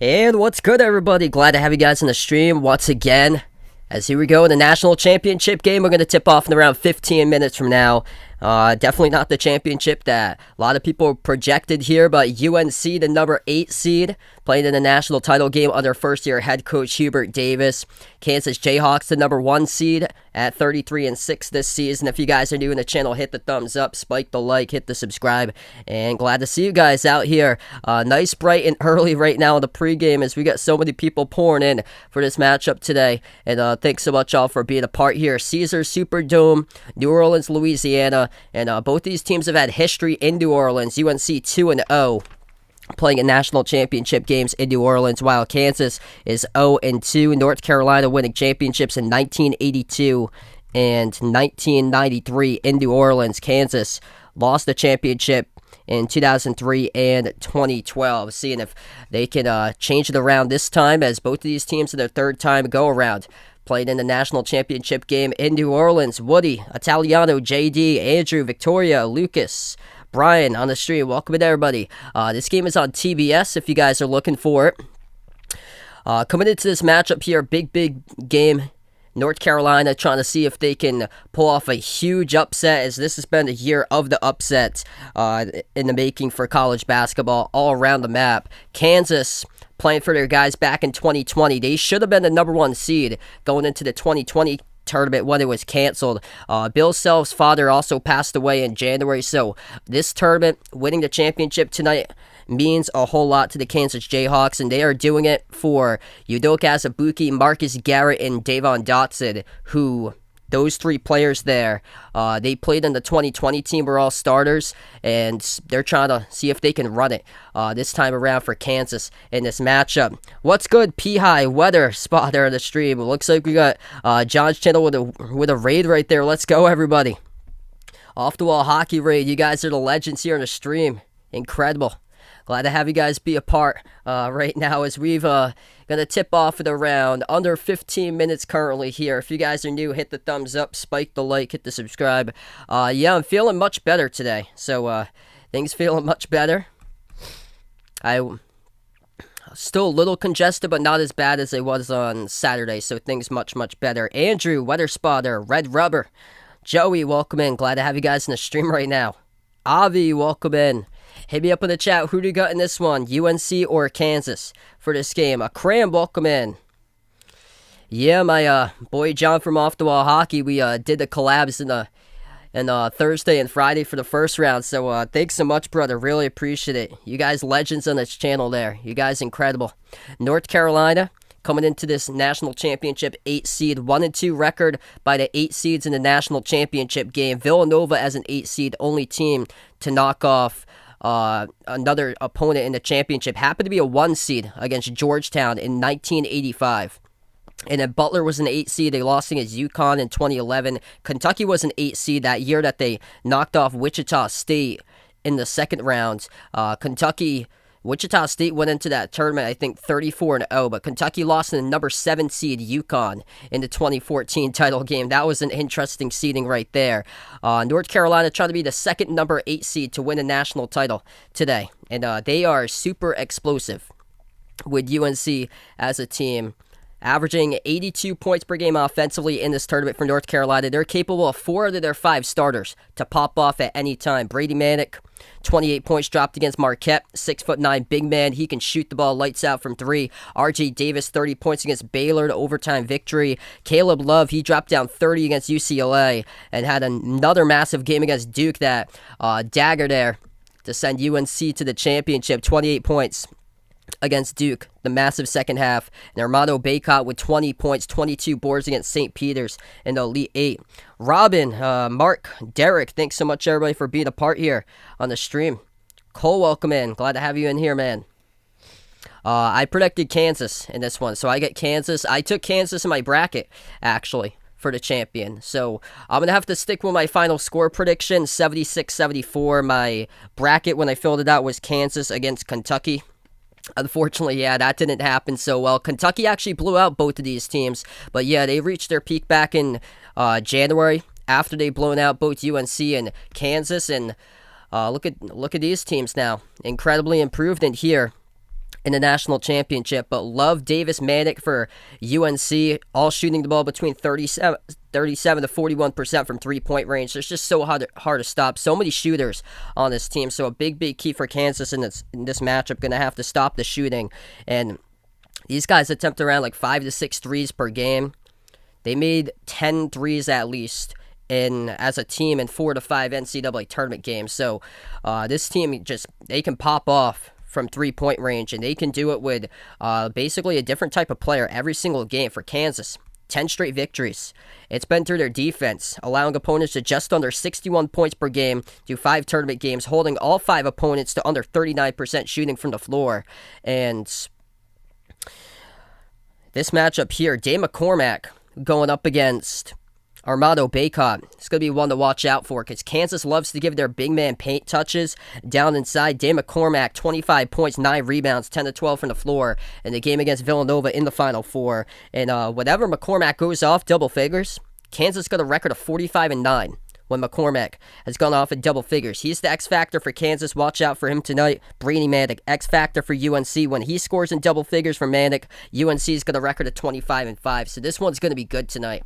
And what's good, everybody? Glad to have you guys in the stream once again. As here we go in the national championship game, we're going to tip off in around 15 minutes from now. Definitely not the championship that a lot of people projected here, but UNC, the number 8 seed, playing in the national title game under first-year head coach Hubert Davis. Kansas Jayhawks, the number 1 seed at 33-6 this season. If you guys are new in the channel, hit the thumbs up, spike the like, hit the subscribe, and glad to see you guys out here. Nice, bright, and early right now in the pregame as we got so many people pouring in for this matchup today. And thanks so much all for being a part here. Caesars Superdome, New Orleans, Louisiana. And both these teams have had history in New Orleans. UNC 2-0, playing in national championship games in New Orleans, while Kansas is 0-2. North Carolina winning championships in 1982 and 1993 in New Orleans. Kansas lost the championship in 2003 and 2012. Seeing if they can change it around this time, as both of these teams in their third time go around. Played in the national championship game in New Orleans. Woody, Italiano, JD, Andrew, Victoria, Lucas, Brian on the stream. Welcome in, everybody. This game is on TBS if you guys are looking for it. Coming into this matchup here, big game. North Carolina trying to see if they can pull off a huge upset, as this has been the year of the upset in the making for college basketball all around the map. Kansas playing for their guys back in 2020. They should have been the number 1 seed going into the 2020 tournament when it was canceled. Bill Self's father also passed away in January, so this tournament, winning the championship tonight, means a whole lot to the Kansas Jayhawks, and they are doing it for Udoka Azubuike, Marcus Garrett, and Davon Dotson, who, those 3 players there, they played in the 2020 team, were all starters, and they're trying to see if they can run it this time around for Kansas in this matchup. What's good, P-High weather spotter on the stream? It looks like we got John's channel with a raid right there. Let's go, everybody. Off the wall hockey raid. You guys are the legends here on the stream. Incredible. Glad to have you guys be a part right now, as we've going to tip off at around under 15 minutes currently here. If you guys are new, hit the thumbs up, spike the like, hit the subscribe. Yeah, I'm feeling much better today. So things feeling much better. I still a little congested, but not as bad as it was on Saturday. So things much better. Andrew, weather spotter, Red Rubber. Joey, welcome in. Glad to have you guys in the stream right now. Avi, welcome in. Hit me up in the chat. Who do you got in this one? UNC or Kansas for this game? Cram, welcome in. Yeah, my boy John from Off the Wall Hockey, we did the collabs in Thursday and Friday for the first round. So thanks so much, brother. Really appreciate it. You guys legends on this channel there. You guys incredible. North Carolina coming into this national championship 8 seed, 1-2 record by the 8 seeds in the national championship game. Villanova as an 8 seed, only team to knock off another opponent in the championship. Happened to be a 1 seed against Georgetown in 1985. And then Butler was an 8 seed. They lost against UConn in 2011. Kentucky was an 8 seed that year that they knocked off Wichita State in the second round. Wichita State went into that tournament, I think, 34-0, but Kentucky lost to the number 7 seed UConn in the 2014 title game. That was an interesting seeding right there. North Carolina trying to be the second number 8 seed to win a national title today, and they are super explosive with UNC as a team. Averaging 82 points per game offensively in this tournament for North Carolina. They're capable of 4 out of their 5 starters to pop off at any time. Brady Manick, 28 points dropped against Marquette. 6'9" big man. He can shoot the ball lights out from 3. R.J. Davis, 30 points against Baylor to overtime victory. Caleb Love, he dropped down 30 against UCLA and had another massive game against Duke. That dagger there to send UNC to the championship. 28 points against Duke, the massive second half. And Armando Bacot with 20 points, 22 boards against St. Peter's in the Elite 8. Robin, Mark, Derek, thanks so much, everybody, for being a part here on the stream. Cole, welcome in. Glad to have you in here, man. I predicted Kansas in this one, so I get Kansas. I took Kansas in my bracket, actually, for the champion. So I'm going to have to stick with my final score prediction, 76-74. My bracket, when I filled it out, was Kansas against Kentucky. Unfortunately, yeah, that didn't happen so well. Kentucky actually blew out both of these teams, but yeah, they reached their peak back in January after they blown out both UNC and Kansas. And look at these teams now, incredibly improved. And here in the national championship. But love Davis Manick for UNC, all shooting the ball between 37 to 41% from three-point range. It's just so hard to stop. So many shooters on this team. So a big key for Kansas in this matchup. Going to have to stop the shooting. And these guys attempt around like 5 to 6 threes per game. They made 10 threes at least as a team in 4 to 5 NCAA tournament games. So this team they can pop off from three-point range, and they can do it with basically a different type of player every single game for Kansas. 10 straight victories. It's been through their defense, allowing opponents to just under 61 points per game through 5 tournament games, holding all 5 opponents to under 39% shooting from the floor. And this matchup here, Dave McCormack going up against Armando Bacot. It's going to be one to watch out for because Kansas loves to give their big man paint touches down inside. Dave McCormack, 25 points, 9 rebounds, 10 to 12 from the floor in the game against Villanova in the Final Four. And whenever McCormack goes off double figures, Kansas got a record of 45-9 when McCormack has gone off in double figures. He's the X factor for Kansas. Watch out for him tonight. Brady Manick, X factor for UNC. When he scores in double figures for Manick, UNC's got a record of 25-5. So this one's going to be good tonight.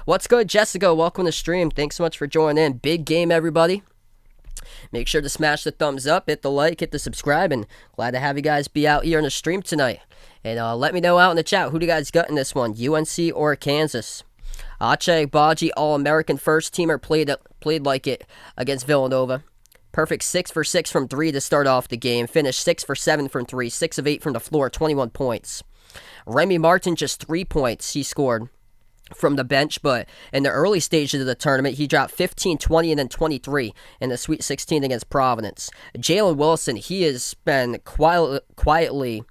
What's good, Jessica? Welcome to the stream. Thanks so much for joining in. Big game, everybody. Make sure to smash the thumbs up, hit the like, hit the subscribe, and glad to have you guys be out here on the stream tonight. And let me know out in the chat, who do you guys got in this one, UNC or Kansas? Ache Baji, All-American first-teamer, played like it against Villanova. Perfect 6 for 6 from 3 to start off the game. Finished 6 for 7 from 3, 6 of 8 from the floor, 21 points. Remy Martin, just 3 points he scored from the bench, but in the early stages of the tournament, he dropped 15, 20, and then 23 in the Sweet 16 against Providence. Jalen Wilson, he has been quietly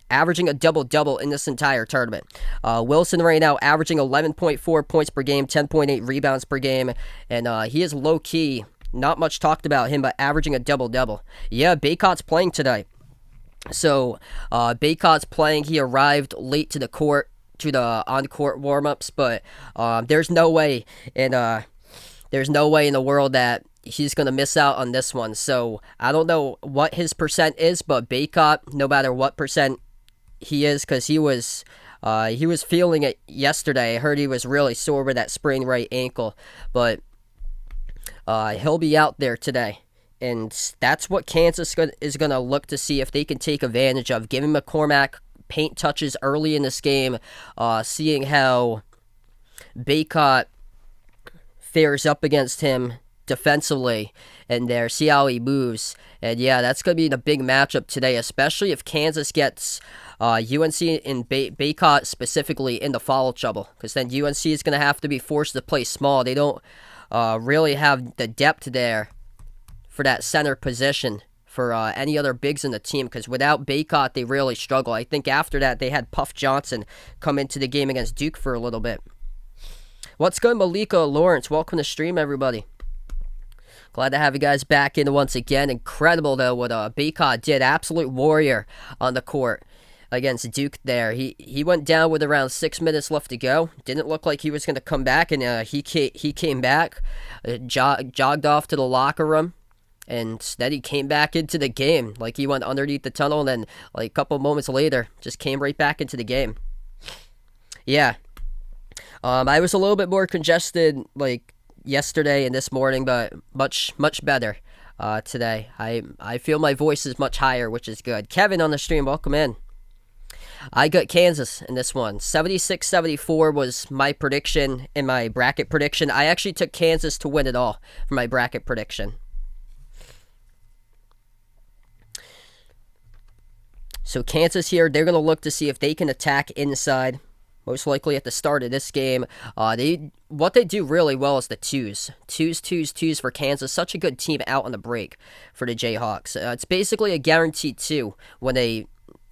averaging a double-double in this entire tournament. Wilson right now averaging 11.4 points per game, 10.8 rebounds per game, and he is low-key, not much talked about him, but averaging a double-double. Yeah, Bacot's playing tonight. So, Bacot's playing. He arrived late to the on-court warm-ups, but there's no way in the world that he's going to miss out on this one. So, I don't know what his percent is, but Bacot, no matter what percent he is, because he was feeling it yesterday. I heard he was really sore with that sprained right ankle, but he'll be out there today, and that's what Kansas is going to look to see if they can take advantage of, giving McCormack paint touches early in this game, seeing how Bacot fares up against him defensively and there, see how he moves. And yeah, that's going to be the big matchup today, especially if Kansas gets UNC and Bacot specifically into foul trouble, because then UNC is going to have to be forced to play small. They don't really have the depth there for that center position for any other bigs in the team, because without Bacot, they really struggle. I think after that, they had Puff Johnson come into the game against Duke for a little bit. What's good, Malika Lawrence? Welcome to stream, everybody. Glad to have you guys back in once again. Incredible, though, what Bacot did. Absolute warrior on the court against Duke there. He went down with around 6 minutes left to go. Didn't look like he was going to come back, and he came back, jogged off to the locker room, and then he came back into the game. Like, he went underneath the tunnel, and then like a couple moments later, just came right back into the game. Yeah. I was a little bit more congested, like, yesterday and this morning, but much better today. I feel my voice is much higher, which is good. Kevin on the stream, welcome in. I got Kansas in this one. 76-74 was my prediction in my bracket prediction. I actually took Kansas to win it all for my bracket prediction. So Kansas here, they're going to look to see if they can attack inside. Most likely at the start of this game. What they do really well is the twos. Twos for Kansas. Such a good team out on the break for the Jayhawks. It's basically a guaranteed 2 when they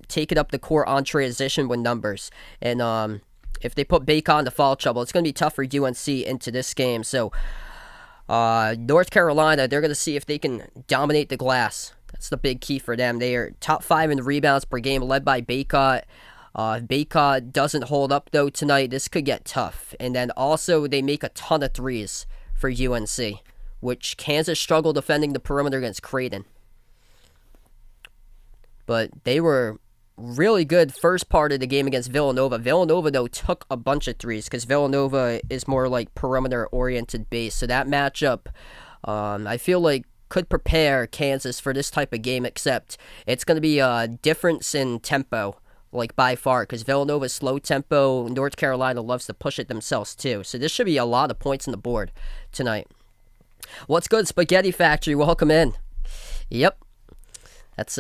take it up the court on transition with numbers. And if they put Bacot into foul trouble, it's going to be tough for UNC into this game. So North Carolina, they're going to see if they can dominate the glass. That's the big key for them. They are top 5 in rebounds per game, led by Bacot. If Bacot doesn't hold up, though, tonight, this could get tough. And then also, they make a ton of threes for UNC, which Kansas struggled defending the perimeter against Creighton. But they were really good first part of the game against Villanova. Villanova, though, took a bunch of threes because Villanova is more like perimeter-oriented base. So that matchup, I feel like, could prepare Kansas for this type of game, except it's going to be a difference in tempo, like by far, because Villanova's slow tempo, North Carolina loves to push it themselves too. So this should be a lot of points on the board tonight. What's good, Spaghetti Factory? Welcome in. Yep. That's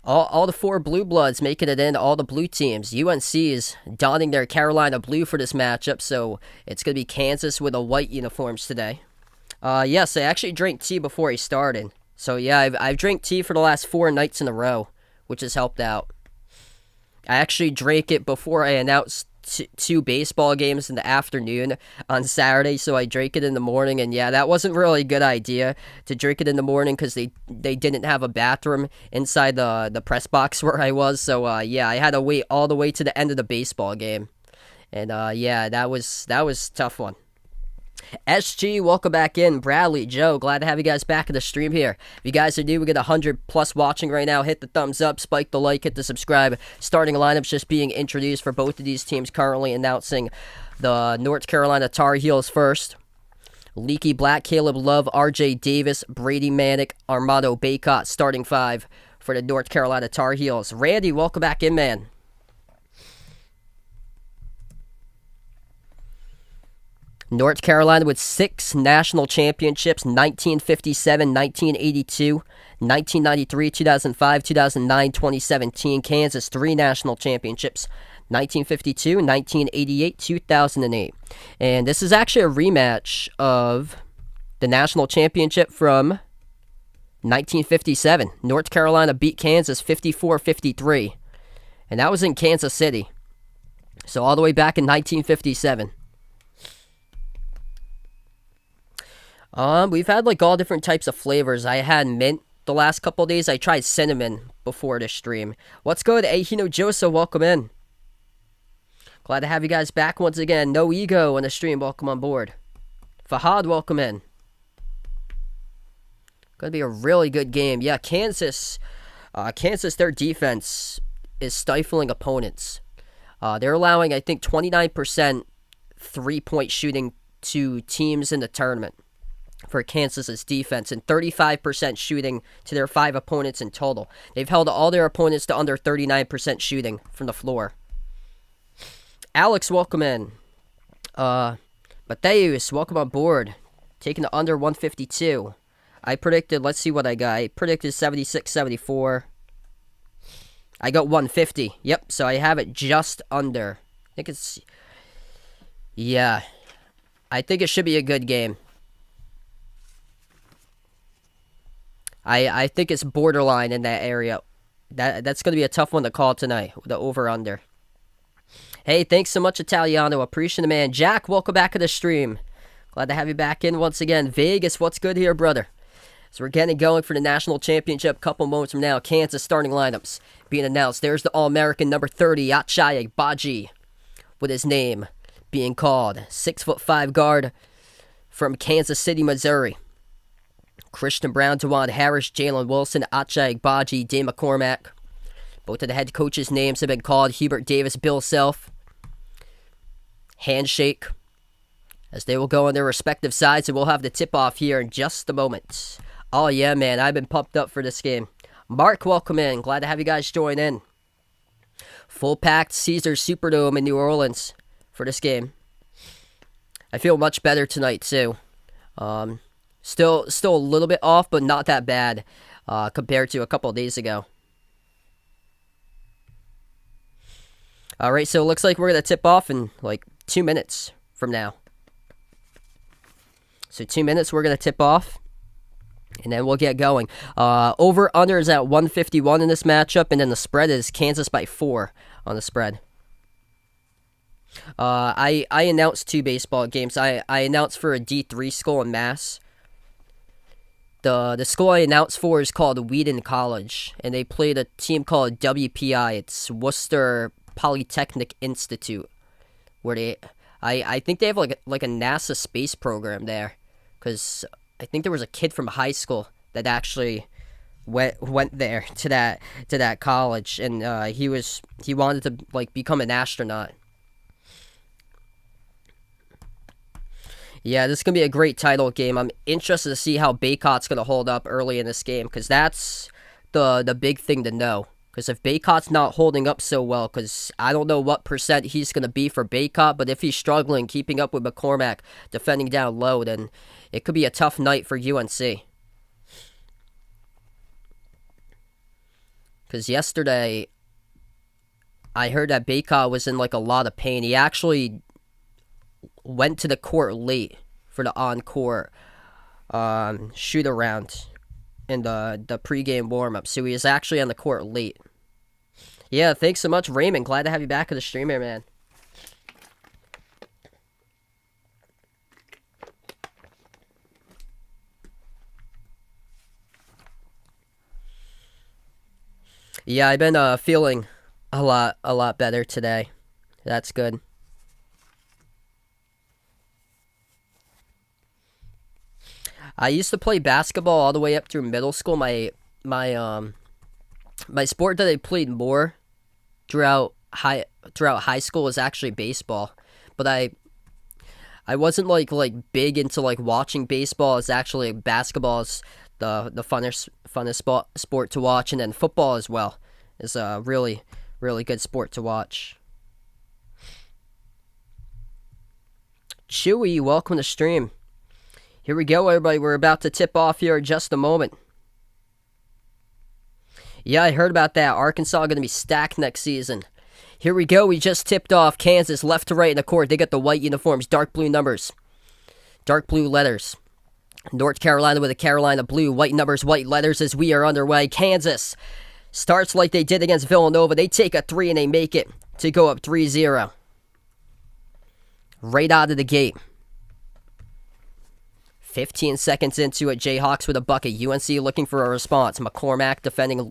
all the four blue bloods making it in, all the blue teams. UNC is donning their Carolina blue for this matchup, so it's going to be Kansas with the white uniforms today. Yes, I actually drank tea before I started. So yeah, I've drank tea for the last 4 nights in a row, which has helped out. I actually drank it before I announced 2 baseball games in the afternoon on Saturday, so I drank it in the morning, and yeah, that wasn't really a good idea to drink it in the morning because they didn't have a bathroom inside the press box where I was, so yeah, I had to wait all the way to the end of the baseball game, and yeah, that was a tough one. SG, welcome back in. Bradley, Joe, glad to have you guys back in the stream here. If you guys are new, we get 100 plus watching right now. Hit the thumbs up, spike the like, hit the subscribe. Starting lineups just being introduced for both of these teams. Currently announcing the North Carolina Tar Heels first. Leaky Black, Caleb Love, RJ Davis, Brady Manick, Armando Bacot, starting 5 for the North Carolina Tar Heels. Randy, welcome back in, man. North Carolina with 6 national championships, 1957, 1982, 1993, 2005, 2009, 2017. Kansas, 3 national championships, 1952, 1988, 2008. And this is actually a rematch of the national championship from 1957. North Carolina beat Kansas 54-53. And that was in Kansas City. So all the way back in 1957. We've had like all different types of flavors. I had mint the last couple of days. I tried cinnamon before the stream. What's good? Ehino Josa, welcome in. Glad to have you guys back once again. No Ego on the stream, welcome on board. Fahad, welcome in. Gonna be a really good game. Yeah, Kansas, their defense is stifling opponents. They're allowing, I think, 29% three-point shooting to teams in the tournament for Kansas's defense, and 35% shooting to their 5 opponents in total. They've held all their opponents to under 39% shooting from the floor. Alex, welcome in. Mateus, welcome on board. Taking the under 152. I predicted, let's see what I got. I predicted 76-74. I got 150. Yep, so I have it just under. I think it's... Yeah. I think it should be a good game. I think it's borderline in that area. That's going to be a tough one to call tonight, the over-under. Hey, thanks so much, Italiano. Appreciate it, man. Jack, welcome back to the stream. Glad to have you back in once again. Vegas, what's good here, brother? So we're getting going for the national championship. Couple moments from now, Kansas starting lineups being announced. There's the All-American number 30, Ochai Agbaji, with his name being called. 6'5" guard from Kansas City, Missouri. Christian Brown, DeJuan Harris, Jalen Wilson, Ochai Agbaji, Dave McCormack. Both of the head coaches' names have been called. Hubert Davis, Bill Self. Handshake. As they will go on their respective sides, and we'll have the tip-off here in just a moment. Oh, yeah, man. I've been pumped up for this game. Mark, welcome in. Glad to have you guys join in. Full-packed Caesars Superdome in New Orleans for this game. I feel much better tonight, too. Still a little bit off, but not that bad compared to a couple of days ago. All right, so it looks like we're going to tip off in like 2 minutes from now. So 2 minutes, we're going to tip off, and then we'll get going. Over-under is at 151 in this matchup, and then the spread is Kansas by 4 on the spread. I announced 2 baseball games. I announced for a D3 school in Mass. The school I announced for is called Wheaton College, and they played a team called WPI. It's Worcester Polytechnic Institute, where I think they have like a NASA space program there, because I think there was a kid from high school that actually went there to that college, and he wanted to like become an astronaut. Yeah, this is gonna be a great title game. I'm interested to see how Baycott's gonna hold up early in this game, because that's the big thing to know. Because if Baycott's not holding up so well, because I don't know what percent he's going to be for Baycott, but if he's struggling keeping up with McCormack defending down low, then it could be a tough night for UNC. Because yesterday, I heard that Baycott was in like a lot of pain. He actually went to the court late for the on-court shoot-around in the pregame warm-up, so he was actually on the court late. Yeah, thanks so much, Raymond. Glad to have you back on the stream here, man. Yeah, I've been feeling a lot better today. That's good. I used to play basketball all the way up through middle school. My sport that I played more throughout high school was actually baseball, but I wasn't like big into like watching baseball. It's actually basketball is the funnest sport to watch, and then football as well is a really good sport to watch. Chewy, welcome to stream. Here we go, everybody. We're about to tip off here in just a moment. Yeah, I heard about that. Arkansas going to be stacked next season. Here we go. We just tipped off Kansas left to right in the court. They got the white uniforms, dark blue numbers, dark blue letters. North Carolina with a Carolina blue, white numbers, white letters as we are underway. Kansas starts like they did against Villanova. They take a 3 and they make it to go up 3-0. Right out of the gate. 15 seconds into it, Jayhawks with a bucket. UNC looking for a response. McCormack defending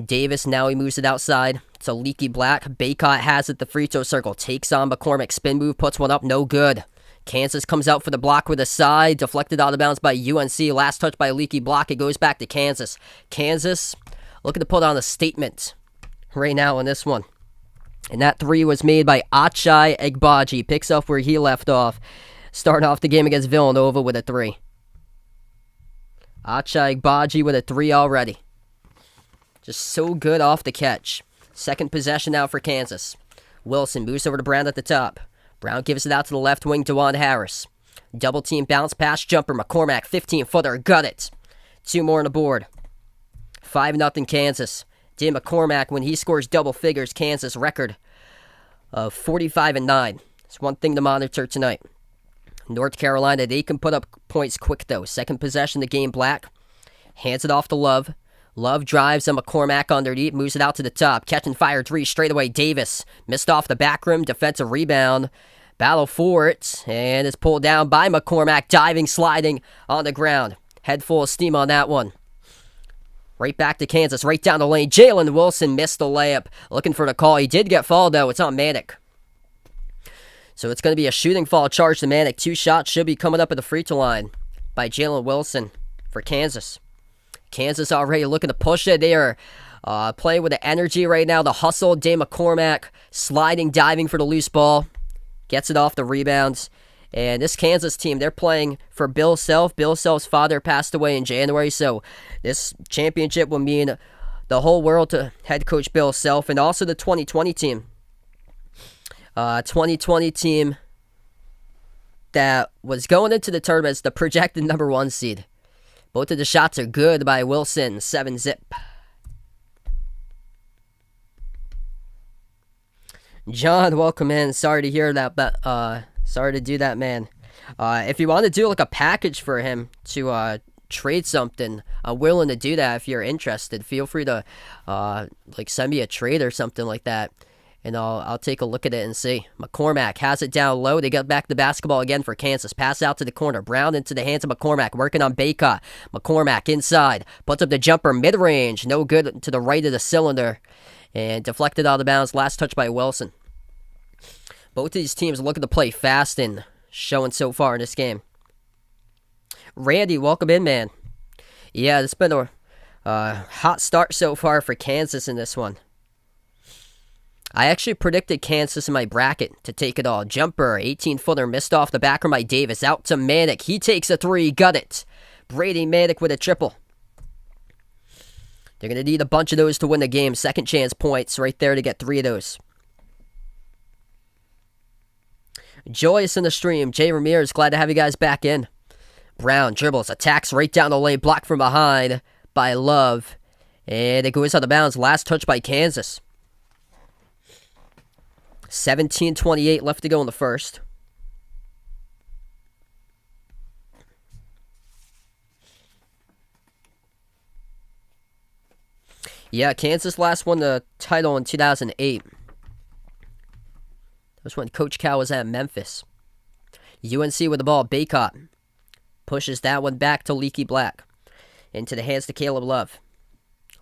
Davis. Now he moves it outside. It's a leaky black. Baycott has it. The free throw circle. Takes on McCormack. Spin move. Puts one up. No good. Kansas comes out for the block with a side. Deflected out of bounds by UNC. Last touch by a leaky block. It goes back to Kansas. Kansas looking to put on a statement right now in this one. And that three was made by Achai Egbaji. Picks up where he left off. Starting off the game against Villanova with a 3. Achai Egbaji with a 3 already. Just so good off the catch. Second possession now for Kansas. Wilson moves over to Brown at the top. Brown gives it out to the left wing, DeJuan Harris. Double team bounce pass jumper. McCormack, 15-footer. Got it. 2 more on the board. 5-0 Kansas. Dan McCormack, when he scores double figures, Kansas record of 45-9. It's one thing to monitor tonight. North Carolina, they can put up points quick, though. Second possession, the game black. Hands it off to Love. Love drives and McCormack underneath, moves it out to the top. Catch and fire 3 straight away. Davis missed off the back rim. Defensive rebound. Battle for it. And it's pulled down by McCormack. Diving, sliding on the ground. Head full of steam on that one. Right back to Kansas. Right down the lane. Jalen Wilson missed the layup. Looking for the call. He did get fouled, though. It's on Manic. So it's going to be a shooting foul charge to Manic. 2 shots should be coming up at the free throw line by Jalen Wilson for Kansas. Kansas already looking to push it. They are playing with the energy right now. The hustle. Dave McCormack sliding, diving for the loose ball. Gets it off the rebounds. And this Kansas team, they're playing for Bill Self. Bill Self's father passed away in January. So this championship will mean the whole world to head coach Bill Self and also the 2020 team. 2020 team that was going into the tournament as the projected number 1 seed. Both of the shots are good by Wilson, 7-zip. John, welcome in. Sorry to hear that, but sorry to do that, man. If you want to do like a package for him to trade something, I'm willing to do that if you're interested. Feel free to like send me a trade or something like that. And I'll take a look at it and see. McCormack has it down low. They got back the basketball again for Kansas. Pass out to the corner. Brown into the hands of McCormack. Working on Baycott. McCormack inside. Puts up the jumper mid-range. No good to the right of the cylinder. And deflected out of bounds. Last touch by Wilson. Both of these teams looking to play fast and showing so far in this game. Randy, welcome in, man. Yeah, it's been Hot start so far for Kansas in this one. I actually predicted Kansas in my bracket to take it all. Jumper, 18-footer, missed off the backer by Davis. Out to Manick. He takes a three. Got it. Brady Manick with a triple. They're going to need a bunch of those to win the game. Second chance points right there to get 3 of those. Joyous in the stream. Jay Ramirez, glad to have you guys back in. Brown dribbles, attacks right down the lane, blocked from behind by Love. And it goes out of bounds. Last touch by Kansas. 17:28 left to go in the first. Yeah, Kansas last won the title in 2008. That was when Coach Cal was at Memphis. UNC with the ball. Baycott pushes that one back to Leaky Black. Into the hands to Caleb Love.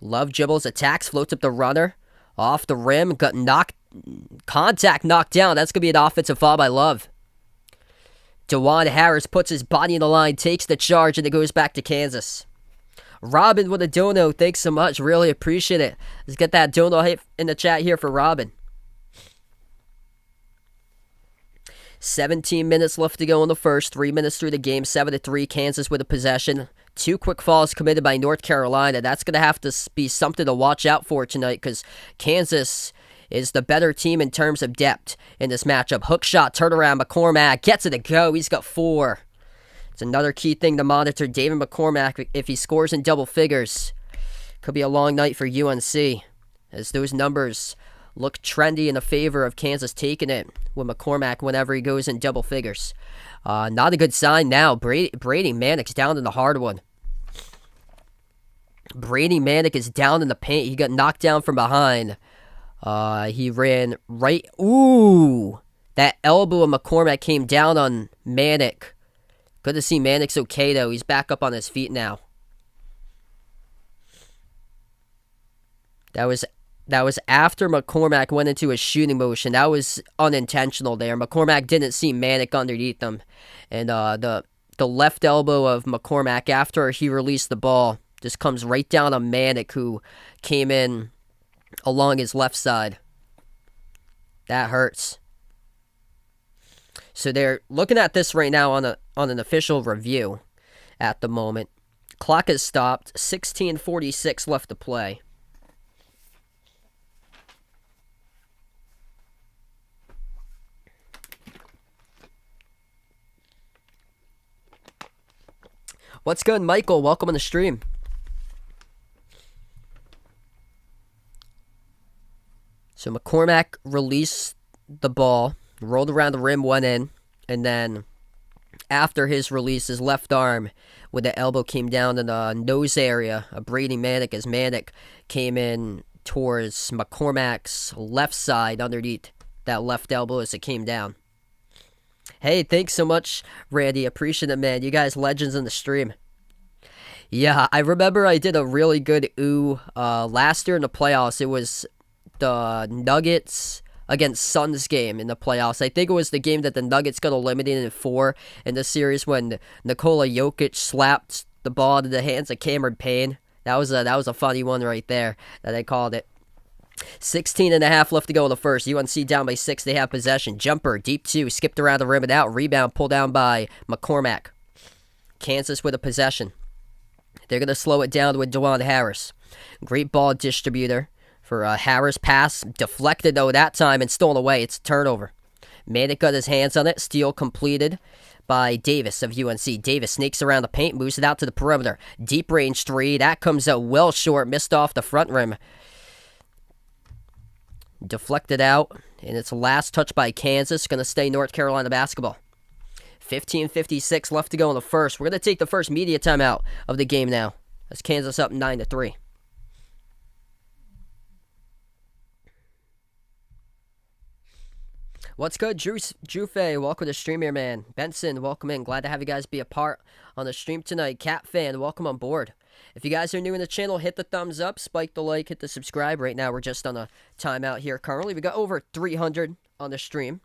Love dribbles, attacks, floats up the runner. Off the rim, got knocked down. That's going to be an offensive foul by Love. DeJuan Harris puts his body in the line, takes the charge, and it goes back to Kansas. Robin with a dono, thanks so much. Really appreciate it. Let's get that dono hit in the chat here for Robin. 17 minutes left to go in the first. 3 minutes through the game. 7-3. Kansas with a possession. 2 quick fouls committed by North Carolina. That's going to have to be something to watch out for tonight because Kansas is the better team in terms of depth in this matchup. Hook shot, turnaround. McCormack gets it to go. He's got 4. It's another key thing to monitor. David McCormack, if he scores in double figures, could be a long night for UNC as those numbers look trendy in the favor of Kansas taking it with McCormack whenever he goes in double figures. Not a good sign now. Brady Manick's down in the hard one. Brady Manick is down in the paint. He got knocked down from behind. He ran right. Ooh! That elbow of McCormack came down on Manick. Good to see Manick's okay, though. He's back up on his feet now. That was after McCormack went into a shooting motion. That was unintentional there. McCormack didn't see Manick underneath him. And the left elbow of McCormack after he released the ball just comes right down on Manick, who came in along his left side. That hurts. So they're looking at this right now on an official review at the moment. Clock has stopped. 16:46 left to play. What's good, Michael? Welcome on the stream. So McCormack released the ball, rolled around the rim, went in, and then after his release, his left arm with the elbow came down in the nose area of Brady Manick as Manick came in towards McCormack's left side underneath that left elbow as it came down. Hey, thanks so much, Randy. Appreciate it, man. You guys legends in the stream. Yeah, I remember I did a really good last year in the playoffs. It was the Nuggets against Suns game in the playoffs. I think it was the game that the Nuggets got eliminated in 4 in the series when Nikola Jokic slapped the ball into the hands of Cameron Payne. That was a funny one right there that I called it. 16.5 left to go in the first. UNC down by 6. They have possession. Jumper, deep 2, skipped around the rim and out. Rebound pulled down by McCormack. Kansas with a possession. They're going to slow it down with DeJuan Harris. Great ball distributor for Harris. Pass deflected, though, that time and stolen away. It's a turnover. Manick got his hands on it. Steal completed by Davis of UNC. Davis snakes around the paint, moves it out to the perimeter. Deep range 3. That comes out well short. Missed off the front rim. Deflected out, and it's last touch by Kansas. Going to stay North Carolina basketball. 15:56 left to go in the first. We're going to take the first media timeout of the game now. That's Kansas up 9-3. What's good, Drew Fay? Welcome to stream here, man. Benson, welcome in. Glad to have you guys be a part on the stream tonight. Cat fan, welcome on board. If you guys are new in the channel, hit the thumbs up, spike the like, hit the subscribe. Right now, we're just on a timeout here currently. We got over 300 on the stream.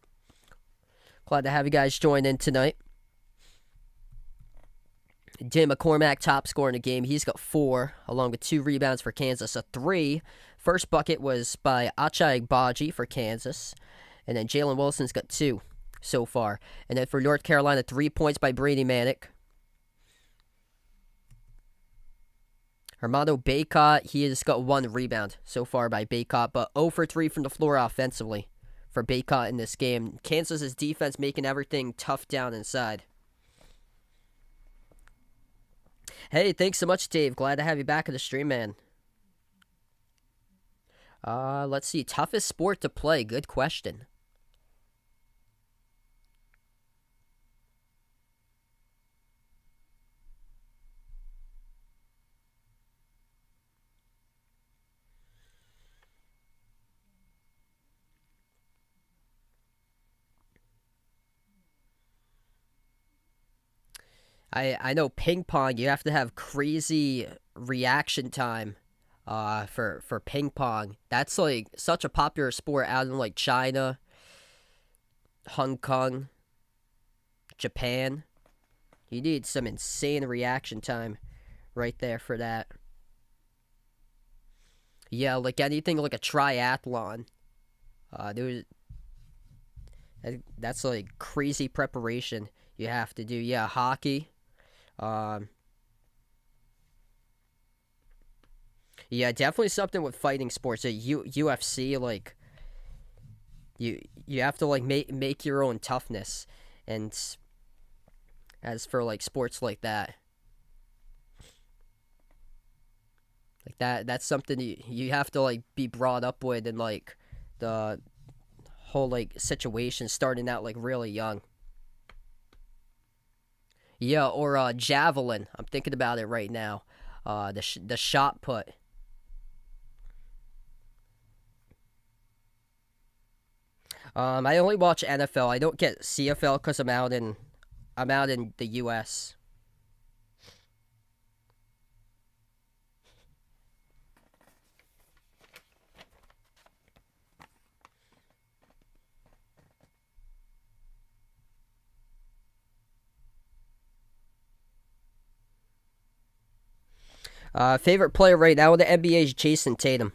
Glad to have you guys join in tonight. Jim McCormack, top scorer in the game. He's got 4, along with 2 rebounds for Kansas. A 3. First bucket was by Ochai Agbaji for Kansas. And then Jalen Wilson's got 2 so far. And then for North Carolina, 3 points by Brady Manick. Armando Bacot, he has got 1 rebound so far by Bacot, but 0 for 3 from the floor offensively for Bacot in this game. Kansas's defense making everything tough down inside. Hey, thanks so much, Dave. Glad to have you back in the stream, man. Let's see. Toughest sport to play. Good question. I know ping pong, you have to have crazy reaction time for ping pong. That's like such a popular sport out in like China, Hong Kong, Japan. You need some insane reaction time right there for that. Yeah, like anything like a triathlon. That's like crazy preparation you have to do. Yeah, hockey. Yeah, definitely something with fighting sports. UFC, like you have to like make your own toughness. And as for like sports like that, that's something you have to like be brought up with, and like the whole like situation starting out like really young. Yeah, or javelin. I'm thinking about it right now. The shot put. I only watch NFL. I don't get CFL because I'm out in the U.S. Favorite player right now in the NBA is Jason Tatum.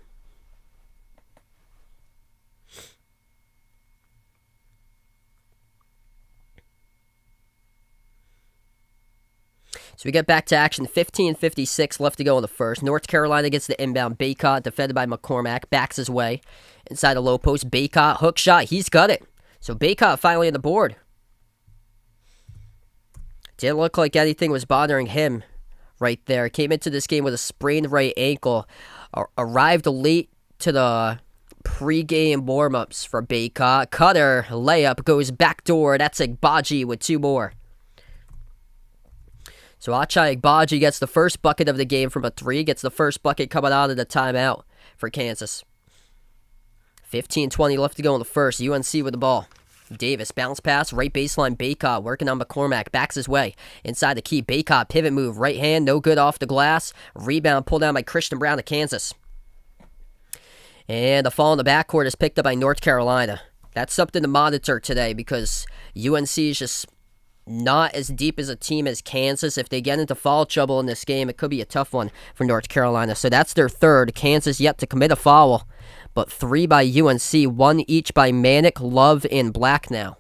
So we get back to action. 15:56 left to go in the first. North Carolina gets the inbound. Bacot, defended by McCormack, backs his way inside the low post. Bacot, hook shot. He's got it. So Bacot finally on the board. Didn't look like anything was bothering him right there. Came into this game with a sprained right ankle. Arrived late to the pregame warm-ups for Bacot. Cutter, layup, goes backdoor. That's Agbaji with 2 more. So Ochai Agbaji gets the first bucket of the game from a 3. Gets the first bucket coming out of the timeout for Kansas. 15:20 left to go in the first. UNC with the ball. Davis, bounce pass, right baseline, Bacot working on McCormack, backs his way. Inside the key, Bacot, pivot move, right hand, no good off the glass. Rebound pulled down by Christian Brown of Kansas. And the fall in the backcourt is picked up by North Carolina. That's something to monitor today because UNC is just not as deep as a team as Kansas. If they get into foul trouble in this game, it could be a tough one for North Carolina. So that's their third. Kansas yet to commit a foul, but 3 by UNC, 1 each by Manick, Love, and Black now.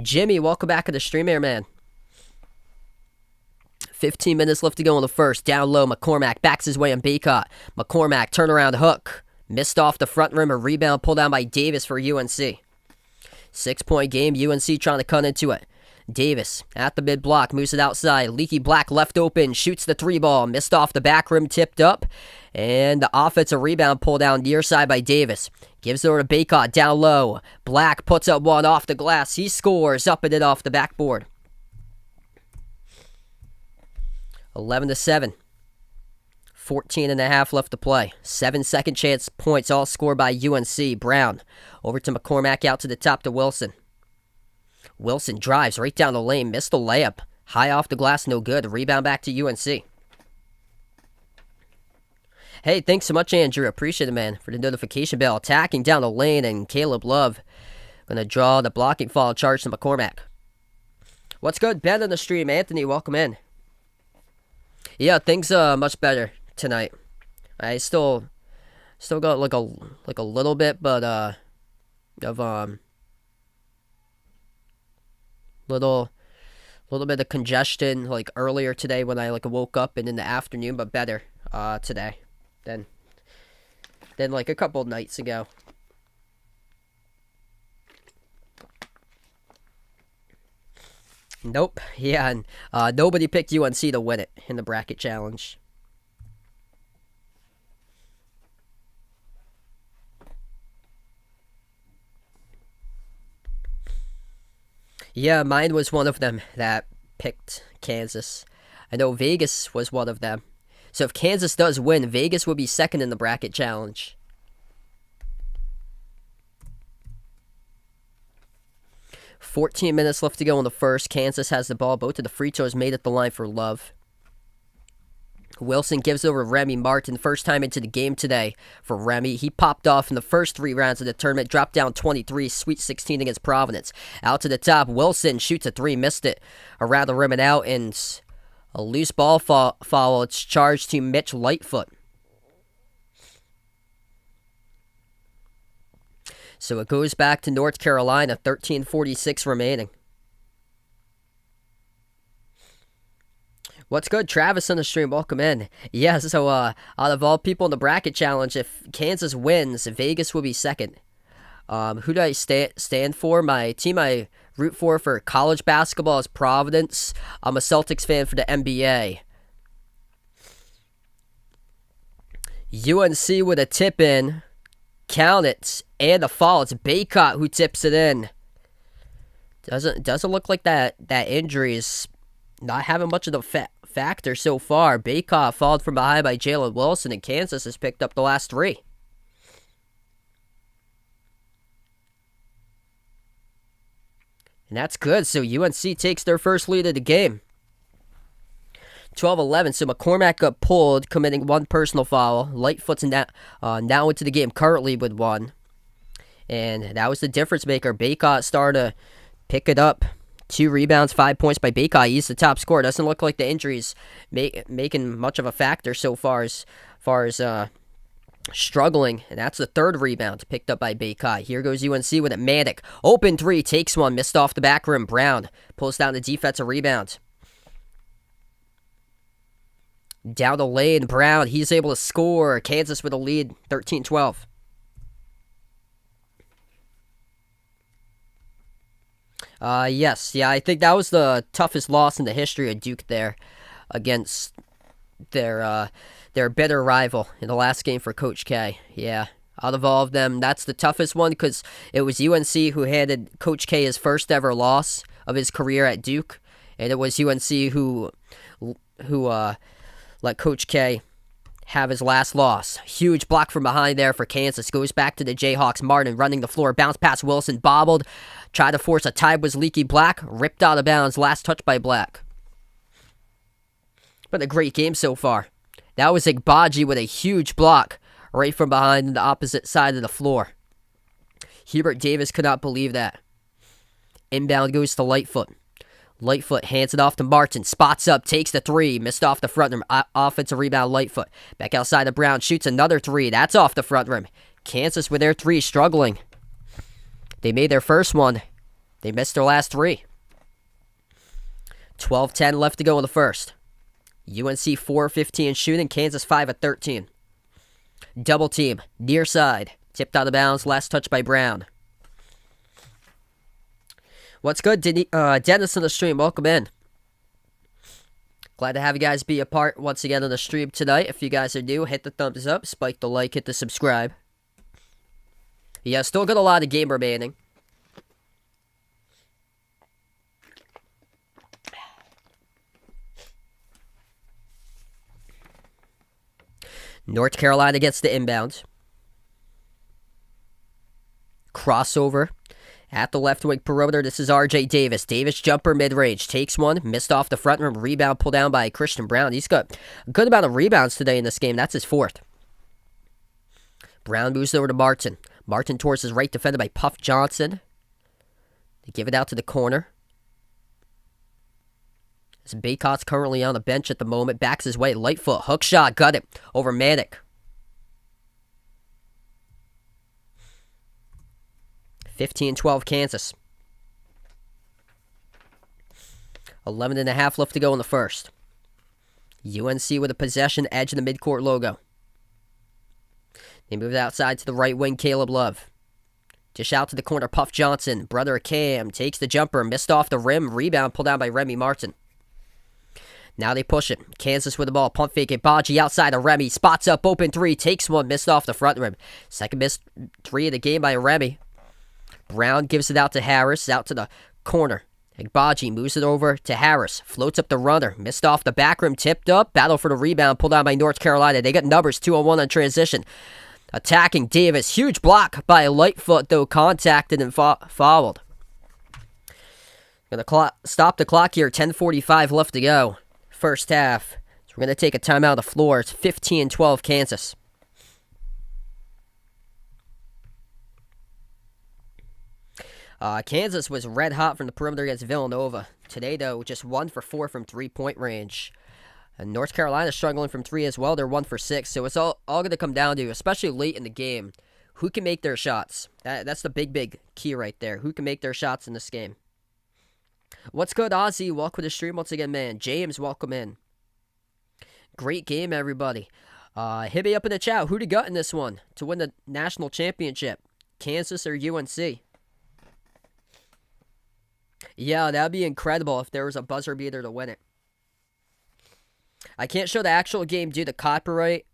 Jimmy, welcome back to the stream here, man. 15 minutes left to go in the first. Down low, McCormack backs his way on Bacot. McCormack, turnaround hook. Missed off the front rim, a rebound pulled down by Davis for UNC. 6-point game, UNC trying to cut into it. Davis at the mid block, moves it outside. Leaky Black left open, shoots the 3 ball. Missed off the back rim, tipped up. And the offensive rebound pulled down near side by Davis. Gives it over to Bacot down low. Black puts up one off the glass. He scores up and in off the backboard. 11-7. 14.5 left to play. 7 second chance points, all scored by UNC. Brown over to McCormack, out to the top to Wilson. Wilson drives right down the lane, missed the layup. High off the glass, no good. Rebound back to UNC. Hey, thanks so much, Andrew. Appreciate it, man, for the notification bell. Attacking down the lane, and Caleb Love going to draw the blocking foul charge to McCormack. What's good, Ben on the stream? Anthony, welcome in. Yeah, things much better tonight. I still got like a little bit, but of little little bit of congestion like earlier today when I like woke up and in the afternoon, but better today than like a couple of nights ago. Nope. Yeah, and nobody picked UNC to win it in the bracket challenge. Yeah, mine was one of them that picked Kansas. I know Vegas was one of them. So if Kansas does win, Vegas will be second in the bracket challenge. 14 minutes left to go in the first. Kansas has the ball. Both of the free throws made at the line for Love. Wilson gives over Remy Martin. First time into the game today for Remy. He popped off in the first 3 rounds of the tournament. Dropped down 23. Sweet 16 against Providence. Out to the top. Wilson shoots a 3. Missed it. Around the rim and out. And a loose ball foul. It's charged to Mitch Lightfoot. So it goes back to North Carolina. 13:46 remaining. What's good? Travis on the stream. Welcome in. Yeah, so out of all people in the bracket challenge, if Kansas wins, Vegas will be second. Who do I stand for? My team I root for college basketball is Providence. I'm a Celtics fan for the NBA. UNC with a tip in. Count it. And a foul. It's Baycott who tips it in. Doesn't look like that injury is not having much of the factor so far. Baycott fouled from behind by Jalen Wilson, and Kansas has picked up the last 3. And that's good. So UNC takes their first lead of the game. 12-11. So McCormack got pulled, committing 1 personal foul. Lightfoot's now into the game currently with 1. And that was the difference maker. Baycott started to pick it up. 2 rebounds, 5 points by Baycott. He's the top scorer. Doesn't look like the injuries making much of a factor so far as struggling. And that's the 3rd rebound picked up by Baycott. Here goes UNC with it. Manic. Open 3. Takes 1. Missed off the back rim. Brown pulls down the defensive rebound. Down the lane. Brown. He's able to score. Kansas with a lead. 13-12. Yes. Yeah, I think that was the toughest loss in the history of Duke there against their bitter rival in the last game for Coach K. Yeah, out of all of them, that's the toughest one because it was UNC who handed Coach K his first ever loss of his career at Duke, and it was UNC who let Coach K have his last loss. Huge block from behind there for Kansas. Goes back to the Jayhawks. Martin running the floor. Bounce past Wilson. Bobbled. Tried to force a tie. Was Leaky Black. Ripped out of bounds. Last touch by Black. But a great game so far. That was Igbaji with a huge block right from behind the opposite side of the floor. Hubert Davis could not believe that. Inbound goes to Lightfoot. Lightfoot hands it off to Martin. Spots up, takes the 3. Missed off the front rim. Offensive rebound, Lightfoot. Back outside of Brown. Shoots another 3. That's off the front rim. Kansas with their 3 struggling. They made their first one. They missed their last 3. 12-10 left to go in the first. UNC 4-15 shooting. Kansas 5-13. Double team. Near side. Tipped out of bounds. Last touch by Brown. What's good, Dennis on the stream? Welcome in. Glad to have you guys be a part once again on the stream tonight. If you guys are new, hit the thumbs up, spike the like, hit the subscribe. Yeah, still got a lot of game remaining. North Carolina gets the inbound. Crossover. At the left wing perimeter, this is R.J. Davis. Davis jumper mid-range. Takes 1. Missed off the front rim. Rebound pulled down by Christian Brown. He's got a good amount of rebounds today in this game. That's his 4th. Brown moves over to Martin. Martin towards his right, defended by Puff Johnson. They give it out to the corner. As Baycott's currently on the bench at the moment. Backs his way. Lightfoot. Hook shot. Got it. Over Manic. 15-12 Kansas. 11.5 left to go in the first. UNC with a possession, edge in the midcourt logo. They move it outside to the right wing, Caleb Love. Dish out to the corner, Puff Johnson. Brother Cam takes the jumper, missed off the rim. Rebound pulled down by Remy Martin. Now they push it. Kansas with the ball, pump fake it. Baji outside of Remy. Spots up, open three, takes one, missed off the front rim. Second missed three of the game by Remy. Brown gives it out to Harris, out to the corner. Agbaji moves it over to Harris. Floats up the runner. Missed off the back rim. Tipped up. Battle for the rebound. Pulled down by North Carolina. They got numbers 2-on-1 on transition. Attacking Davis. Huge block by Lightfoot, though contacted and fouled. Gonna stop the clock here. 10:45 left to go. First half. So we're gonna take a timeout on the floor. It's 15-12 Kansas. Kansas was red hot from the perimeter against Villanova. Today, though, just 1 for 4 from three-point range. And North Carolina struggling from 3 as well. They're 1 for 6. So it's all going to come down to, especially late in the game, who can make their shots. That's the big key right there. Who can make their shots in this game? What's good, Ozzy? Welcome to the stream once again, man. James, welcome in. Great game, everybody. Hit me up in the chat. Who do you got in this one to win the national championship? Kansas or UNC? Yeah, that would be incredible if there was a buzzer beater to win it. I can't show the actual game due to copyright.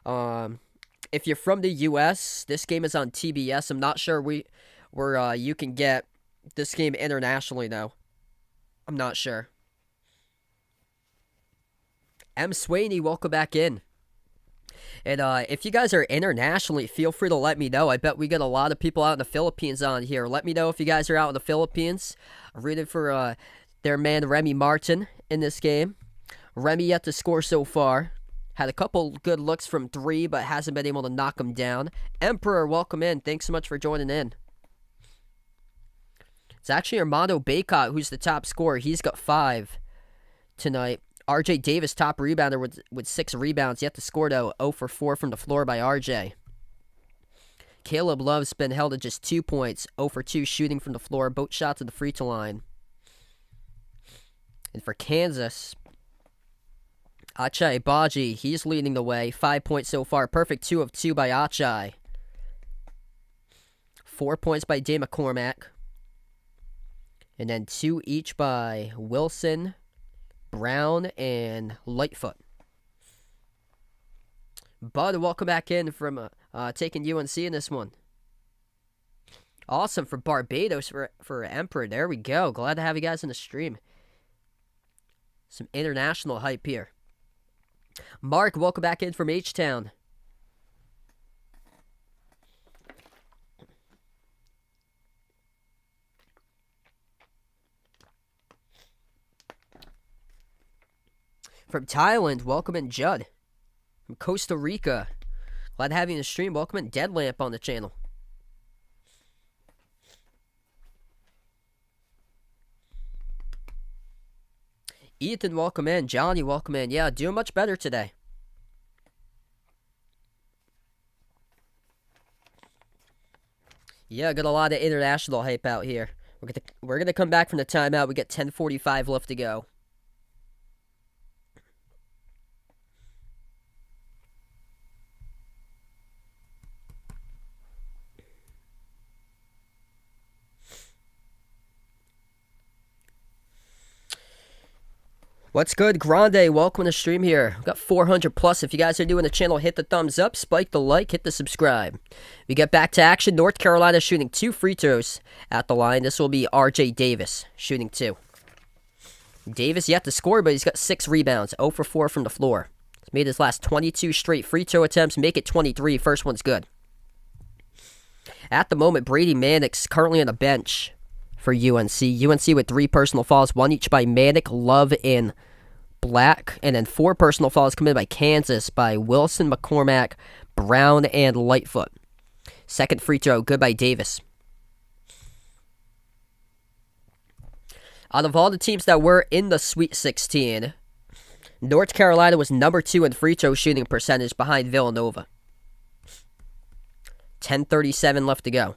If you're from the U.S., this game is on TBS. I'm not sure where you can get this game internationally, though. I'm not sure. M. Swaney, welcome back in. And if you guys are internationally, feel free to let me know. I bet we get a lot of people out in the Philippines on here. Let me know if you guys are out in the Philippines. I'm rooting for their man Remy Martin in this game. Remy yet to score so far. Had a couple good looks from 3, but hasn't been able to knock them down. Emperor, welcome in. Thanks so much for joining in. It's actually Armando Baycott who's the top scorer. He's got 5 tonight. RJ Davis, top rebounder with 6 rebounds. Yet to score, though. 0 for 4 from the floor by RJ. Caleb Love's been held at just 2 points. 0 for 2 shooting from the floor. Both shots at the free throw line. And for Kansas, Achai Baji, he's leading the way. 5 points so far. Perfect 2 of 2 by Achai. 4 points by Day McCormack. And then 2 each by Wilson, Brown, and Lightfoot. Bud, welcome back in from taking UNC in this one. Awesome for Barbados for Emperor. There we go. Glad to have you guys in the stream. Some international hype here. Mark, welcome back in from H-Town. From Thailand, welcome in Judd. From Costa Rica, glad to have you in the stream. Welcome in Deadlamp on the channel. Ethan, welcome in. Johnny, welcome in. Yeah, doing much better today. Yeah, got a lot of international hype out here. We're gonna come back from the timeout. We got 10:45 left to go. What's good, Grande? Welcome to the stream here. We've got 400 plus. If you guys are new in the channel, hit the thumbs up, spike the like, hit the subscribe. We get back to action. North Carolina shooting 2 free throws at the line. This will be RJ Davis shooting 2. Davis yet to score, but he's got 6 rebounds. 0 for 4 from the floor. He's made his last 22 straight free throw attempts. Make it 23. First one's good. At the moment, Brady Mannix currently on the bench for UNC. UNC with 3 personal fouls, 1 each by Manic, Love, and Black. And then 4 personal fouls committed by Kansas by Wilson, McCormack, Brown, and Lightfoot. Second free throw, good by Davis. Out of all the teams that were in the Sweet 16, North Carolina was number 2 in free throw shooting percentage behind Villanova. 10:37 left to go.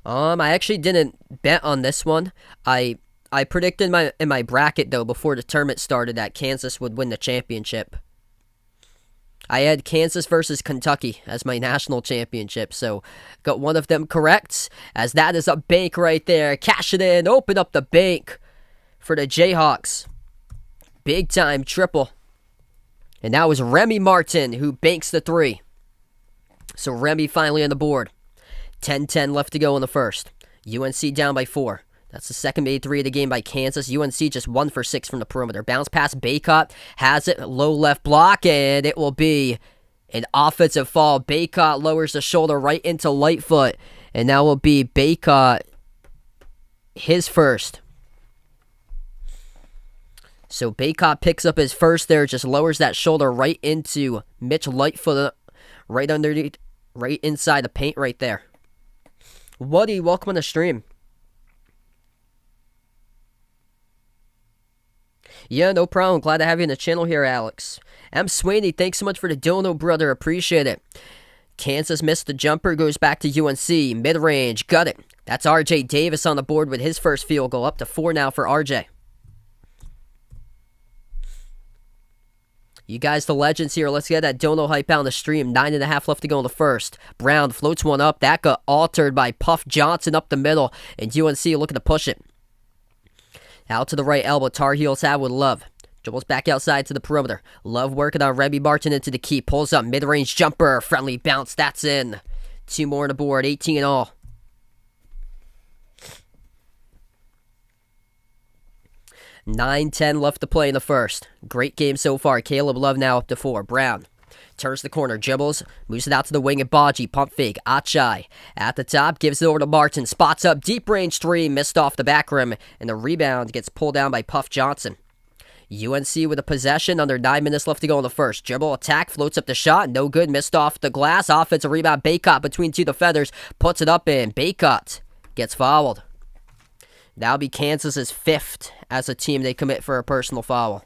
I actually didn't bet on this one. I predicted in my bracket, though, before the tournament started, that Kansas would win the championship. I had Kansas versus Kentucky as my national championship, so got one of them correct, as that is a bank right there. Cash it in, open up the bank for the Jayhawks. Big time triple. And that was Remy Martin who banks the 3. So Remy finally on the board. 10-10 left to go in the first. UNC down by 4. That's the second made 3 of the game by Kansas. UNC just 1 for 6 from the perimeter. Bounce pass, Baycott has it. Low left block, and it will be an offensive foul. Baycott lowers the shoulder right into Lightfoot. And that will be Baycott, his first. So Baycott picks up his first there, just lowers that shoulder right into Mitch Lightfoot, right underneath, right inside the paint right there. Woody, welcome on the stream. Yeah, no problem. Glad to have you in the channel here, Alex. M. Sweeney, thanks so much for the dono, brother. Appreciate it. Kansas missed the jumper, goes back to UNC. Mid-range, got it. That's RJ Davis on the board with his first field goal. Up to 4 now for RJ. You guys, the legends here. Let's get that dono hype out on the stream. 9.5 left to go in the first. Brown floats one up. That got altered by Puff Johnson up the middle. And UNC looking to push it. Out to the right elbow. Tar Heels have with Love. Dribbles back outside to the perimeter. Love working on Remy Martin into the key. Pulls up. Mid-range jumper. Friendly bounce. That's in. 2 more on the board. 18 in all. $9-10 left to play in the first. Great game so far. Caleb Love now up to 4. Brown turns the corner, dribbles, moves it out to the wing at Baji. Pump fake. Achai at the top, gives it over to Martin. Spots up, deep range 3, missed off the back rim, and the rebound gets pulled down by Puff Johnson. UNC with a possession, under 9 minutes left to go in the first. Dribble, attack, floats up the shot, no good, missed off the glass. Offensive rebound, Baycott between 2 defenders, puts it up in. Baycott gets fouled. That'll be Kansas's 5th as a team they commit for a personal foul.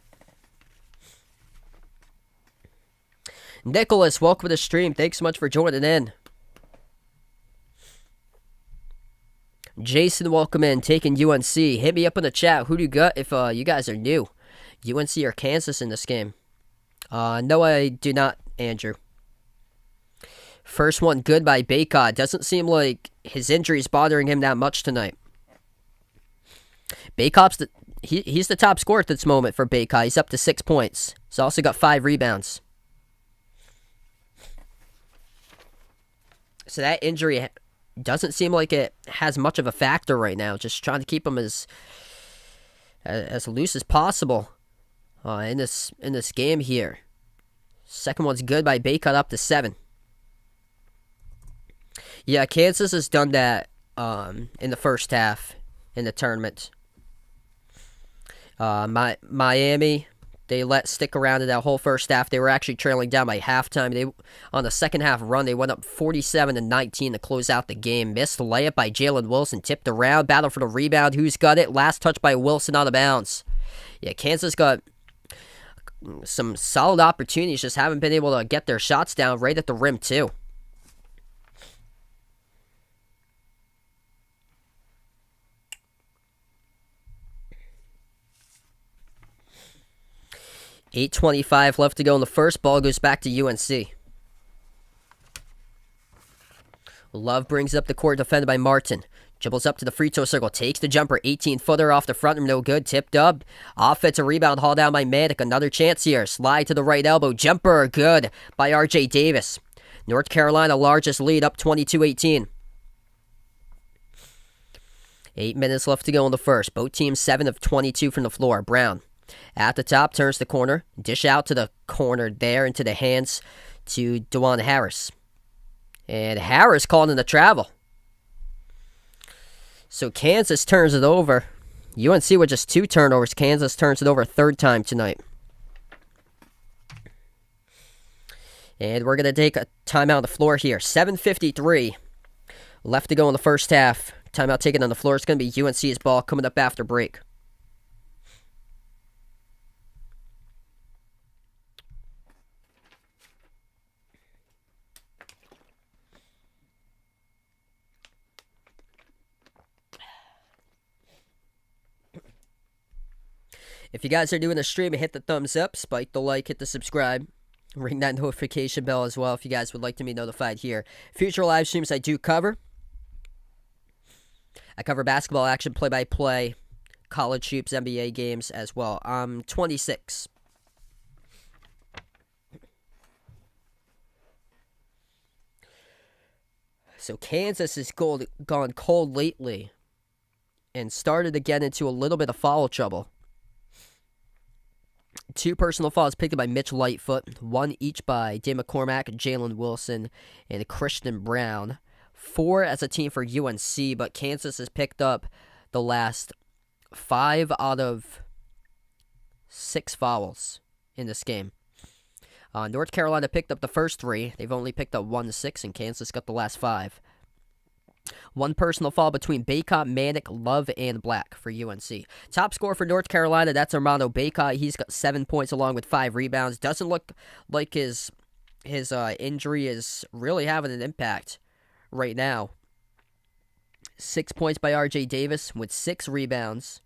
Nicholas, welcome to the stream. Thanks so much for joining in. Jason, welcome in. Taking UNC. Hit me up in the chat. Who do you got if you guys are new? UNC or Kansas in this game? No, I do not, Andrew. First one good by Baycott. Doesn't seem like his injury is bothering him that much tonight. Baycott's he's the top scorer at this moment for Baycott. He's up to 6 points. He's also got 5 rebounds. So that injury doesn't seem like it has much of a factor right now. Just trying to keep him as loose as possible in this game here. Second one's good by Baycott, up to 7. Yeah, Kansas has done that in the first half in the tournament. Miami, they let stick around in that whole first half. They were actually trailing down by halftime. On the second half run, they went up 47-19 to close out the game. Missed layup by Jalen Wilson, tipped around, battle for the rebound. Who's got it? Last touch by Wilson out of bounds. Yeah, Kansas got some solid opportunities, just haven't been able to get their shots down right at the rim too. $8:25 left to go in the first. Ball goes back to UNC. Love brings up the court, defended by Martin. Dribbles up to the free throw circle, takes the jumper, 18-footer off the front rim, no good, tipped up. Offensive rebound, hauled down by Maddock, another chance here. Slide to the right elbow, jumper, good by RJ Davis. North Carolina, largest lead, up 22-18. 8 minutes left to go in the first. Both teams 7 of 22 from the floor. Brown at the top, turns the corner, dish out to the corner there into the hands to DeJuan Harris. And Harris called in the travel. So Kansas turns it over. UNC with just 2 turnovers. Kansas turns it over a third time tonight. And we're going to take a timeout on the floor here. 7:53 Left to go in the first half. Timeout taken on the floor. It's going to be UNC's ball coming up after break. If you guys are doing the stream, hit the thumbs up, spike the like, hit the subscribe, ring that notification bell as well if you guys would like to be notified here. Future live streams I do cover. I cover basketball action, play-by-play, college hoops, NBA games as well. I'm 26. So Kansas has gone cold lately and started to get into a little bit of foul trouble. 2 personal fouls picked up by Mitch Lightfoot, 1 each by Dave McCormack, Jalen Wilson, and Christian Brown. 4 as a team for UNC, but Kansas has picked up the last 5 out of 6 fouls in this game. North Carolina picked up the first 3. They've only picked up 1-6, and Kansas got the last 5. 1 personal foul between Baycott, Manick, Love, and Black for UNC. Top scorer for North Carolina, that's Armando Baycott. He's got 7 points along with 5 rebounds. Doesn't look like his injury is really having an impact right now. 6 points by R.J. Davis with 6 rebounds.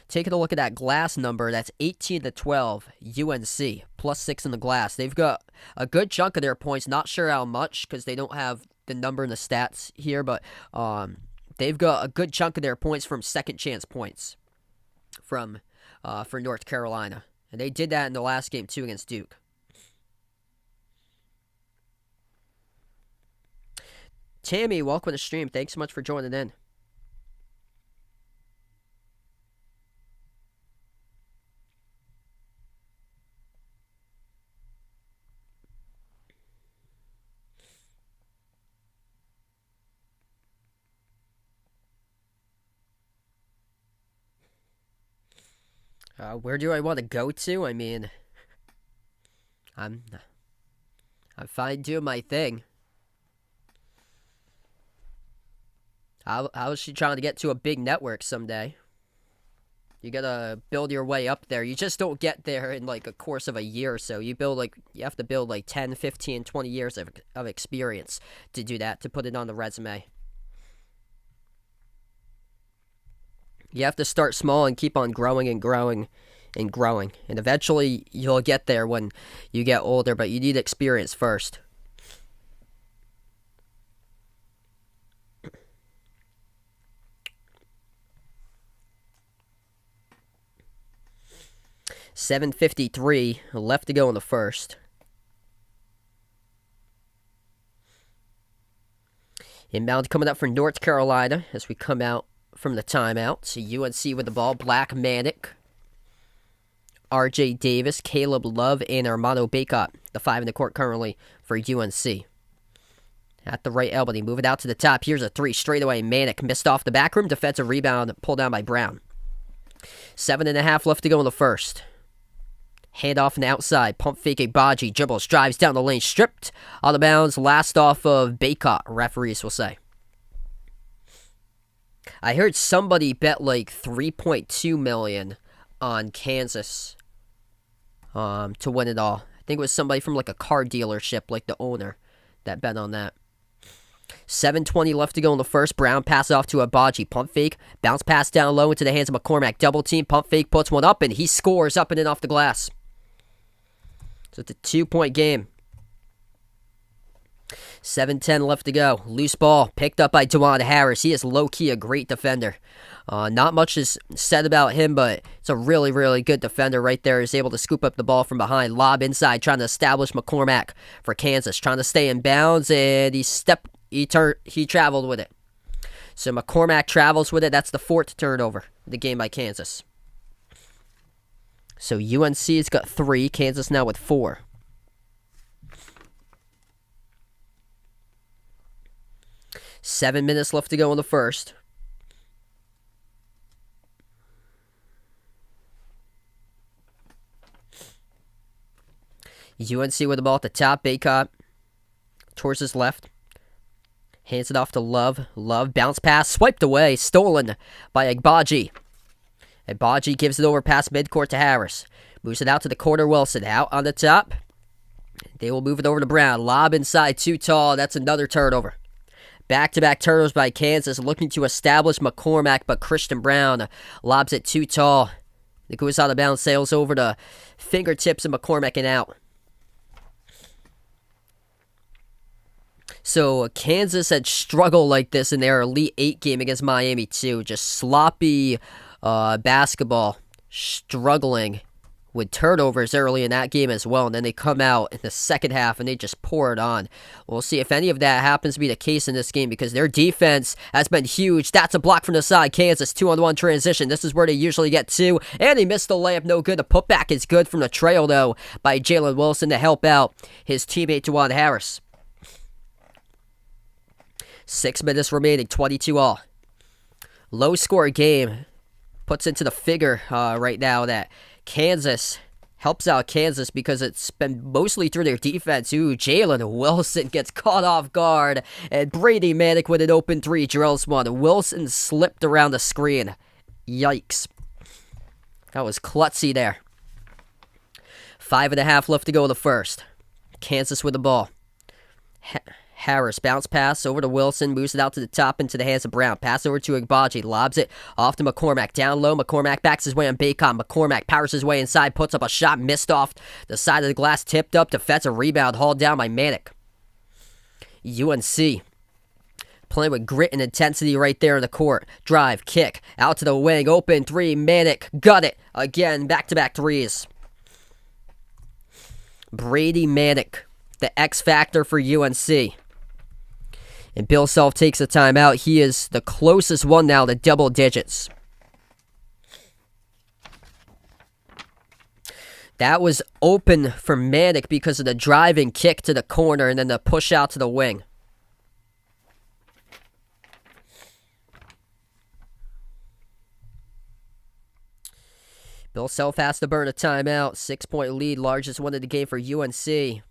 Taking a look at that glass number, that's 18-12, UNC, plus 6 in the glass. They've got a good chunk of their points, not sure how much because they don't have the number and the stats here, but they've got a good chunk of their points from second chance points for North Carolina. And they did that in the last game, too, against Duke. Tammy, welcome to the stream. Thanks so much for joining in. Where do I want to go to? I mean, I'm fine doing my thing. How is she trying to get to a big network someday? You gotta build your way up there. You just don't get there in like a course of a year or so. You have to build like 10, 15, 20 years of experience to do that, to put it on the resume. You have to start small and keep on growing and growing and growing. And eventually you'll get there when you get older, but you need experience first. .753 left to go in the first. Inbound coming up for North Carolina as we come out from the timeout. So UNC with the ball. Black, Manick, R.J. Davis, Caleb Love, and Armando Baycott. The 5 in the court currently for UNC. At the right elbow, they move it out to the top. Here's a 3 straight away. Manick missed off the back rim. Defensive rebound pulled down by Brown. 7.5 left to go in the first. Hand off and outside. Pump fake Agbaji. Dribbles. Drives down the lane. Stripped out of bounds. Last off of Baycott. Referees will say. I heard somebody bet like $3.2 million on Kansas to win it all. I think it was somebody from like a car dealership, like the owner, that bet on that. 7:20 left to go in the first. Brown passes off to Agbaji. Pump fake. Bounce pass down low into the hands of McCormack. Double team. Pump fake. Puts one up, and he scores up and in off the glass. So it's a 2-point game. 7:10 left to go. Loose ball picked up by DeJuan Harris. He is low-key a great defender. Not much is said about him, but it's a really, really good defender right there. He's able to scoop up the ball from behind. Lob inside, trying to establish McCormack for Kansas. Trying to stay in bounds, and he traveled with it. So McCormack travels with it. That's the 4th turnover of the game by Kansas. So UNC's got 3. Kansas now with 4. Seven minutes left to go in the first. UNC with the ball at the top. Baycott towards his left. Hands it off to Love. Love, bounce pass, swiped away, stolen by Agbaji. Agbaji gives it over past midcourt to Harris. Moves it out to the corner, Wilson. Out on the top. They will move it over to Brown. Lob inside, too tall. That's another turnover. Back-to-back turnovers by Kansas, looking to establish McCormack, but Christian Brown lobs it too tall. It goes out of bounds, sails over to fingertips of McCormack and out. So Kansas had struggled like this in their Elite 8 game against Miami too. Just sloppy basketball, struggling with turnovers early in that game as well. And then they come out in the second half and they just pour it on. We'll see if any of that happens to be the case in this game because their defense has been huge. That's a block from the side. Kansas 2-on-1 transition. This is where they usually get two. And he missed the layup. No good. The putback is good from the trail though by Jalen Wilson to help out his teammate Juwan Harris. 6 minutes remaining, 22 all. Low score game puts into the figure right now that Kansas helps out Kansas because it's been mostly through their defense. Ooh, Jalen Wilson gets caught off guard, and Brady Manick with an open three drills one. Wilson slipped around the screen. Yikes. That was klutzy there. 5.5 left to go in the first. Kansas with the ball. Harris, bounce pass over to Wilson, moves it out to the top into the hands of Brown. Pass over to Agbaji, lobs it off to McCormack. Down low, McCormack backs his way on Bacon. McCormack powers his way inside, puts up a shot, missed off the side of the glass, tipped up, defensive rebound, hauled down by Manick. UNC playing with grit and intensity right there in the court. Drive, kick, out to the wing, open three, Manick, got it. Again, back-to-back threes. Brady Manick, the X factor for UNC. And Bill Self takes a timeout. He is the closest one now to double digits. That was open for Manick because of the driving kick to the corner and then the push out to the wing. Bill Self has to burn a timeout. 6-point lead, largest one of the game for UNC.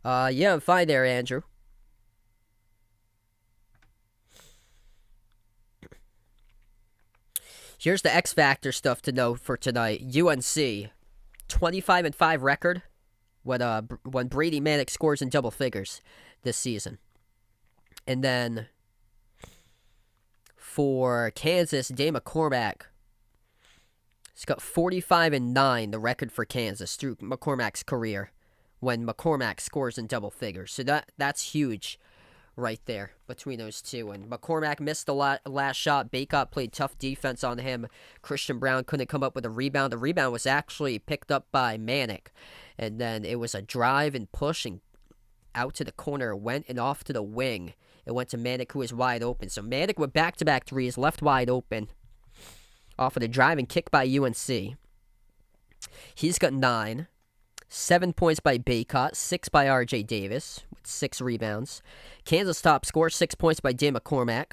Yeah, I'm fine there, Andrew. Here's the X Factor stuff to know for tonight. UNC, 25-5 record when Brady Manick scores in double figures this season. And then for Kansas, Dave McCormack, he's got 45-9, the record for Kansas through McCormack's career, when McCormack scores in double figures. So that's huge right there between those two. And McCormack missed the last shot. Bacot played tough defense on him. Christian Brown couldn't come up with a rebound. The rebound was actually picked up by Manick. And then it was a drive and push and out to the corner. Went and off to the wing. It went to Manick, who was wide open. So Manick with back-to-back threes, left wide open. Off of the drive and kick by UNC. He's got 9. 7 points by Bacot, 6 by R.J. Davis, with 6 rebounds. Kansas top score, 6 points by Dan McCormack.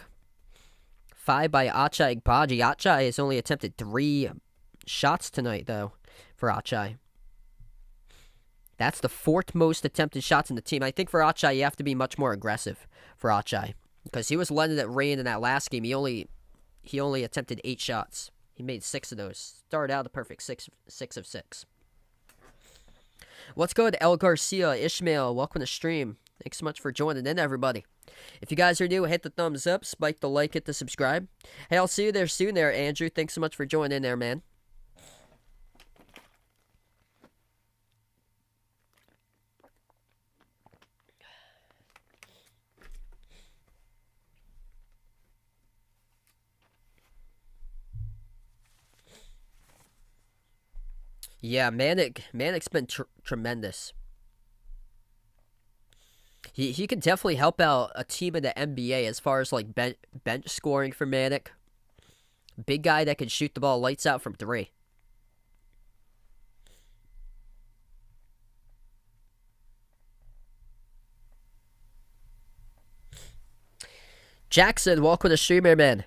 5 by Achai Agbaji. Achai has only attempted 3 shots tonight, though, for Achai. That's the 4th most attempted shots in the team. I think for Achai, you have to be much more aggressive for Achai. Because he was letting it rain in that last game. He only attempted 8 shots. He made 6 of those. Started out the perfect 6 of 6. Let's go to El Garcia. Ishmael, welcome to the stream. Thanks so much for joining in, everybody. If you guys are new, hit the thumbs up, spike the like, hit the subscribe. Hey, I'll see you there soon there, Andrew. Thanks so much for joining in there, man. Yeah, Manick's been tremendous. He can definitely help out a team in the NBA as far as like bench scoring for Manick. Big guy that can shoot the ball lights out from 3. Jackson, welcome to the streamer, man.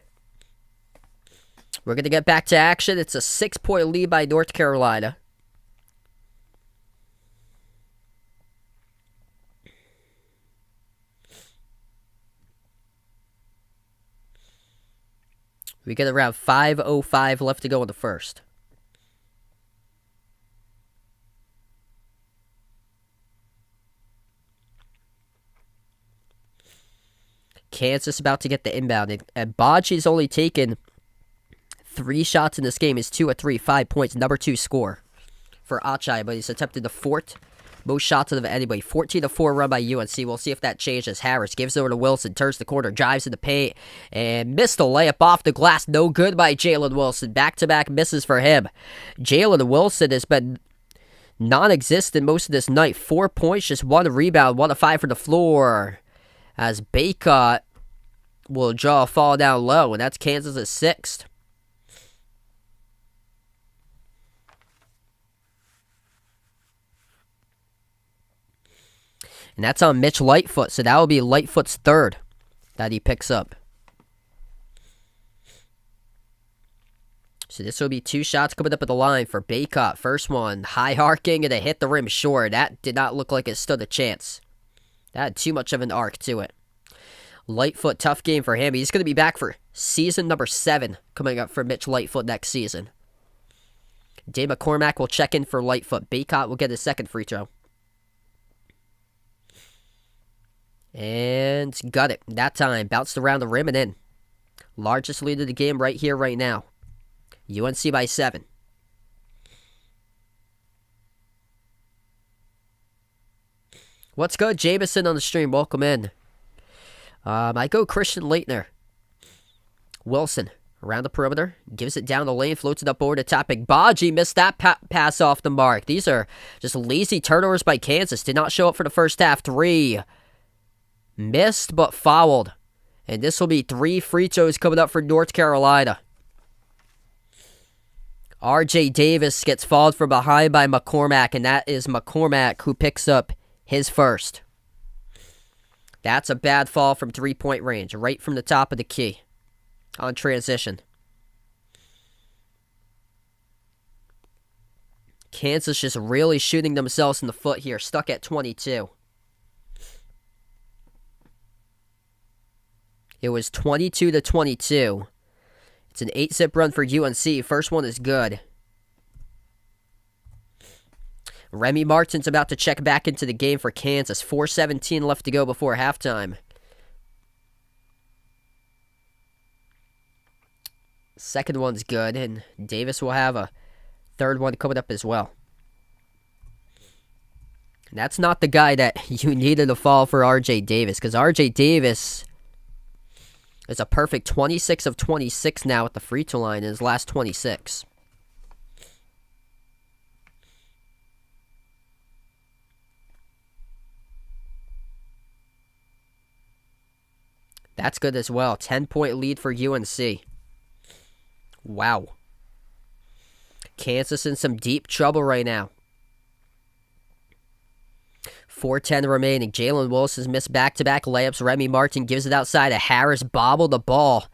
We're going to get back to action. It's a 6-point lead by North Carolina. – – – – – – – – – – – – – – – – – – – – – – – – – – – – – – – – – – – – – – – – – – – – – – – – – – – – – – – – – – – – – – – – – – – – – – – – – – – – – – – – – – – – – – – – – – – – – – – – – – – – – – – – – – –– – –– – –– –– –– –– –– ––––––– – – We get around 5:05 left to go in the first. Kansas about to get the inbound. And Baji's only taken 3 shots in this game. He's 2 of 3, 5 points. Number 2 score for Achai, but he's attempted the 4th most shots of anybody. 14-4 run by UNC. We'll see if that changes. Harris gives it over to Wilson. Turns the corner. Drives in the paint. And missed the layup off the glass. No good by Jalen Wilson. Back-to-back misses for him. Jalen Wilson has been non-existent most of this night. 4 points, just 1 rebound. 1 of 5 from the floor. As Baycott will draw a fall down low. And that's Kansas' 6th. And that's on Mitch Lightfoot, so that will be Lightfoot's 3rd that he picks up. So this will be 2 shots coming up at the line for Baycott. First one, high arcing, and it hit the rim short. That did not look like it stood a chance. That had too much of an arc to it. Lightfoot, tough game for him. He's going to be back for season number 7 coming up for Mitch Lightfoot next season. Dave McCormack will check in for Lightfoot. Baycott will get his 2nd free throw. And got it. That time. Bounced around the rim and in. Largest lead of the game right here, right now. UNC by 7. What's good? Jameson on the stream. Welcome in. I go Christian Leitner. Wilson around the perimeter. Gives it down the lane. Floats it up over the top. Baji missed that pass off the mark. These are just lazy turnovers by Kansas. Did not show up for the first half. 3. Missed, but fouled. And this will be 3 free throws coming up for North Carolina. RJ Davis gets fouled from behind by McCormack, and that is McCormack who picks up his 1st. That's a bad fall from 3-point range, right from the top of the key on transition. Kansas just really shooting themselves in the foot here, stuck at 22. It was 22-22. It's an 8-zip run for UNC. First one is good. Remy Martin's about to check back into the game for Kansas. 4:17 left to go before halftime. Second one's good, and Davis will have a 3rd one coming up as well. And that's not the guy that you needed to fall for RJ Davis, because RJ Davis is a perfect 26 of 26 now at the free throw line in his last 26. That's good as well. 10-point lead for UNC. Wow. Kansas in some deep trouble right now. 4:10 remaining. Jalen Wilson's missed back-to-back layups. Remy Martin gives it outside to Harris. Bobbled the ball.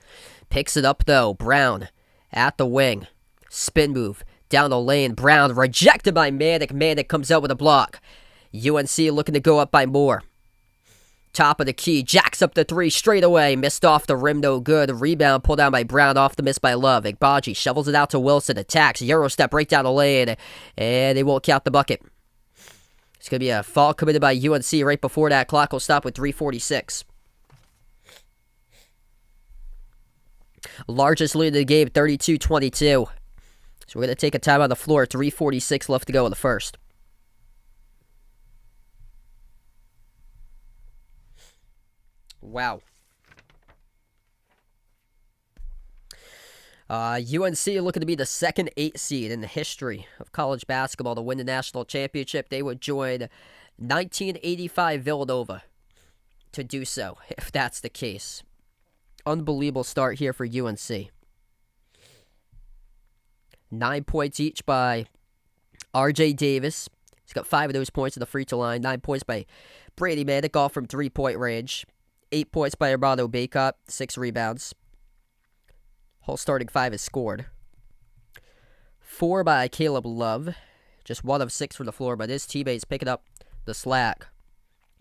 Picks it up, though. Brown at the wing. Spin move. Down the lane. Brown rejected by Manick. Manick comes out with a block. UNC looking to go up by more. Top of the key. Jacks up the 3 straight away. Missed off the rim. No good. Rebound pulled down by Brown. Off the miss by Love. Igbaji shovels it out to Wilson. Attacks. Euro step right down the lane. And they won't count the bucket. It's going to be a foul committed by UNC right before that. Clock will stop with 3:46. Largest lead of the game, 32-22. So we're going to take a time on the floor. 3:46 left to go in the first. Wow. UNC looking to be the 2nd 8 seed in the history of college basketball to win the national championship. They would join 1985 Villanova to do so, if that's the case. Unbelievable start here for UNC. 9 points each by RJ Davis. He's got 5 of those points at the free throw line. 9 points by Brady Manick, all from 3-point range. 8 points by Armando Baycott. 6 rebounds. Whole starting 5 is scored. 4 by Caleb Love. Just 1 of 6 from the floor, but his teammates picking up the slack.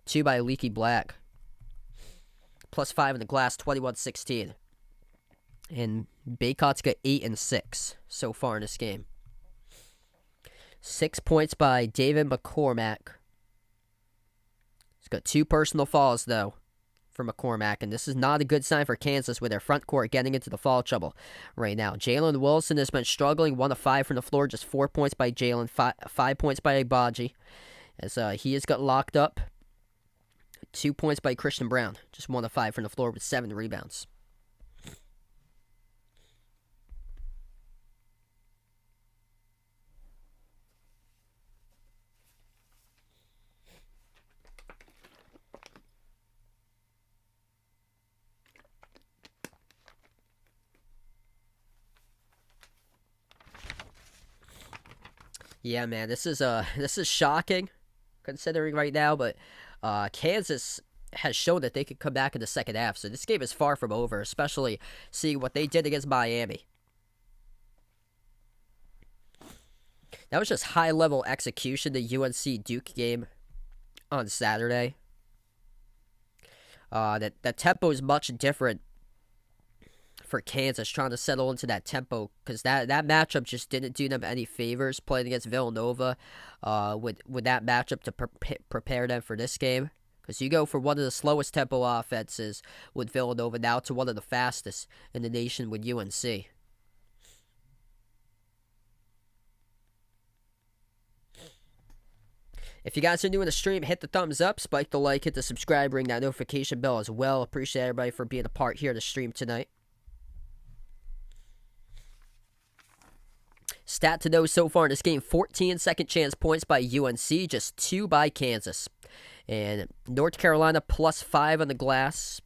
2 by Leaky Black. Plus 5 in the glass, 21-16. And Baycott's got 8 and 6 so far in this game. 6 points by David McCormack. He's got 2 personal fouls, though, for McCormack. And this is not a good sign for Kansas with their front court getting into the foul trouble right now. Jalen Wilson has been struggling. 1 of 5 from the floor. Just 4 points by Jalen. 5 points by Agbaji. As he has got locked up. 2 points by Christian Brown. Just 1 of 5 from the floor with 7 rebounds. Yeah, man, this is shocking, considering right now, but Kansas has shown that they could come back in the second half, so this game is far from over, especially seeing what they did against Miami. That was just high-level execution, the UNC-Duke game on Saturday. That tempo is much different for Kansas, trying to settle into that tempo, because that matchup just didn't do them any favors playing against Villanova with that matchup to prepare them for this game, because you go from one of the slowest tempo offenses with Villanova now to one of the fastest in the nation with UNC. If you guys are new to the stream, hit the thumbs up, spike the like, hit the subscribe, ring that notification bell as well. Appreciate everybody for being a part here of the stream tonight. Stat to know so far in this game, 14 second chance points by UNC, just 2 by Kansas. And North Carolina plus 5 on the glass,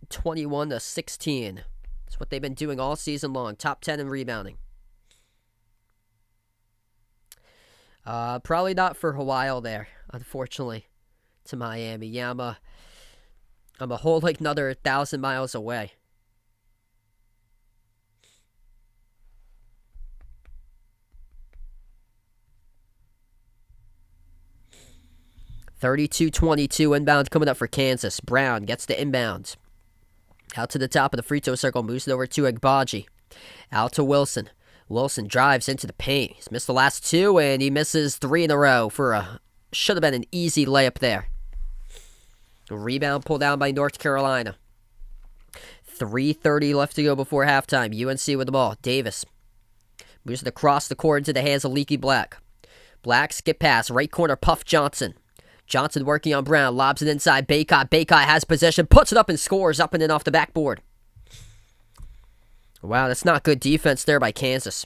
21-16. That's what they've been doing all season long, top 10 in rebounding. Probably not for a while there, unfortunately, to Miami. Yeah, I'm a whole another 1,000 miles away. (32-22) inbound coming up for Kansas. Brown gets the inbound. Out to the top of the free throw circle, moves it over to Agbaji. Out to Wilson. Wilson drives into the paint. He's missed the last 2, and he misses 3 in a row for should have been an easy layup there. A rebound pulled down by North Carolina. 3:30 left to go before halftime. UNC with the ball. Davis moves it across the court into the hands of Leaky Black. Black skip pass, right corner, Puff Johnson. Johnson working on Brown, lobs it inside. Baycott has possession, puts it up and scores up and in off the backboard. Wow, that's not good defense there by Kansas.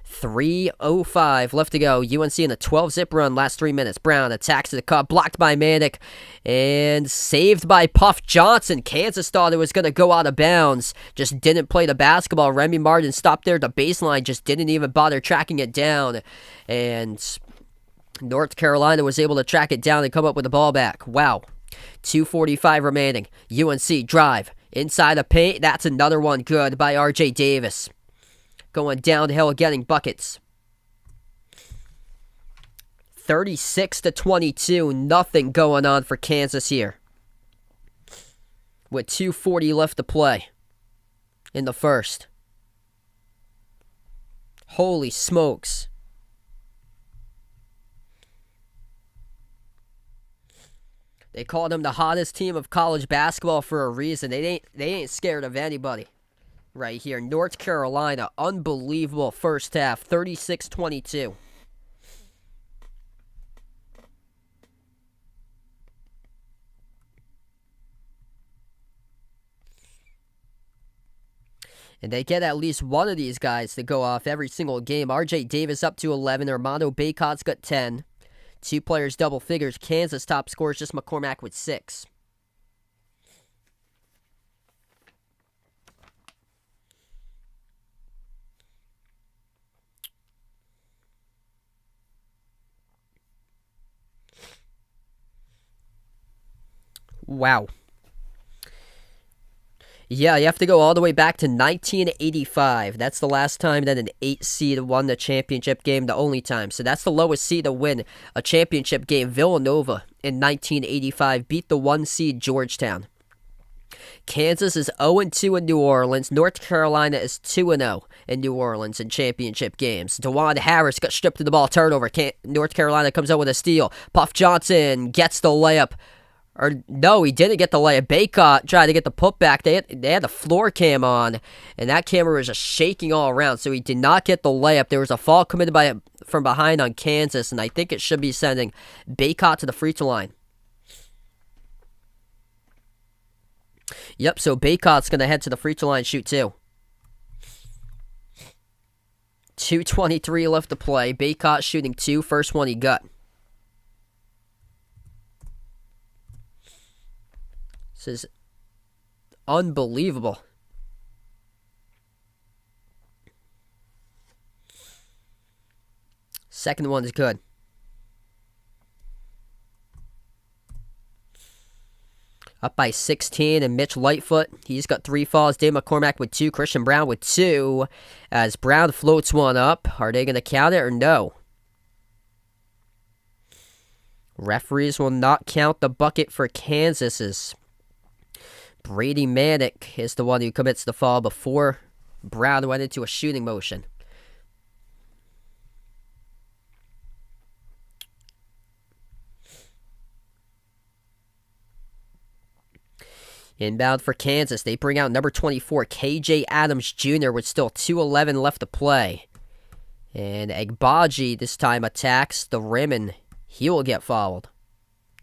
3:05 left to go. UNC in a 12-zip run last 3 minutes. Brown attacks to the cup, blocked by Manick, and saved by Puff Johnson. Kansas thought it was going to go out of bounds, just didn't play the basketball. Remy Martin stopped there at the baseline, just didn't even bother tracking it down. And North Carolina was able to track it down and come up with the ball back. Wow. 2:45 remaining. UNC drive. Inside the paint. That's another one good by RJ Davis. Going downhill, getting buckets. 36-22. Nothing going on for Kansas here. With 2:40 left to play in the first. Holy smokes. They call them the hottest team of college basketball for a reason. They ain't scared of anybody right here. North Carolina, unbelievable first half, 36-22. And they get at least one of these guys to go off every single game. RJ Davis up to 11. Armando Baycott's got 10. 2 players double figures. Kansas top scores just McCormack with 6. Wow. Yeah, you have to go all the way back to 1985. That's the last time that an 8 seed won the championship game, the only time. So that's the lowest seed to win a championship game. Villanova in 1985 beat the 1 seed Georgetown. Kansas is 0-2 in New Orleans. North Carolina is 2-0 in New Orleans in championship games. DeJuan Harris got stripped of the ball turnover. North Carolina comes out with a steal. Puff Johnson gets the layup. Or no, he didn't get the layup. Baycott tried to get the putback. They had the floor cam on, and that camera was just shaking all around, so he did not get the layup. There was a foul committed from behind on Kansas, and I think it should be sending Baycott to the free throw line. Yep, so Baycott's going to head to the free throw line, shoot two. 2:23 left to play. Baycott shooting two. First one he got. This is unbelievable. Second one is good. Up by 16, and Mitch Lightfoot, he's got 3 fouls. Dave McCormack with 2. Christian Brown with 2. As Brown floats one up. Are they going to count it or no? Referees will not count the bucket for Kansas's. Brady Manick is the one who commits the foul before Brown went into a shooting motion. Inbound for Kansas. They bring out number 24, KJ Adams Jr. with still 2:11 left to play. And Agbaji this time attacks the rim, and he will get fouled.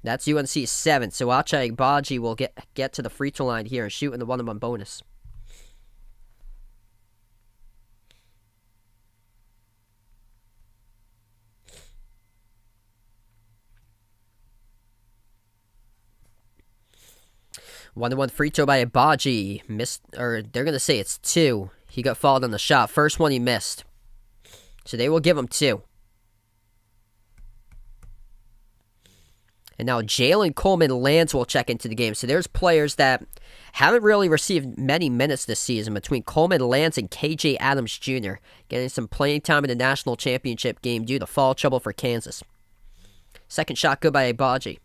That's UNC's 7th, so Acha Agbaji will get to the free throw line here and shoot in the 1-on-1 bonus. One-on-one free throw by Agbaji. Missed, or they're going to say it's 2. He got fouled on the shot. First one he missed. So they will give him 2. And now Jalen Coleman-Lands will check into the game. So there's players that haven't really received many minutes this season between Coleman-Lands and KJ Adams Jr. getting some playing time in the national championship game due to foul trouble for Kansas. Second shot good by Agbaji.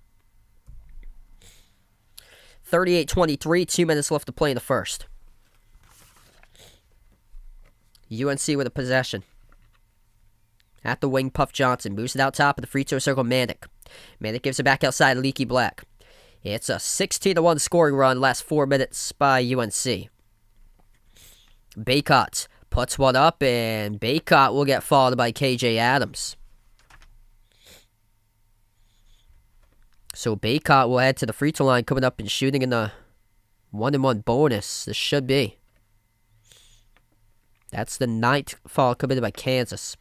38-23, 2 minutes left to play in the first. UNC with a possession. At the wing, Puff Johnson moves it out top of the free throw circle, Manick. Manick gives it back outside, Leaky Black. It's a 16-1 scoring run, last 4 minutes by UNC. Baycott puts one up, and Baycott will get fouled by KJ Adams. So Baycott will head to the free throw line, coming up and shooting in the 1-on-1 bonus. This should be. That's the 9th foul committed by Kansas.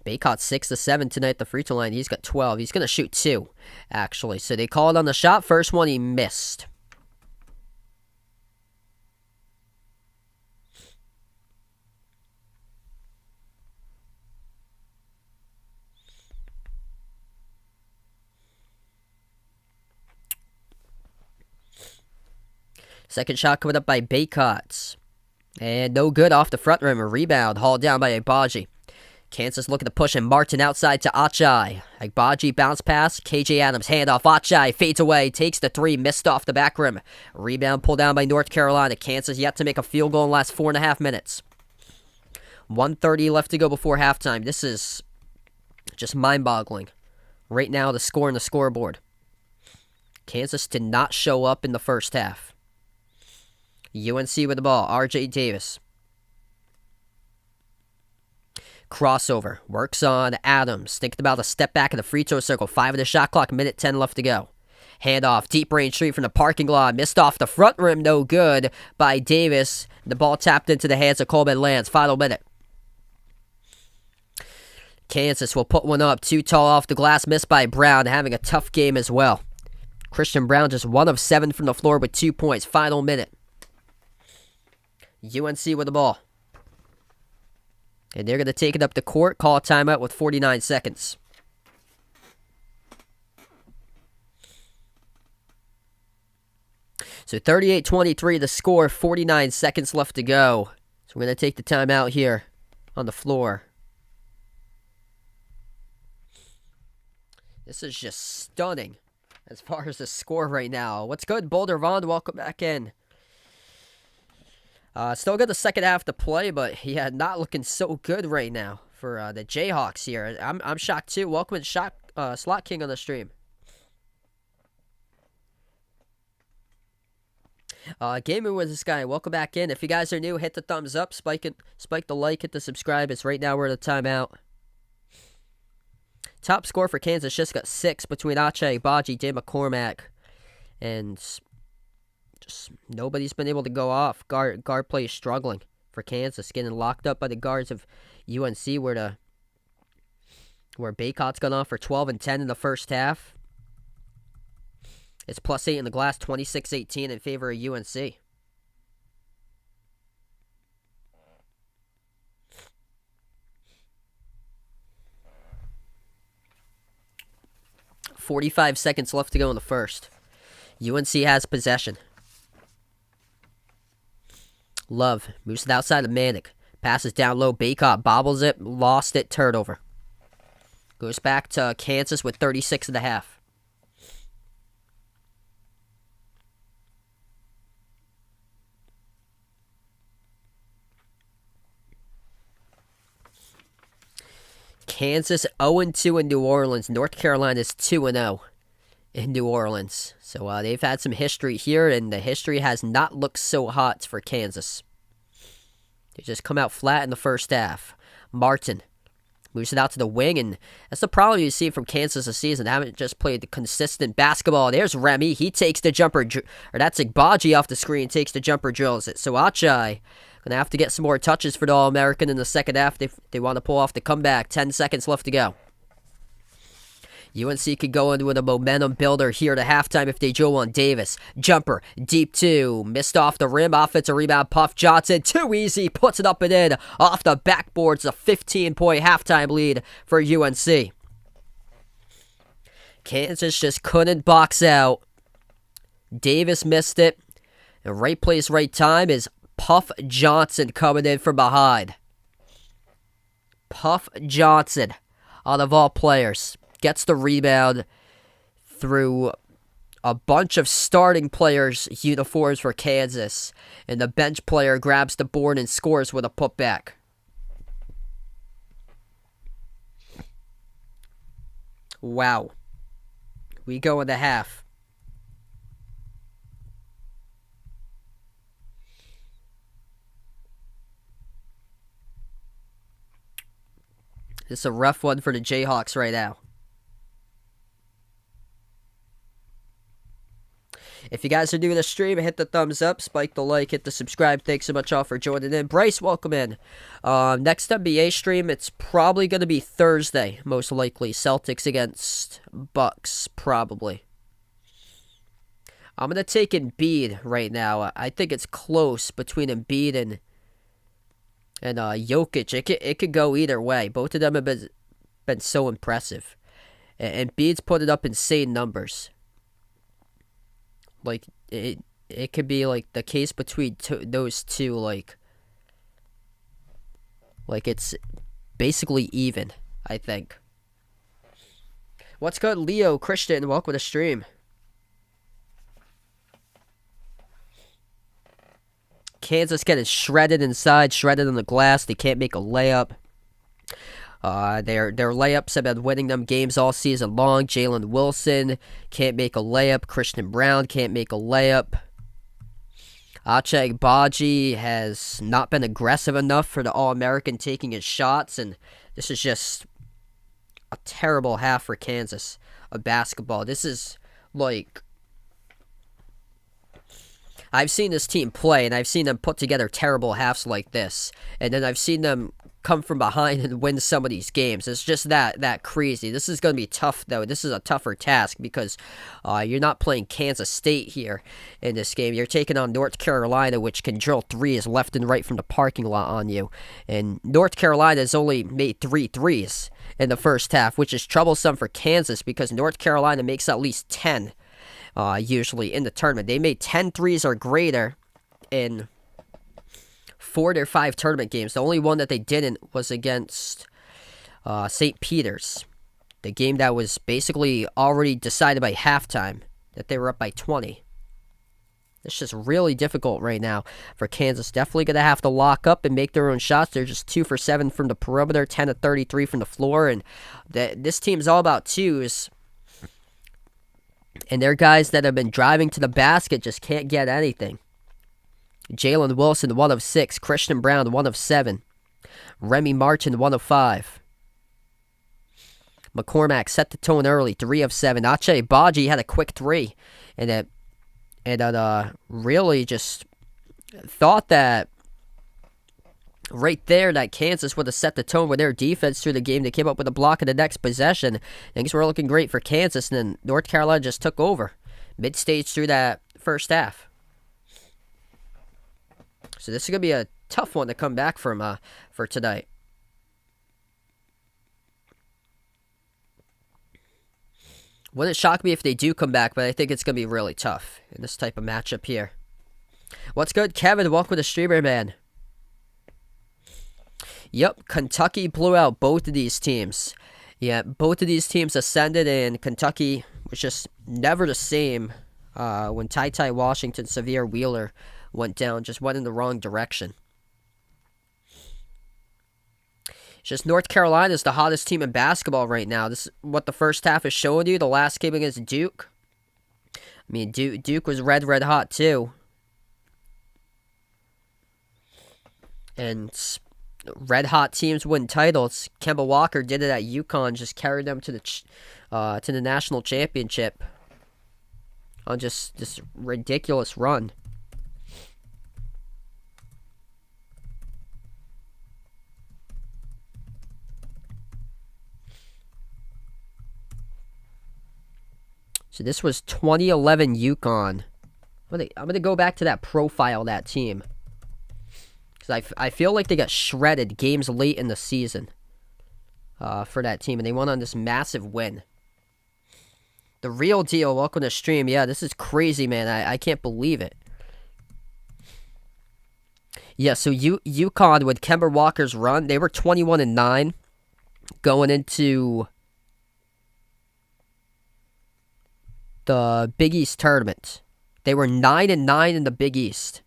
Baycott 6-7 tonight at the free throw line. He's got 12. He's going to shoot 2, actually. So they called on the shot. First one he missed. Second shot coming up by Baycott. And no good off the front rim. A rebound hauled down by Agbaji. Kansas looking to push him. Martin outside to Achai. Agbaji bounce pass. KJ Adams handoff. Achai fades away. Takes the 3. Missed off the back rim. Rebound pulled down by North Carolina. Kansas yet to make a field goal in the last 4.5 minutes. 1:30 left to go before halftime. This is just mind-boggling. Right now, the score on the scoreboard. Kansas did not show up in the first half. UNC with the ball. RJ Davis. Crossover. Works on Adams. Thinking about a step back in the free throw circle. 5 of the shot clock. Minute 10 left to go. Handoff. Deep range three from the parking lot. Missed off the front rim. No good by Davis. The ball tapped into the hands of Coleman-Lands. Final minute. Kansas will put one up. Too tall off the glass. Missed by Brown. Having a tough game as well. Christian Brown just 1 of 7 from the floor with 2 points. Final minute. UNC with the ball. And they're going to take it up the court. Call a timeout with 49 seconds. So 38-23 the score. 49 seconds left to go. So we're going to take the timeout here on the floor. This is just stunning as far as the score right now. What's good, Boulder Vaughn? Welcome back in. Still got the second half to play, but yeah, not looking so good right now for the Jayhawks here. I'm shocked too. Welcome to Slot King on the stream. Gaming with this guy. Welcome back in. If you guys are new, hit the thumbs up, spike the like, hit the subscribe. It's right now we're at a timeout. Top score for Kansas just got 6 between Ache, Baji, Dave McCormack, and just nobody's been able to go off. Guard play is struggling for Kansas, getting locked up by the guards of UNC, where Baycott's gone off for 12 and 10 in the first half. It's +8 in the glass, 26-18 in favor of UNC. .45 seconds left to go in the first. UNC has possession. Love moves it outside of Manic. Passes down low. Baycott bobbles it. Lost it. Turnover. Goes back to Kansas with 36 and a half. Kansas 0-2 in New Orleans. North Carolina is 2-0 in New Orleans. So they've had some history here, and the history has not looked so hot for Kansas. They just come out flat in the first half. Martin moves it out to the wing, and that's the problem you see from Kansas this season. They haven't just played consistent basketball. There's Remy. He takes the jumper, or that's Igbaji off the screen, takes the jumper, drills it. So Achai going to have to get some more touches for the All-American in the second half. They want to pull off the comeback. 10 seconds left to go. UNC could go in with a momentum builder here to halftime if they drill on Davis. Jumper, deep 2, missed off the rim. Offensive rebound, Puff Johnson. Too easy, puts it up and in. Off the backboards, a 15-point halftime lead for UNC. Kansas just couldn't box out. Davis missed it. And right place, right time is Puff Johnson coming in from behind. Puff Johnson, out of all players, gets the rebound through a bunch of starting players' uniforms for Kansas, and the bench player grabs the board and scores with a putback. Wow. We go in the half. This is a rough one for the Jayhawks right now. If you guys are new to the stream, hit the thumbs up, spike the like, hit the subscribe. Thanks so much all for joining in. Bryce, welcome in. Next NBA stream, it's probably going to be Thursday, most likely. Celtics against Bucks, probably. I'm going to take Embiid right now. I think it's close between Embiid and Jokic. It could go either way. Both of them have been so impressive. And Embiid's putting up insane numbers. Like, it could be, like, the case between those two, like it's basically even, I think. What's good, Leo, Christian? Welcome to the stream. Kansas getting shredded inside, shredded on the glass. They can't make a layup. Their layups have been winning them games all season long. Jalen Wilson can't make a layup. Christian Brown can't make a layup. Ache Baji has not been aggressive enough for the All-American taking his shots, and this is just a terrible half for Kansas of basketball. This is like, I've seen this team play, and I've seen them put together terrible halves like this, and then I've seen them come from behind and win some of these games. It's just that crazy. This is going to be tough, though. This is a tougher task because you're not playing Kansas State here in this game. You're taking on North Carolina, which can drill threes left and right from the parking lot on you. And North Carolina has only made 3 threes in the first half, which is troublesome for Kansas because North Carolina makes at least 10 usually in the tournament. They made 10 threes or greater in 4 of their 5 tournament games. The only one that they didn't was against St. Peter's. The game that was basically already decided by halftime, that they were up by 20. It's just really difficult right now for Kansas. Definitely going to have to lock up and make their own shots. They're just 2 for 7 from the perimeter, 10 of 33 from the floor. And this team's all about twos. And they're guys that have been driving to the basket, just can't get anything. Jalen Wilson, 1 of 6. Christian Brown, 1 of 7. Remy Martin, 1 of 5. McCormack set the tone early, 3 of 7. Ache Baji had a quick 3. And really just thought that right there that Kansas would have set the tone with their defense through the game. They came up with a block in the next possession. Things were looking great for Kansas, and then North Carolina just took over mid-stage through that first half. So this is going to be a tough one to come back from for tonight. Wouldn't shock me if they do come back, but I think it's going to be really tough in this type of matchup here. What's good, Kevin? Welcome to the streamer, man. Yep, Kentucky blew out both of these teams. Yeah, both of these teams ascended, and Kentucky was just never the same when Ty Washington, Severe Wheeler went down, just went in the wrong direction. It's just North Carolina is the hottest team in basketball right now. This is what the first half is showing you. The last game against Duke. I mean, Duke was red hot too. And red hot teams win titles. Kemba Walker did it at UConn, just carried them to the national championship on just this ridiculous run. So this was 2011 UConn. I'm gonna go back to that profile of that team. Because I feel like they got shredded games late in the season for that team. And they went on this massive win. The real deal. Welcome to stream. Yeah, this is crazy, man. I can't believe it. Yeah, so UConn with Kemba Walker's run, they were 21-9 going into the Big East tournament. They were 9-9 in the Big East.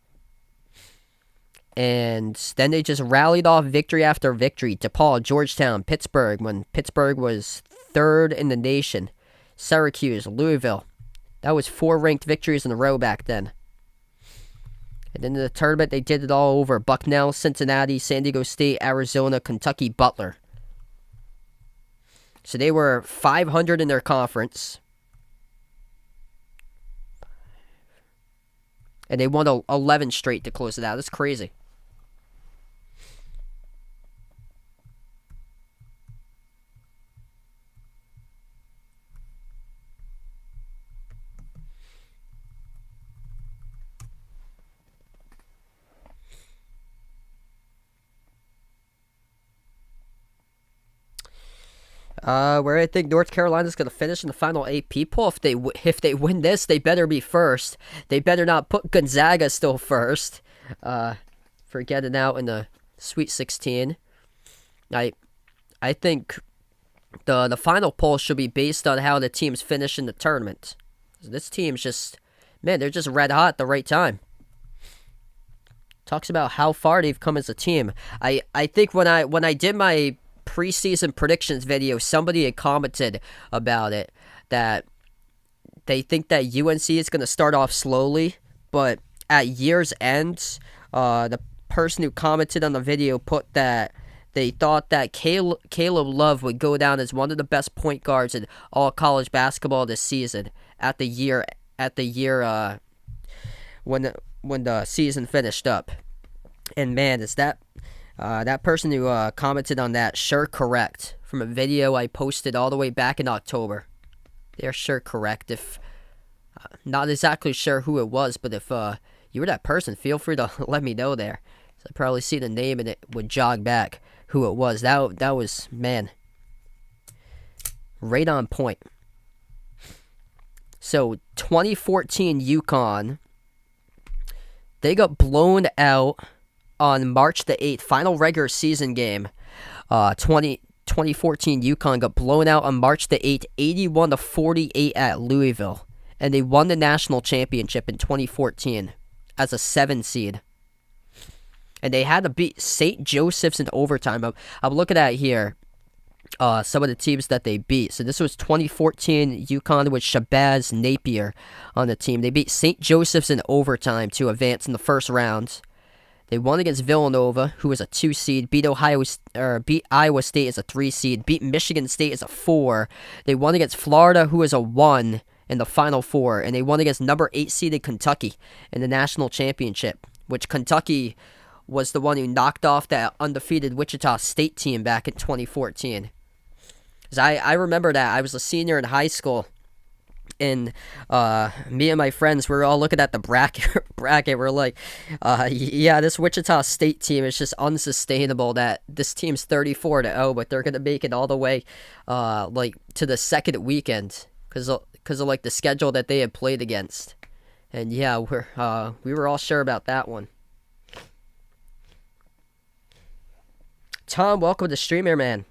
And then they just rallied off victory after victory. DePaul, Georgetown, Pittsburgh, when Pittsburgh was 3rd in the nation. Syracuse, Louisville. That was 4 ranked victories in a row back then. And then in the tournament, they did it all over. Bucknell, Cincinnati, San Diego State, Arizona, Kentucky, Butler. So they were 500 in their conference. And they won 11 straight to close it out. That's crazy. Where I think North Carolina's going to finish in the final AP poll. If they win this, they better be first. They better not put Gonzaga still first. For getting out in the Sweet 16. I think the final poll should be based on how the teams finish in the tournament. This team's just, man, they're just red hot at the right time. Talks about how far they've come as a team. I think when I did my preseason predictions video, somebody had commented about it, that they think that UNC is going to start off slowly, but at year's end, the person who commented on the video put that they thought that Caleb Love would go down as one of the best point guards in all college basketball this season at the year when the season finished up. And man, is that person who commented on that sure correct from a video I posted all the way back in October. They're sure correct. If not exactly sure who it was, but if you were that person, feel free to let me know there. So I probably see the name and it would jog back who it was. That was, man, right on point. So 2014 UConn, they got blown out on March the 8th, final regular season game, 20 2014 UConn got blown out on March the 8th, 81-48 at Louisville. And they won the national championship in 2014 as a 7 seed. And they had to beat St. Joseph's in overtime. I'm looking at here some of the teams that they beat. So this was 2014 UConn with Shabazz Napier on the team. They beat St. Joseph's in overtime to advance in the first round. They won against Villanova, who was a 2 seed, beat Iowa State as a 3 seed, beat Michigan State as a 4. They won against Florida, who was a 1 in the Final Four, and they won against number 8 seeded Kentucky in the national championship, which Kentucky was the one who knocked off that undefeated Wichita State team back in 2014. 'Cause I remember that. I was a senior in high school, and me and my friends, we were all looking at the bracket. We're like, yeah, this Wichita State team is just unsustainable. That this team's 34-0, but they're gonna make it all the way, like to the second weekend, because of like the schedule that they had played against. And yeah, we were all sure about that one. Tom, welcome to the stream here, man.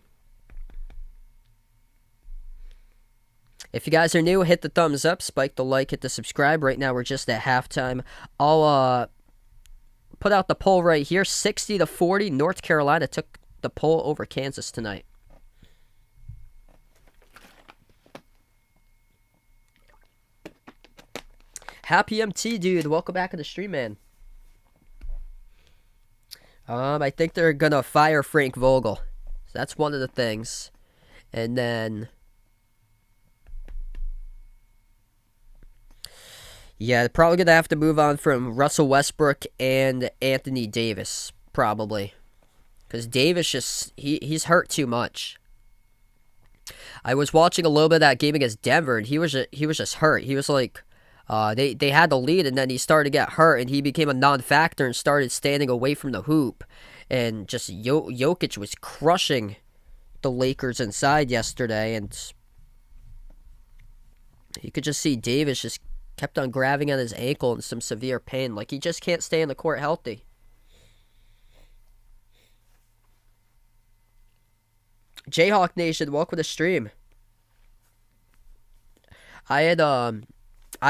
If you guys are new, hit the thumbs up, spike the like, hit the subscribe. Right now, we're just at halftime. I'll put out the poll right here. 60-40, North Carolina took the poll over Kansas tonight. Happy MT, dude. Welcome back to the stream, man. I think they're gonna fire Frank Vogel. So that's one of the things. And then, yeah, they're probably gonna have to move on from Russell Westbrook and Anthony Davis, probably, because Davis just he's hurt too much. I was watching a little bit of that game against Denver, and he was just hurt. He was like, they had the lead, and then he started to get hurt, and he became a non-factor and started standing away from the hoop. And just Jokic was crushing the Lakers inside yesterday, and you could just see Davis just kept on grabbing at his ankle in some severe pain. Like, he just can't stay in the court healthy. Jayhawk Nation, welcome to the stream. I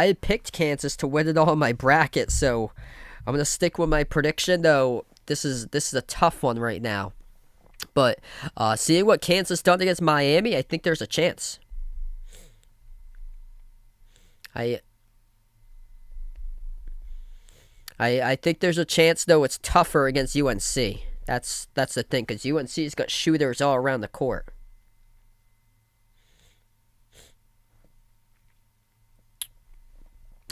had picked Kansas to win it all in my bracket, so I'm gonna stick with my prediction. Though this is a tough one right now, but seeing what Kansas done against Miami, I think there's a chance. I think there's a chance, though it's tougher against UNC. That's the thing, because UNC's got shooters all around the court.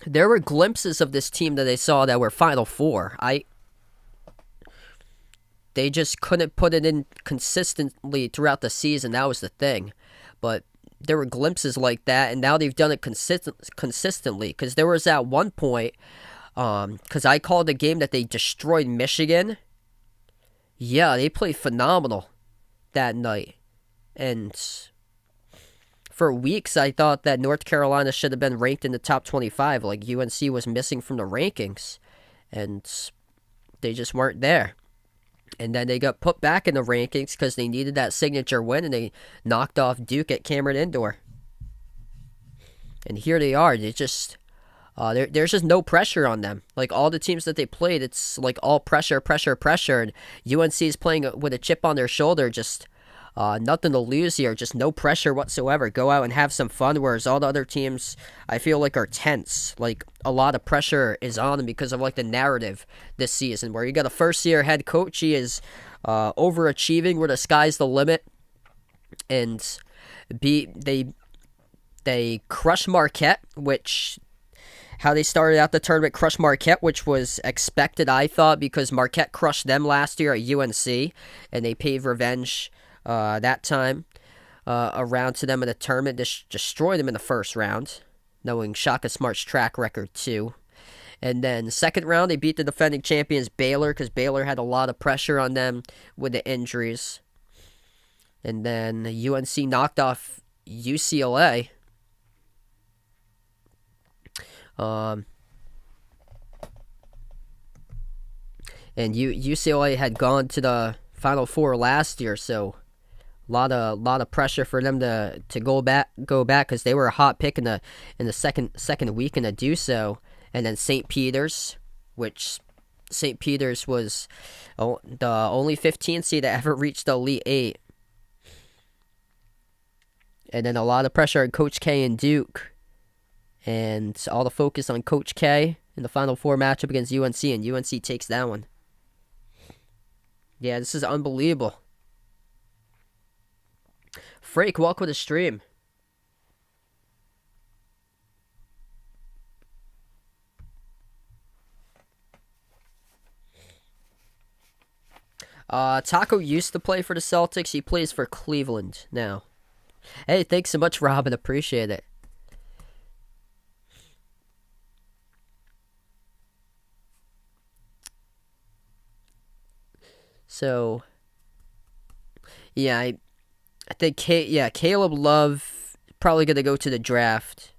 There were glimpses of this team that I saw that were Final Four. They just couldn't put it in consistently throughout the season. That was the thing. But there were glimpses like that, and now they've done it consistently. Because there was at one point, because I called the game that they destroyed Michigan. Yeah, they played phenomenal that night. And for weeks, I thought that North Carolina should have been ranked in the top 25. Like, UNC was missing from the rankings. And they just weren't there. And then they got put back in the rankings because they needed that signature win, and they knocked off Duke at Cameron Indoor. And here they are. They just there's just no pressure on them. Like, all the teams that they played, it's like all pressure. And UNC is playing with a chip on their shoulder, just nothing to lose here, just no pressure whatsoever. Go out and have some fun, whereas all the other teams, I feel like, are tense. Like, a lot of pressure is on them because of, like, the narrative this season, where you got a first-year head coach. He is overachieving where the sky's the limit. And they crush Marquette, which, how they started out the tournament, crush Marquette, which was expected, I thought, because Marquette crushed them last year at UNC, and they paid revenge that time around to them in the tournament. Destroyed them in the first round, knowing Shaka Smart's track record too. And then the second round, they beat the defending champions Baylor, because Baylor had a lot of pressure on them with the injuries. And then UNC knocked off UCLA. And UCLA had gone to the Final Four last year, so lot of pressure for them to go back because they were a hot pick in the second weekend to do so. And then St. Peter's, which St. Peter's was the only 15 seed that ever reached the Elite Eight. And then a lot of pressure on Coach K and Duke, and all the focus on Coach K in the Final Four matchup against UNC, and UNC takes that one. Yeah, this is unbelievable. Freak, welcome to the stream. Taco used to play for the Celtics. He plays for Cleveland now. Hey, thanks so much, Robin. Appreciate it. So, yeah, I think Caleb Love probably gonna go to the draft.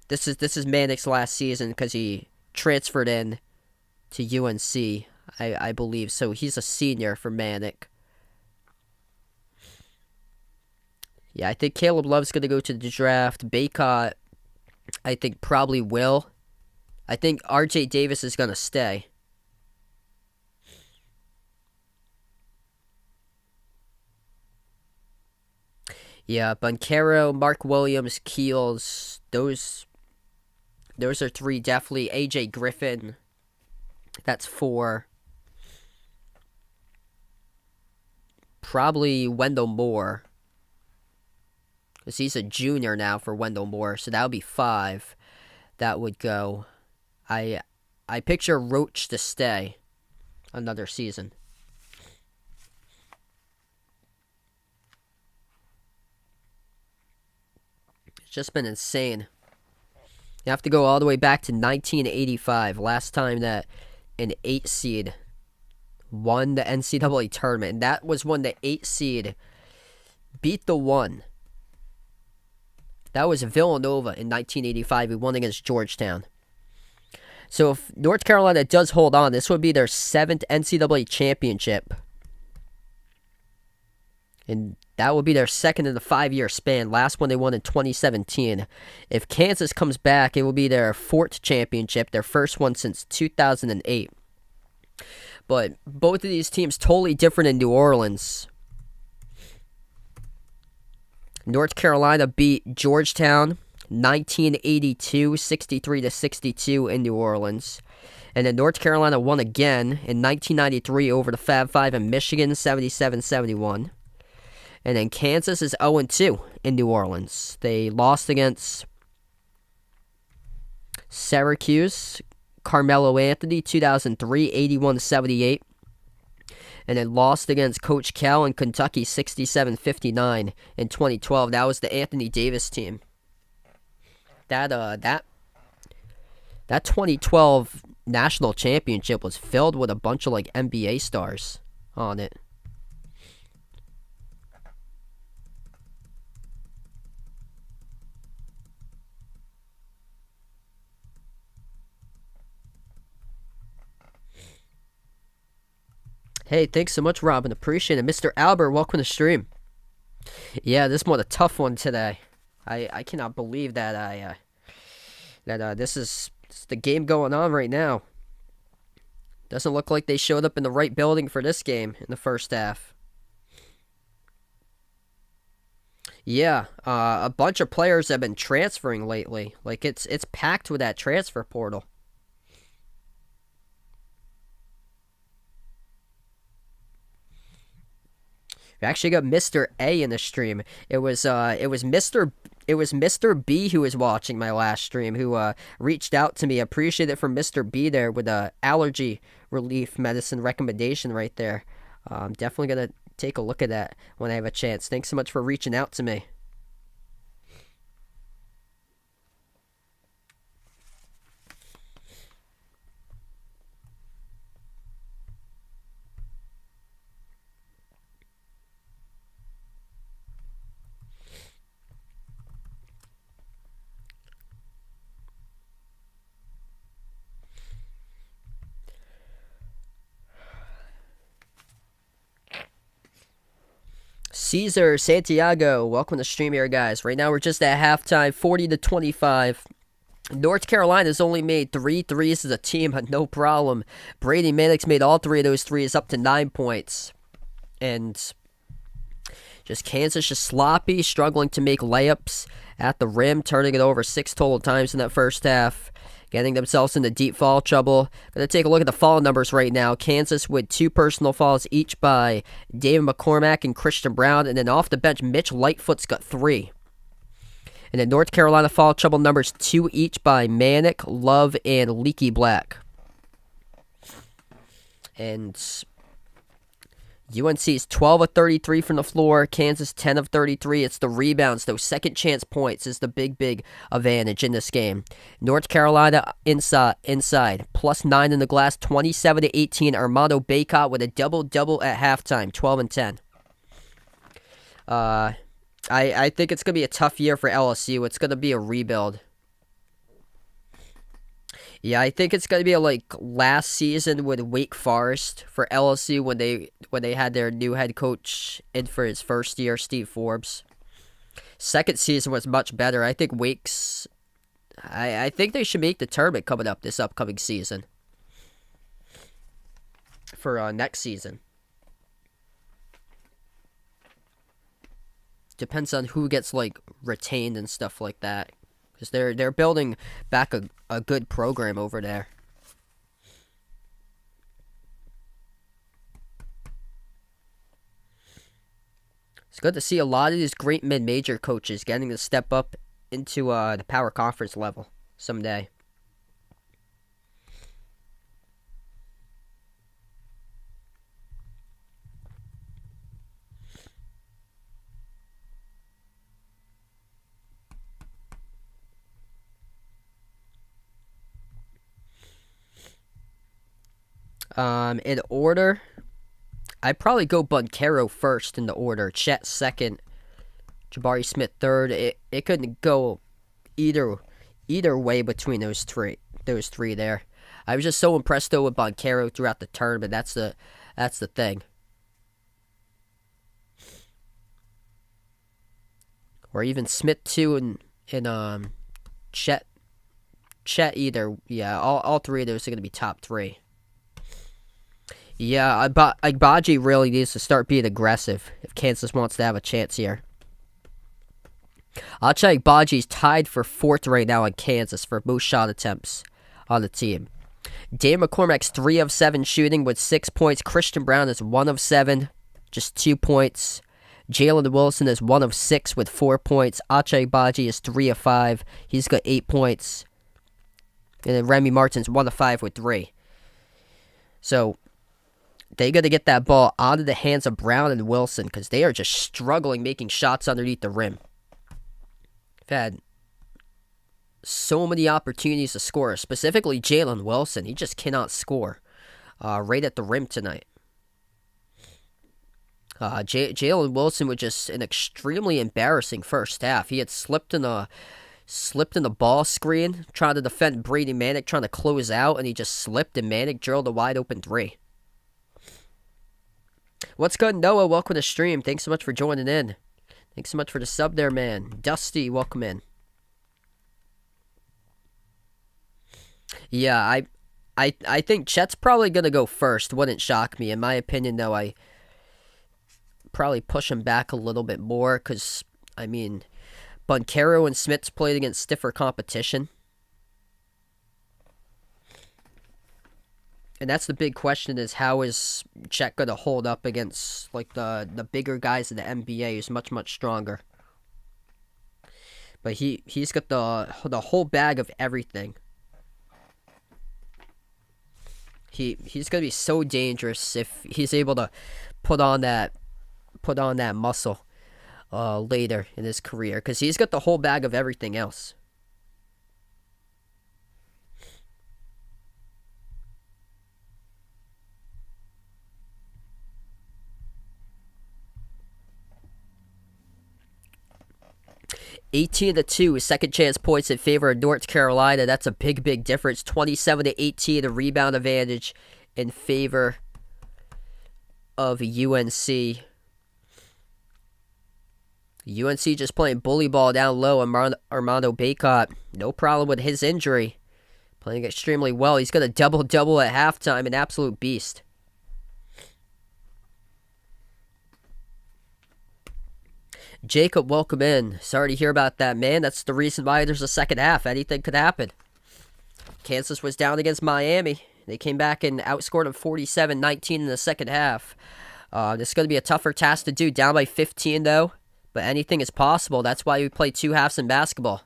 This is Manic's last season because he transferred in to UNC, I believe. So he's a senior for Manic. Yeah, I think Caleb Love's gonna go to the draft. Baycott, I think probably will. I think RJ Davis is gonna stay. Yeah, Bunkero, Mark Williams, Keels, those are three definitely. AJ Griffin, that's four. Probably Wendell Moore, because he's a junior now for Wendell Moore, so that would be five. That would go. I picture Roach to stay another season. It's just been insane. You have to go all the way back to 1985, last time that an 8 seed won the NCAA tournament. And that was when the 8 seed beat the 1. That was Villanova in 1985. We won against Georgetown. So if North Carolina does hold on, this would be their 7th NCAA championship. And that would be their second in the 5-year span. Last one they won in 2017. If Kansas comes back, it will be their 4th championship, their first one since 2008. But both of these teams totally different in New Orleans. North Carolina beat Georgetown 1982, 63-62 in New Orleans. And then North Carolina won again in 1993 over the Fab Five in Michigan, 77-71. And then Kansas is 0-2 in New Orleans. They lost against Syracuse, Carmelo Anthony, 2003, 81-78. And then lost against Coach Cal in Kentucky, 67-59 in 2012. That was the Anthony Davis team. That 2012 national championship was filled with a bunch of like NBA stars on it. Hey, thanks so much, Robin. Appreciate it. Mr. Albert, welcome to the stream. Yeah, this was a tough one today. I cannot believe that this is the game going on right now. Doesn't look like they showed up in the right building for this game in the first half. Yeah, a bunch of players have been transferring lately. Like it's packed with that transfer portal. We actually got Mr. A in the stream. It was Mr. B who was watching my last stream who reached out to me. Appreciate it from Mr. B there with a allergy relief medicine recommendation right there. I'm definitely gonna take a look at that when I have a chance. Thanks so much for reaching out to me. Caesar Santiago, welcome to the stream here, guys. Right now we're just at halftime, 40-25. North Carolina's only made 3 threes as a team, but no problem. Brady Manick's made all 3 of those threes, up to 9 points. And just Kansas just sloppy, struggling to make layups at the rim, turning it over 6 total times in that first half, getting themselves into deep foul trouble. Going to take a look at the foul numbers right now. Kansas with 2 personal fouls each by David McCormack and Christian Brown, and then off the bench, Mitch Lightfoot's got 3. And then North Carolina foul trouble numbers 2 each by Manick, Love, and Leaky Black. And UNC is 12 of 33 from the floor. Kansas 10 of 33. It's the rebounds, those second chance points is the big advantage in this game. North Carolina inside plus 9 in the glass, 27-18. Armando Bacot with a double-double at halftime, 12 and 10. I think it's going to be a tough year for LSU. It's going to be a rebuild. Yeah, I think it's going to be like last season with Wake Forest for LSU when they had their new head coach in for his first year, Steve Forbes. Second season was much better. I think Wake's... I think they should make the tournament coming up this upcoming season. For next season. Depends on who gets like retained and stuff like that. Because they're building back a good program over there. It's good to see a lot of these great mid-major coaches getting to step up into the power conference level someday. In order, I'd probably go Bunkero first in the order. Chet second, Jabari Smith third. It couldn't go either way between those three there. I was just so impressed though with Bunkero throughout the tournament. That's the thing. Or even Smith too and Chet either. Yeah, all 3 of those are gonna be top 3. Yeah, Agbaji really needs to start being aggressive if Kansas wants to have a chance here. Ochai Agbaji's tied for 4th right now in Kansas for most shot attempts on the team. Dave McCormack's 3 of 7 shooting with 6 points. Christian Brown is 1 of 7, just 2 points. Jalen Wilson is 1 of 6 with 4 points. Ochai Agbaji is 3 of 5. He's got 8 points. And then Remy Martin's 1 of 5 with 3. So they got to get that ball out of the hands of Brown and Wilson because they are just struggling making shots underneath the rim. They've had so many opportunities to score, specifically Jalen Wilson. He just cannot score right at the rim tonight. Jalen Wilson was just an extremely embarrassing first half. He had slipped in the ball screen, trying to defend Brady Manick, trying to close out, and he just slipped, and Manick drilled a wide open 3. What's good, Noah? Welcome to the stream. Thanks so much for joining in. Thanks so much for the sub there, man. Dusty, welcome in. Yeah, I think Chet's probably going to go first. Wouldn't shock me. In my opinion, though, I probably push him back a little bit more because, I mean, Bunkero and Smith's played against stiffer competition. And that's the big question is how is Chet going to hold up against like the bigger guys in the NBA who's much, much stronger. But he's got the whole bag of everything. He's going to be so dangerous if he's able to put on that muscle later in his career because he's got the whole bag of everything else. (18-2) second chance points in favor of North Carolina. That's a big difference. 27-18, a rebound advantage in favor of UNC. UNC just playing bully ball down low. Armando Bacot, no problem with his injury. Playing extremely well. He's got a double-double at halftime, an absolute beast. Jacob, welcome in. Sorry to hear about that, man. That's the reason why there's a second half. Anything could happen. Kansas was down against Miami. They came back and outscored them 47-19 in the second half. This is going to be a tougher task to do. Down by 15, though. But anything is possible. That's why we play two halves in basketball.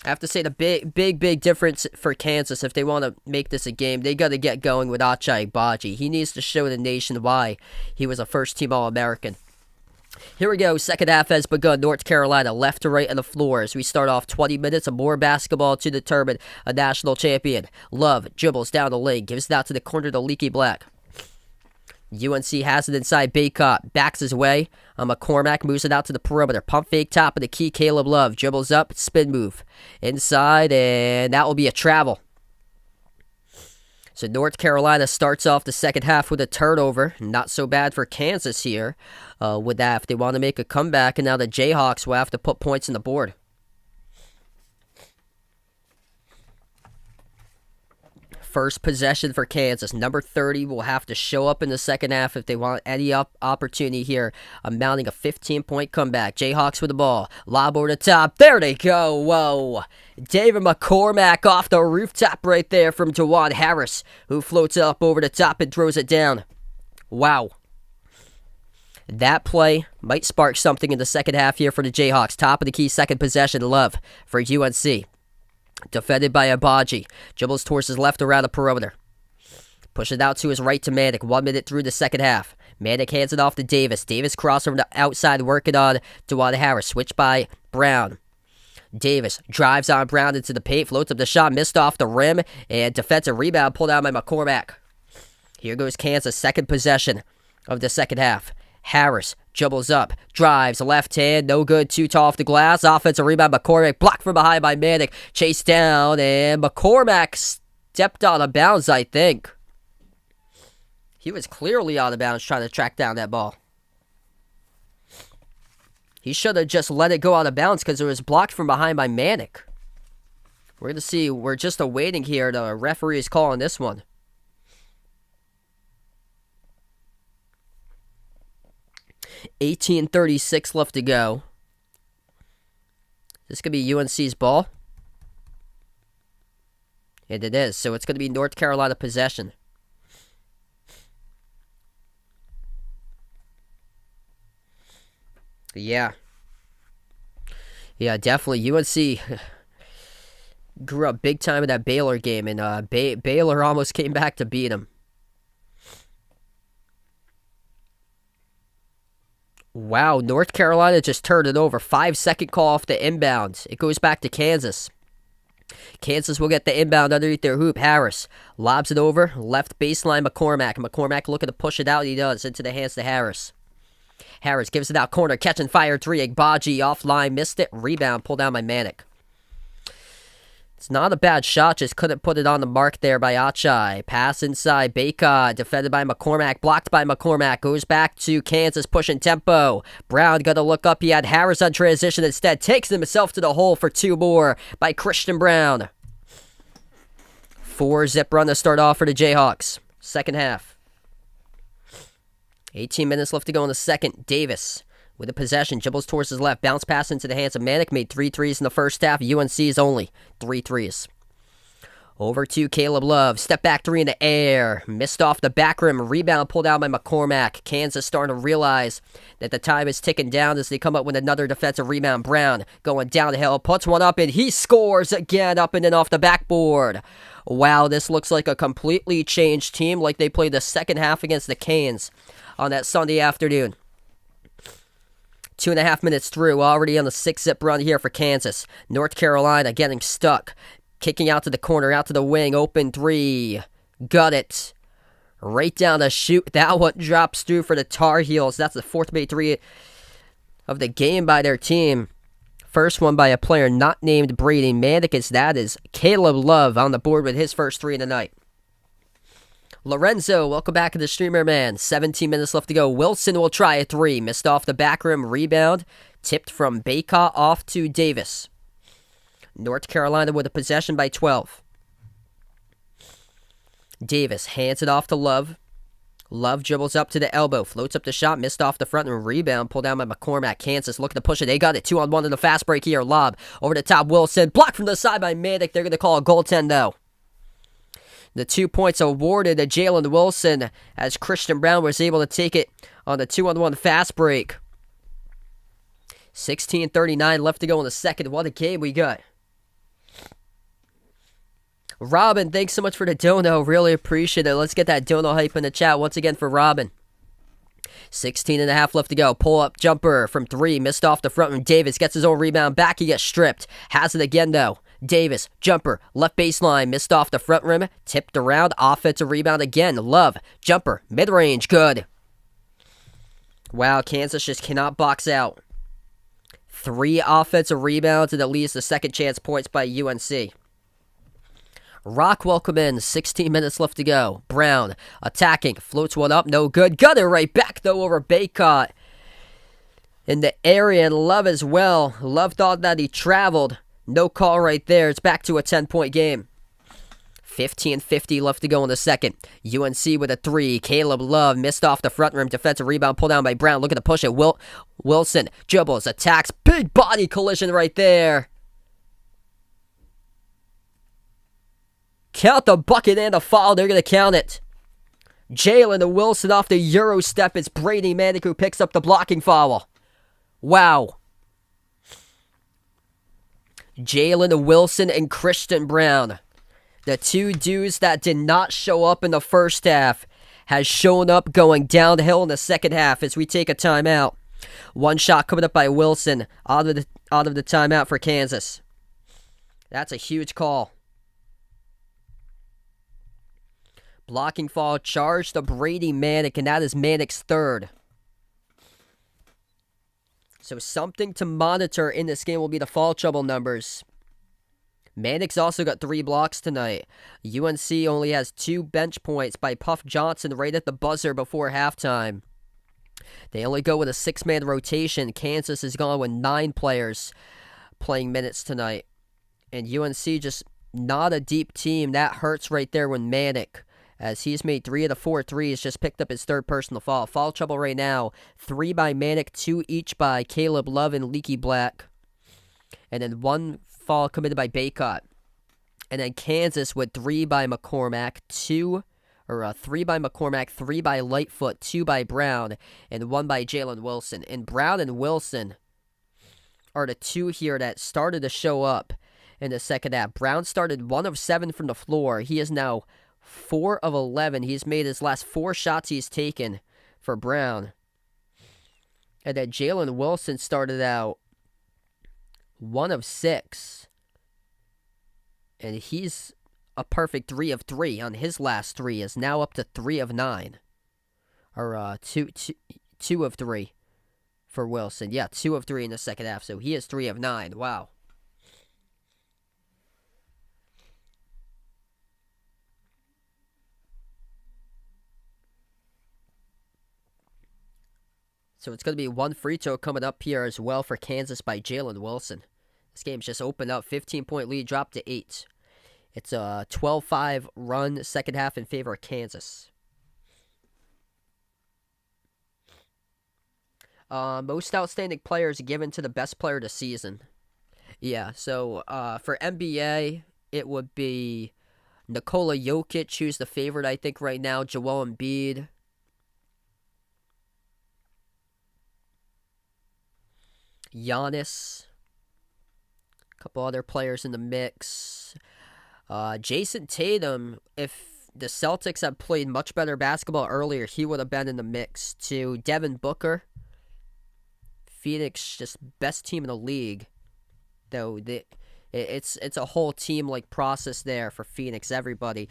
I have to say the big difference for Kansas, if they want to make this a game, they got to get going with Ochai Agbaji. He needs to show the nation why he was a first-team All-American. Here we go. Second half has begun. North Carolina left to right on the floor as we start off 20 minutes of more basketball to determine a national champion. Love dribbles down the lane, gives it out to the corner to Leaky Black. UNC has it inside Bacot, backs his way. McCormack moves it out to the perimeter. Pump fake top of the key. Caleb Love dribbles up, spin move. Inside, and that will be a travel. So North Carolina starts off the second half with a turnover. Not so bad for Kansas here with that if they want to make a comeback. And now the Jayhawks will have to put points on the board. First possession for Kansas. Number 30 will have to show up in the second half if they want any opportunity here, amounting a 15-point comeback. Jayhawks with the ball. Lob over the top. There they go. Whoa. David McCormack off the rooftop right there from Jawan Harris, who floats it up over the top and throws it down. Wow. That play might spark something in the second half here for the Jayhawks. Top of the key, second possession. Love for UNC. Defended by Agbaji. Dribbles towards his left around the perimeter. Pushes it out to his right to Manick. 1 minute through the second half. Manick hands it off to Davis. Davis crosses from the outside, working on Jawan Harris. Switch by Brown. Davis drives on Brown into the paint. Floats up the shot. Missed off the rim. And defensive rebound pulled out by McCormack. Here goes Kansas. Second possession of the second half. Harris dribbles up, drives, left hand, no good, too tall off the glass. Offensive rebound, McCormack blocked from behind by Manick. Chased down, and McCormack stepped out of bounds, I think. He was clearly out of bounds trying to track down that ball. He should have just let it go out of bounds because it was blocked from behind by Manick. We're going to see. We're just awaiting here the referee's call on this one. $18:36 left to go. This could be UNC's ball. And it is. So it's going to be North Carolina possession. Yeah. Yeah, definitely. UNC grew up big time in that Baylor game, and Baylor almost came back to beat them. Wow, North Carolina just turned it over. 5-second call off the inbounds. It goes back to Kansas. Kansas will get the inbound underneath their hoop. Harris lobs it over. Left baseline, McCormack. McCormack looking to push it out. He does. Into the hands to Harris. Harris gives it out corner. Catch and fire three. Agbaji offline. Missed it. Rebound pulled down by Manick. It's not a bad shot, just couldn't put it on the mark there by Ochai. Pass inside, Bacot, defended by McCormack, blocked by McCormack, goes back to Kansas, pushing tempo. Brown got to look up, he had Harris on transition instead, takes himself to the hole for two more by Christian Brown. 4-zip run to start off for the Jayhawks. Second half. 18 minutes left to go in the second. Davis with a possession, dribbles towards his left, bounce pass into the hands of Manick, made 3 threes in the first half. UNC's only 3 threes. Over to Caleb Love, step back three in the air, missed off the back rim, rebound pulled out by McCormack. Kansas starting to realize that the time is ticking down as they come up with another defensive rebound. Brown going downhill, puts one up, and he scores again up and in off the backboard. Wow, this looks like a completely changed team, like they played the second half against the Canes on that Sunday afternoon. 2.5 minutes through, already on the 6-zip run here for Kansas. North Carolina getting stuck. Kicking out to the corner, out to the wing, open three. Got it. Right down the chute. That one drops through for the Tar Heels. That's the fourth made three of the game by their team. First one by a player not named Brady Manick. That is Caleb Love on the board with his first three of the night. Lorenzo, welcome back to the streamer, man. 17 minutes left to go. Wilson will try a three. Missed off the back rim. Rebound. Tipped from Baycott off to Davis. North Carolina with a possession by 12. Davis hands it off to Love. Love dribbles up to the elbow. Floats up the shot. Missed off the front and rebound. Pulled down by McCormack. Kansas looking to push it. They got it. 2-on-1 in the fast break here. Lob over the top. Wilson. Blocked from the side by Manick. They're going to call a goaltend, though. The 2 points awarded to Jalen Wilson as Christian Brown was able to take it on the 2-on-1 fast break. 16:39 left to go in the second. What a game we got. Robin, thanks so much for the dono. Really appreciate it. Let's get that dono hype in the chat once again for Robin. 16.5 left to go. Pull up jumper from three. Missed off the front rim. Davis gets his own rebound back. He gets stripped. Has it again, though. Davis, jumper, left baseline, missed off the front rim, tipped around, offensive rebound again. Love, jumper, mid-range, good. Wow, Kansas just cannot box out. 3 offensive rebounds and at least the second chance points by UNC. Rock welcome in, 16 minutes left to go. Brown, attacking, floats one up, no good. Got it right back, though, over Baycott. In the area, and Love as well. Love thought that he traveled. No call right there. It's back to a 10-point game. 15:50 left to go in the second. UNC with a three. Caleb Love missed off the front rim. Defensive rebound pulled down by Brown. Looking to push it. Wilson dribbles, attacks. Big body collision right there. Count the bucket and the foul. They're going to count it. Jalen Wilson off the Euro step. It's Brady Manick who picks up the blocking foul. Wow. Jalen Wilson and Christian Brown, the 2 dudes that did not show up in the first half, has shown up going downhill in the second half as we take a timeout. 1 shot coming up by Wilson out of the timeout for Kansas. That's a huge call. Blocking foul charged to Brady Manick, and that is Manick's third. So something to monitor in this game will be the foul trouble numbers. Manick's also got 3 blocks tonight. UNC only has 2 bench points by Puff Johnson right at the buzzer before halftime. They only go with a 6-man rotation. Kansas has gone with 9 players playing minutes tonight. And UNC just not a deep team. That hurts right there when Manick, as he's made 3 of the 4 threes, just picked up his 3rd personal foul. Foul trouble right now. 3 by Manick, 2 each by Caleb Love and Leaky Black. And then 1 foul committed by Baycott. And then Kansas with 3 by McCormack, 3 by McCormack, 3 by Lightfoot, 2 by Brown, and 1 by Jalen Wilson. And Brown and Wilson are the 2 here that started to show up in the second half. Brown started 1 of 7 from the floor. He is now 4 of 11. He's made his last 4 shots he's taken for Brown. And then Jalen Wilson started out 1 of 6. And he's a perfect 3 of 3 on his last 3. Is now up to 3 of 9. Or 2 of 3 for Wilson. Yeah, 2 of 3 in the second half. So he is 3 of 9. Wow. So it's going to be 1 free throw coming up here as well for Kansas by Jalen Wilson. This game's just opened up. 15-point lead dropped to 8. It's a 12-5 run second half in favor of Kansas. Most outstanding players given to the best player of the season. Yeah, so for NBA, it would be Nikola Jokic, who's the favorite, I think, right now. Joel Embiid. Giannis, a couple other players in the mix. Jason Tatum, if the Celtics had played much better basketball earlier, he would have been in the mix too. Devin Booker, Phoenix, just best team in the league. Though it's a whole team like process there for Phoenix. Everybody,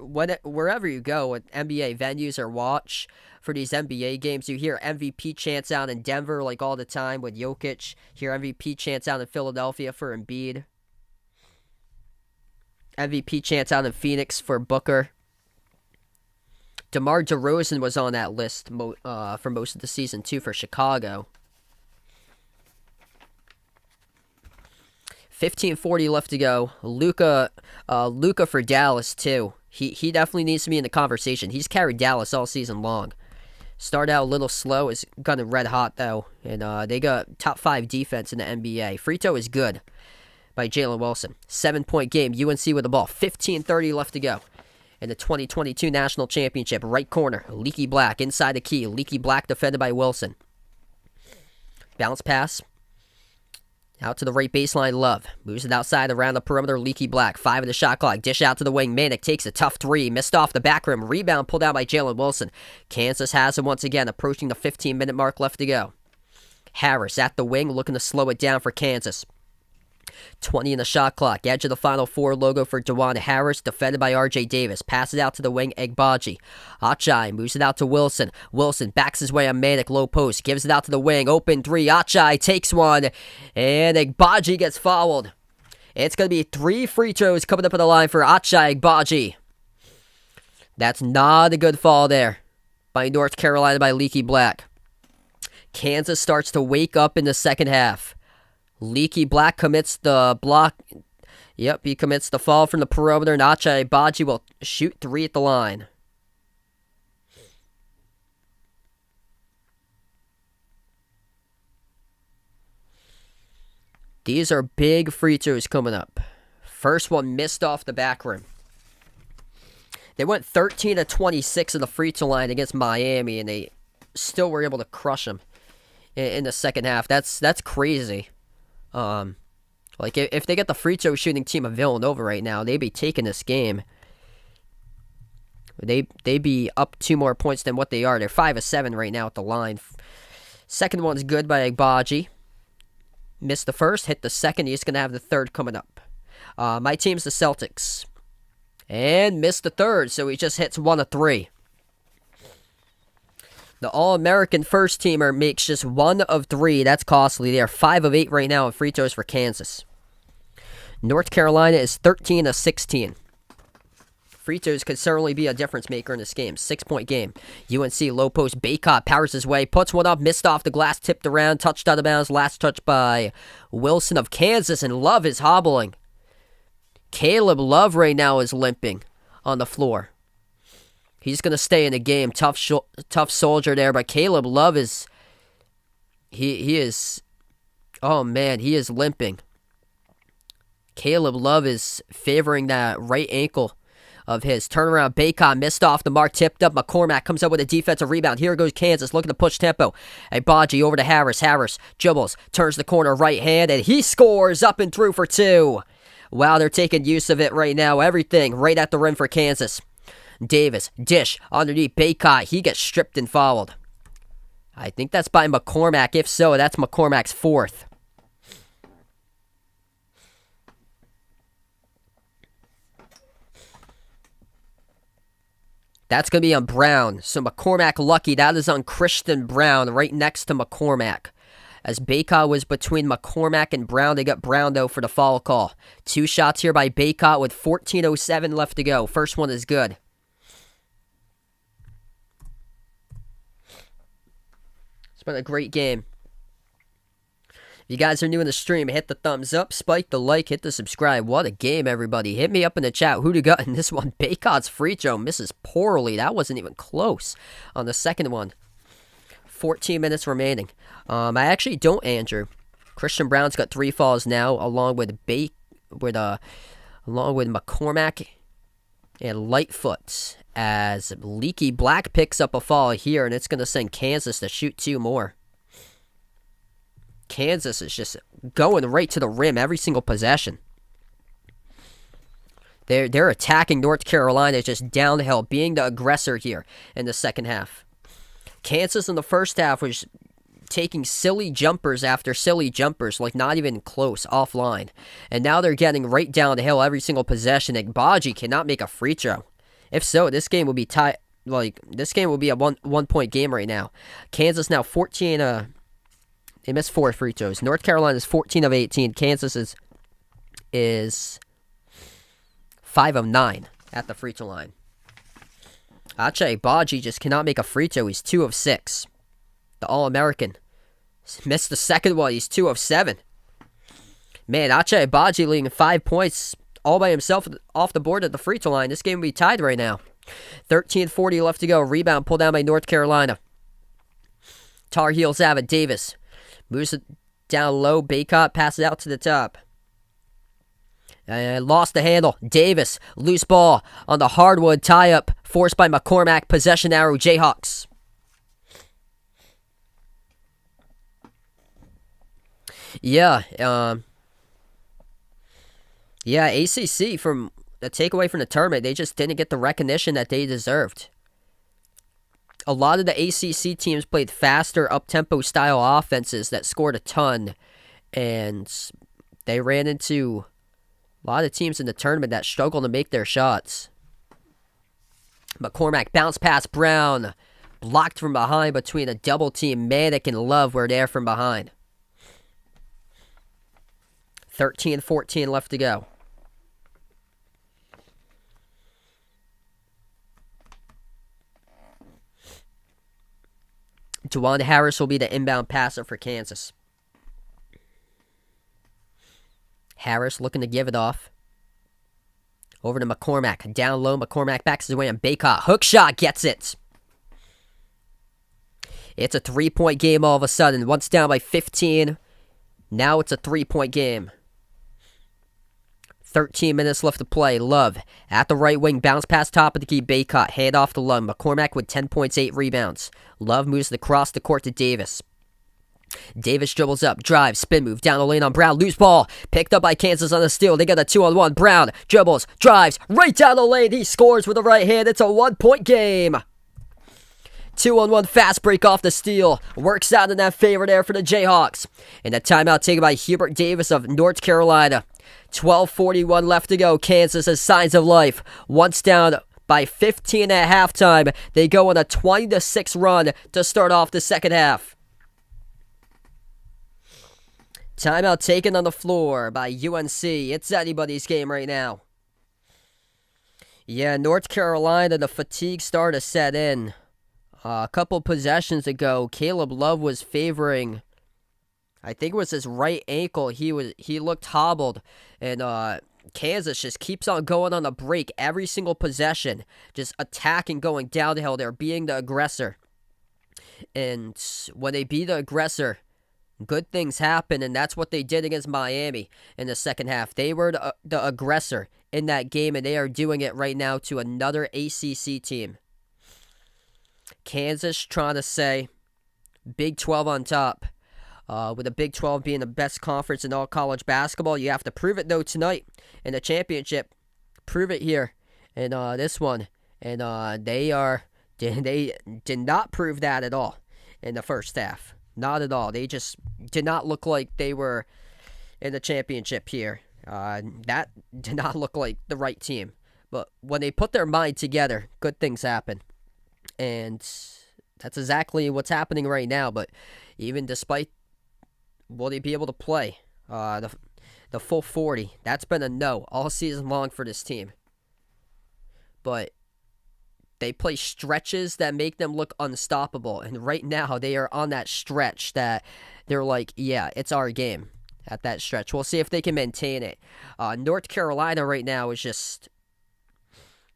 wherever you go at NBA venues or watch for these NBA games, you hear MVP chants out in Denver like all the time with Jokic. Hear MVP chants out in Philadelphia for Embiid. MVP chants out in Phoenix for Booker. DeMar DeRozan was on that list for most of the season, too, for Chicago. 15:40 left to go. Luka for Dallas, too. He definitely needs to be in the conversation. He's carried Dallas all season long. Started out a little slow. Is kind of red hot, though. And they got top 5 defense in the NBA. Free throw is good by Jalen Wilson. 7-point game. UNC with the ball. 15:30 left to go. In the 2022 National Championship, right corner. Leaky Black inside the key. Leaky Black defended by Wilson. Bounce pass. Out to the right baseline, Love. Moves it outside around the perimeter, Leaky Black. 5 of the shot clock. Dish out to the wing. Manek takes a tough 3. Missed off the back rim. Rebound pulled out by Jalen Wilson. Kansas has him once again, approaching the 15-minute mark left to go. Harris at the wing, looking to slow it down for Kansas. 20 in the shot clock. Edge of the Final Four logo for DeJuan Harris, defended by R.J. Davis. Passes out to the wing, Agbaji. Achai moves it out to Wilson. Wilson backs his way on Manek, low post. Gives it out to the wing. Open 3. Achai takes one. And Agbaji gets fouled. It's going to be 3 free throws coming up on the line for Achai Agbaji. That's not a good foul there by North Carolina by Leaky Black. Kansas starts to wake up in the second half. Leaky Black commits the block. Yep, he commits the fall from the perimeter, and Achai Agbaji will shoot 3 at the line. These are big free throws coming up. First one missed off the back rim. They went 13 of 26 in the free throw line against Miami, and they still were able to crush them in the second half. That's crazy. Like if they get the free throw shooting team of Villanova right now, they'd be taking this game. They'd be up 2 more points than what they are. They're 5 of 7 right now at the line. Second one's good by Agbaji. Missed the first, hit the second. He's going to have the third coming up. My team's the Celtics. And missed the third, so he just hits 1 of 3. The All-American first teamer makes just 1 of 3. That's costly. They are 5 of 8 right now in free throws for Kansas. North Carolina is 13 of 16. Free throws could certainly be a difference maker in this game. 6-point game. UNC low post. Baycott powers his way. Puts one up. Missed off the glass. Tipped around. Touched out of bounds. Last touch by Wilson of Kansas. And Love is hobbling. Caleb Love right now is limping on the floor. He's going to stay in the game. Tough soldier there. But Caleb Love is... He is... Oh, man. He is limping. Caleb Love is favoring that right ankle of his. Turnaround. Baycott missed off the mark. Tipped up. McCormack comes up with a defensive rebound. Here goes Kansas looking to push tempo. Agbaji over to Harris. Harris dribbles. Turns the corner right hand. And he scores up and through for 2. Wow, they're taking use of it right now. Everything right at the rim for Kansas. Davis, dish, underneath Baycott. He gets stripped and fouled. I think that's by McCormack. If so, that's McCormack's 4th. That's going to be on Brown. So McCormack lucky. That is on Christian Brown right next to McCormack. As Baycott was between McCormack and Brown, they got Brown, though, for the foul call. 2 shots here by Baycott with 14:07 left to go. First one is good. It's been a great game. If you guys are new in the stream, hit the thumbs up, spike the like, hit the subscribe. What a game, everybody. Hit me up in the chat. Who'd have gotten this one? Baycott's free throw misses poorly. That wasn't even close on the second one. 14 minutes remaining. I actually don't, Andrew. Christian Brown's got 3 fouls now, along with McCormack and Lightfoot. As Leaky Black picks up a foul here, and it's going to send Kansas to shoot 2 more. Kansas is just going right to the rim every single possession. They're attacking North Carolina just downhill, being the aggressor here in the second half. Kansas in the first half was taking silly jumpers after silly jumpers, like not even close, offline. And now they're getting right down the hill every single possession. Agbaji cannot make a free throw. If so, this game will be tied. This game will be a one-point game right now. Kansas now 14. They missed 4 free throws. North Carolina is 14 of 18. Kansas is 5 of 9 at the free throw line. Ache Baji just cannot make a free throw. He's 2 of 6. The All-American. Missed the second one. He's 2 of 7. Man, Ache Baji leading 5 points all by himself off the board at the free throw line. This game would be tied right now. 13:40 left to go. Rebound pulled down by North Carolina. Tar Heels have it. Davis moves it down low. Baycott passes out to the top. And lost the handle. Davis, loose ball on the hardwood. Tie up forced by McCormack. Possession arrow. Jayhawks. Yeah, ACC, from the takeaway from the tournament, they just didn't get the recognition that they deserved. A lot of the ACC teams played faster, up-tempo style offenses that scored a ton, and they ran into a lot of teams in the tournament that struggled to make their shots. McCormack bounce pass Brown, blocked from behind between a double team. Manick and Love were there from behind. 13:14 left to go. Juwan Harris will be the inbound passer for Kansas. Harris looking to give it off. Over to McCormack. Down low. McCormack backs his way on Baycott. Hook shot. Gets it. It's a 3-point game all of a sudden. Once down by 15. Now it's a 3-point game. 13 minutes left to play. Love at the right wing. Bounce past top of the key. Baycott. Hand off to Love. McCormack with 10 points, 8 rebounds. Love moves across the court to Davis. Davis dribbles up. Drives. Spin move. Down the lane on Brown. Loose ball. Picked up by Kansas on the steal. They got a 2-on-1. Brown dribbles. Drives. Right down the lane. He scores with the right hand. It's a 1-point game. 2-on-1 fast break off the steal. Works out in that favor there for the Jayhawks. And a timeout taken by Hubert Davis of North Carolina. 12:41 left to go. Kansas has signs of life. Once down by 15 at halftime, they go on a 20-6 run to start off the second half. Timeout taken on the floor by UNC. It's anybody's game right now. Yeah, North Carolina, the fatigue started to set in. A couple possessions ago, Caleb Love was favoring, I think it was his right ankle. He looked hobbled, and Kansas just keeps on going on the break every single possession, just attacking, going downhill. They're being the aggressor, and when they be the aggressor, good things happen, and that's what they did against Miami in the second half. They were the aggressor in that game, and they are doing it right now to another ACC team. Kansas trying to say Big 12 on top. With the Big 12 being the best conference in all college basketball. You have to prove it, though, tonight in the championship. Prove it here in this one. And they did not prove that at all in the first half. Not at all. They just did not look like they were in the championship here. That did not look like the right team. But when they put their mind together, good things happen. And that's exactly what's happening right now. But even despite, will they be able to play the full 40? That's been a no all season long for this team. But they play stretches that make them look unstoppable. And right now, they are on that stretch that they're like, yeah, it's our game at that stretch. We'll see if they can maintain it. North Carolina right now is just,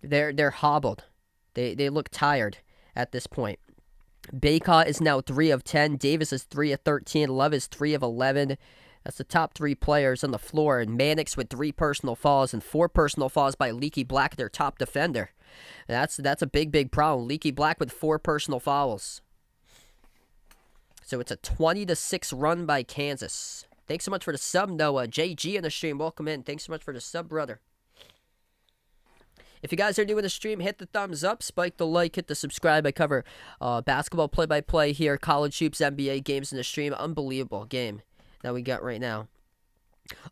they're hobbled. They look tired at this point. Baycott is now 3 of 10. Davis is 3 of 13. Love is 3 of 11. That's the top 3 players on the floor. And Mannix with 3 personal fouls and 4 personal fouls by Leaky Black, their top defender. That's a big problem. Leaky Black with 4 personal fouls. So it's a 20-6 run by Kansas. Thanks so much for the sub, Noah. JG in the stream. Welcome in. Thanks so much for the sub, brother. If you guys are new in the stream, hit the thumbs up, spike the like, hit the subscribe. I cover basketball play-by-play here, college hoops, NBA games in the stream. Unbelievable game that we got right now.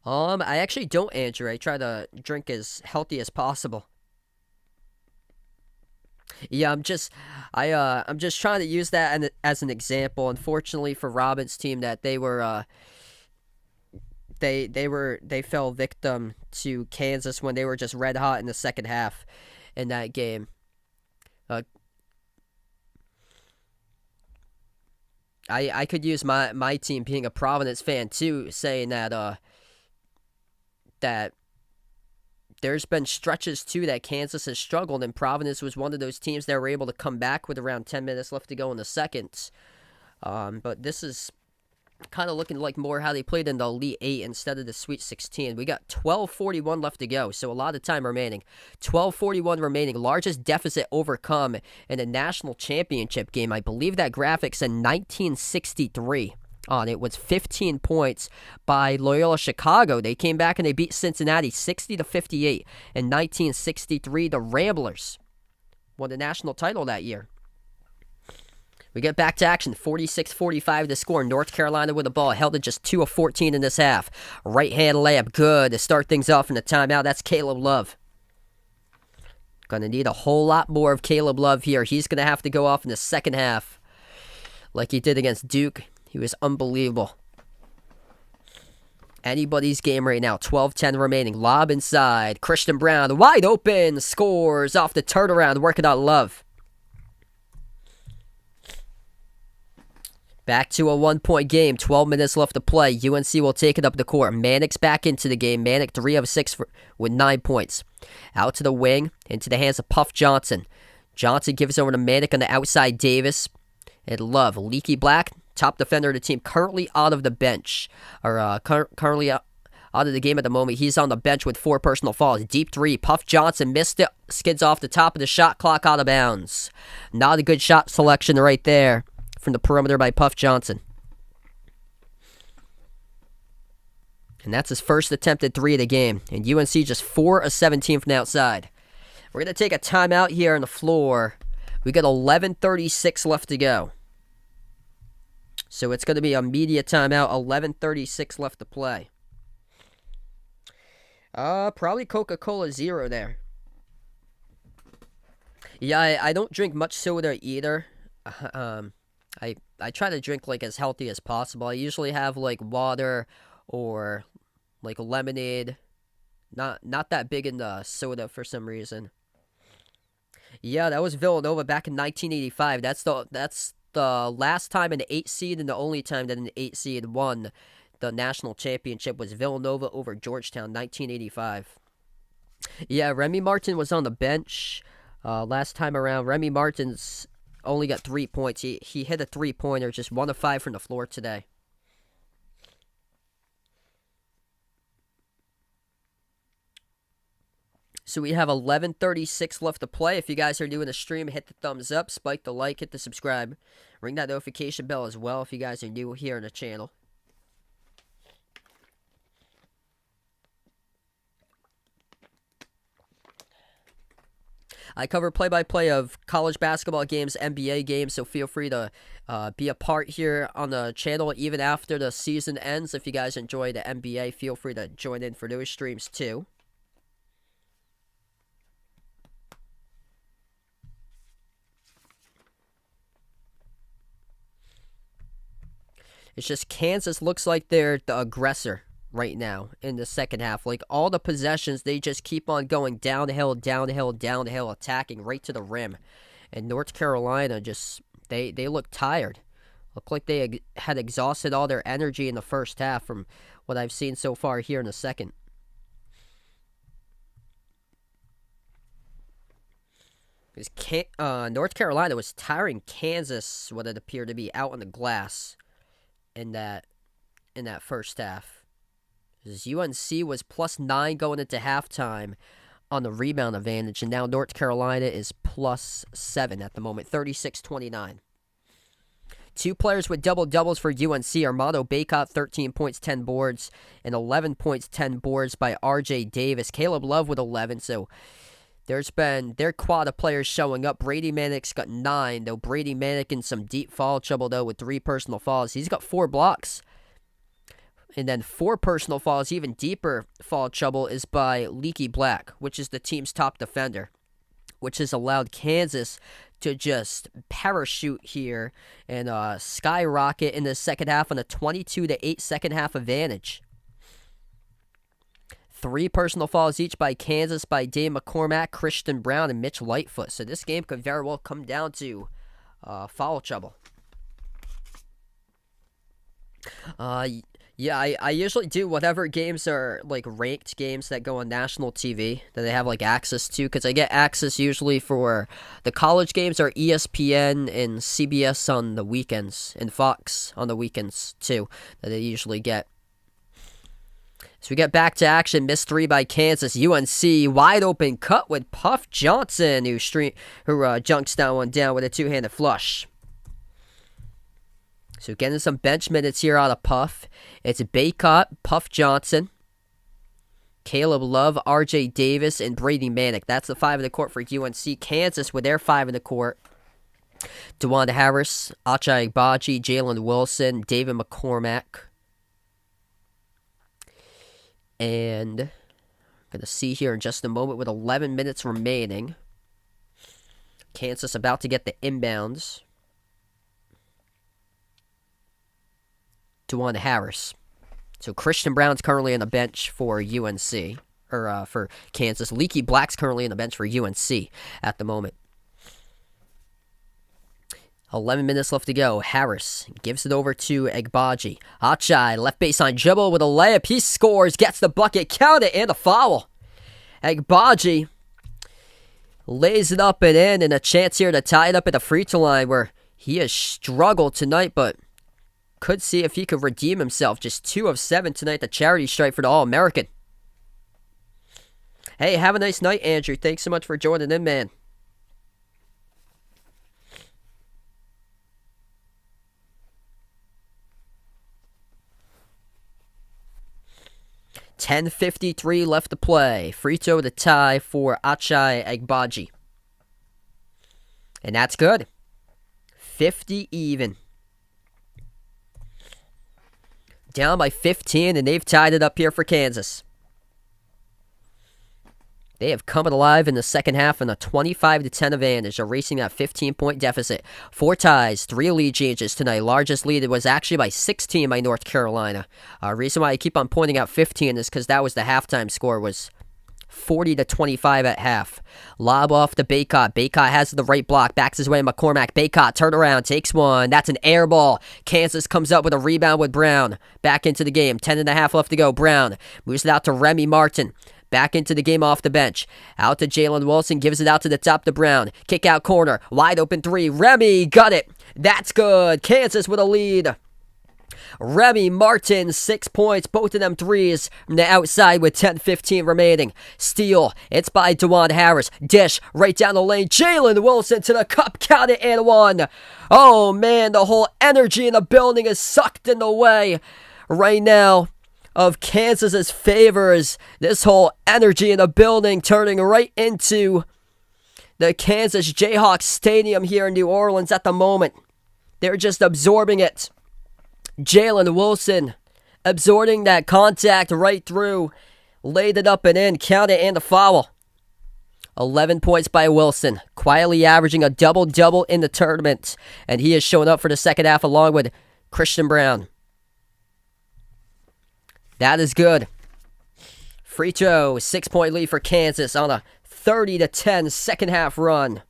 I actually don't, Andrew. I try to drink as healthy as possible. Yeah, I'm just trying to use that as an example. Unfortunately for Robin's team, that they were they fell victim to Kansas when they were just red hot in the second half in that game. Uh, I could use my team being a Providence fan too, saying that there's been stretches too that Kansas has struggled, and Providence was one of those teams that were able to come back with around 10 minutes left to go in the second. But this is kind of looking like more how they played in the Elite 8 instead of the Sweet 16. We got 12:41 left to go, so a lot of time remaining. 12:41 remaining, largest deficit overcome in a national championship game. I believe that graphic said 1963 on it. Was 15 points by Loyola Chicago. They came back and they beat Cincinnati 60-58 in 1963. The Ramblers won the national title that year. We get back to action, 46-45 to score. North Carolina with the ball, held at just 2 of 14 in this half. Right-hand layup, good to start things off in the timeout. That's Caleb Love. Gonna need a whole lot more of Caleb Love here. He's gonna have to go off in the second half like he did against Duke. He was unbelievable. Anybody's game right now. 12:10 remaining. Lob inside. Christian Brown, wide open, scores off the turnaround, working on Love. Back to a 1-point game, 12 minutes left to play. UNC will take it up the court. Manick's back into the game. Manick 3 of 6 with 9 points. Out to the wing, into the hands of Puff Johnson. Johnson gives over to Manick on the outside. Davis and Love. Leaky Black, top defender of the team, currently out of the bench. Or currently out of the game at the moment. He's on the bench with 4 personal fouls. Deep 3. Puff Johnson missed it. Skids off the top of the shot clock, out of bounds. Not a good shot selection right there from the perimeter by Puff Johnson. And that's his first attempted 3 of the game. And UNC just 4 of 17 from the outside. We're going to take a timeout here on the floor. We got 11:36 left to go. So it's going to be a media timeout. 11:36 left to play. Probably Coca-Cola Zero there. Yeah, I don't drink much soda either. I try to drink like as healthy as possible. I usually have like water or like lemonade. Not that big into soda for some reason. Yeah, that was Villanova back in 1985. That's the last time an 8 seed and the only time that an 8 seed won the national championship was Villanova over Georgetown, 1985. Yeah, Remy Martin was on the bench last time around. Remy Martin's only got 3 points. He hit a 3-pointer, just 1 of 5 from the floor today. So we have 11:36 left to play. If you guys are new in the stream, hit the thumbs up, spike the like, hit the subscribe. Ring that notification bell as well if you guys are new here on the channel. I cover play-by-play of college basketball games, NBA games, so feel free to be a part here on the channel even after the season ends. If you guys enjoy the NBA, feel free to join in for those streams too. It's just Kansas looks like they're the aggressor right now in the second half. Like all the possessions, they just keep on going downhill, attacking right to the rim. And North Carolina just, they look tired. Look like they had exhausted all their energy in the first half from what I've seen so far here in the second. Because North Carolina was tiring Kansas, what it appeared to be, out on the glass in that first half. UNC was +9 going into halftime on the rebound advantage, and now North Carolina is +7 at the moment, 36-29. 2 players with double-doubles for UNC. Armando Bacot, 13 points, 10 boards, and 11 points, 10 boards by R.J. Davis. Caleb Love with 11, so there's been their quad of players showing up. Brady Manick's got 9, though Brady Manick in some deep foul trouble, though, with 3 personal fouls. He's got 4 blocks. And then 4 personal fouls, even deeper foul trouble, is by Leaky Black, which is the team's top defender, which has allowed Kansas to just parachute here and skyrocket in the second half on a 22-8 second half advantage. 3 personal fouls each by Kansas by Dave McCormack, Christian Brown, and Mitch Lightfoot. So this game could very well come down to foul trouble. Yeah, I usually do whatever games are, like, ranked games that go on national TV that they have, like, access to, because I get access usually for the college games are ESPN and CBS on the weekends, and Fox on the weekends, too, that they usually get. So we get back to action. Missed 3 by Kansas. UNC wide open cut with Puff Johnson, who junks that one down with a two-handed flush. So getting some bench minutes here out of Puff. It's Baycott, Puff Johnson, Caleb Love, R.J. Davis, and Brady Manick. That's the 5 in the court for UNC. Kansas with their 5 in the court. DeWanda Harris, Achai Agbaji, Jalen Wilson, David McCormack. And I'm going to see here in just a moment with 11 minutes remaining. Kansas about to get the inbounds. DeWanda Harris. So Christian Brown's currently on the bench for UNC, or for Kansas. Leaky Black's currently on the bench for UNC at the moment. 11 minutes left to go. Harris gives it over to Agbaji. Achai, left baseline dribble with a layup. He scores, gets the bucket, count it, and a foul. Agbaji lays it up and in, and a chance here to tie it up at the free throw line, where he has struggled tonight, but could see if he could redeem himself. Just 2 of 7 tonight, the charity stripe for the All-American. Hey, have a nice night, Andrew. Thanks so much for joining in, man. $10:53 left to play. Free throw to tie for Achai Agbaji. And that's good. 50 even. Down by 15, and they've tied it up here for Kansas. They have come alive in the second half in a 25-10 advantage, erasing that 15-point deficit. 4 ties, 3 lead changes tonight. Largest lead was actually by 16 by North Carolina. Reason why I keep on pointing out 15 is because that was the halftime score, was 40-25 at half. Lob off to Baycott. Baycott has the right block. Backs his way to McCormack. Baycott, turn around, takes one. That's an air ball. Kansas comes up with a rebound with Brown. Back into the game. 10.5 left to go. Brown moves it out to Remy Martin. Back into the game off the bench. Out to Jalen Wilson. Gives it out to the top to Brown. Kick out corner. Wide open 3. Remy got it. That's good. Kansas with a lead. Remy Martin, 6 points, both of them threes from the outside with 10:15 remaining. Steal, it's by DeWanda Harris. Dish, right down the lane. Jalen Wilson to the cup, count it and 1. Oh man, the whole energy in the building is sucked in the way right now of Kansas's favors. This whole energy in the building turning right into the Kansas Jayhawks Stadium here in New Orleans at the moment. They're just absorbing it. Jalen Wilson absorbing that contact right through, laid it up and in, counted and a foul. 11 points by Wilson, quietly averaging a double-double in the tournament, and he has shown up for the second half along with Christian Brown. That is good. Free throw, 6-point lead for Kansas on a 30-10 second half run.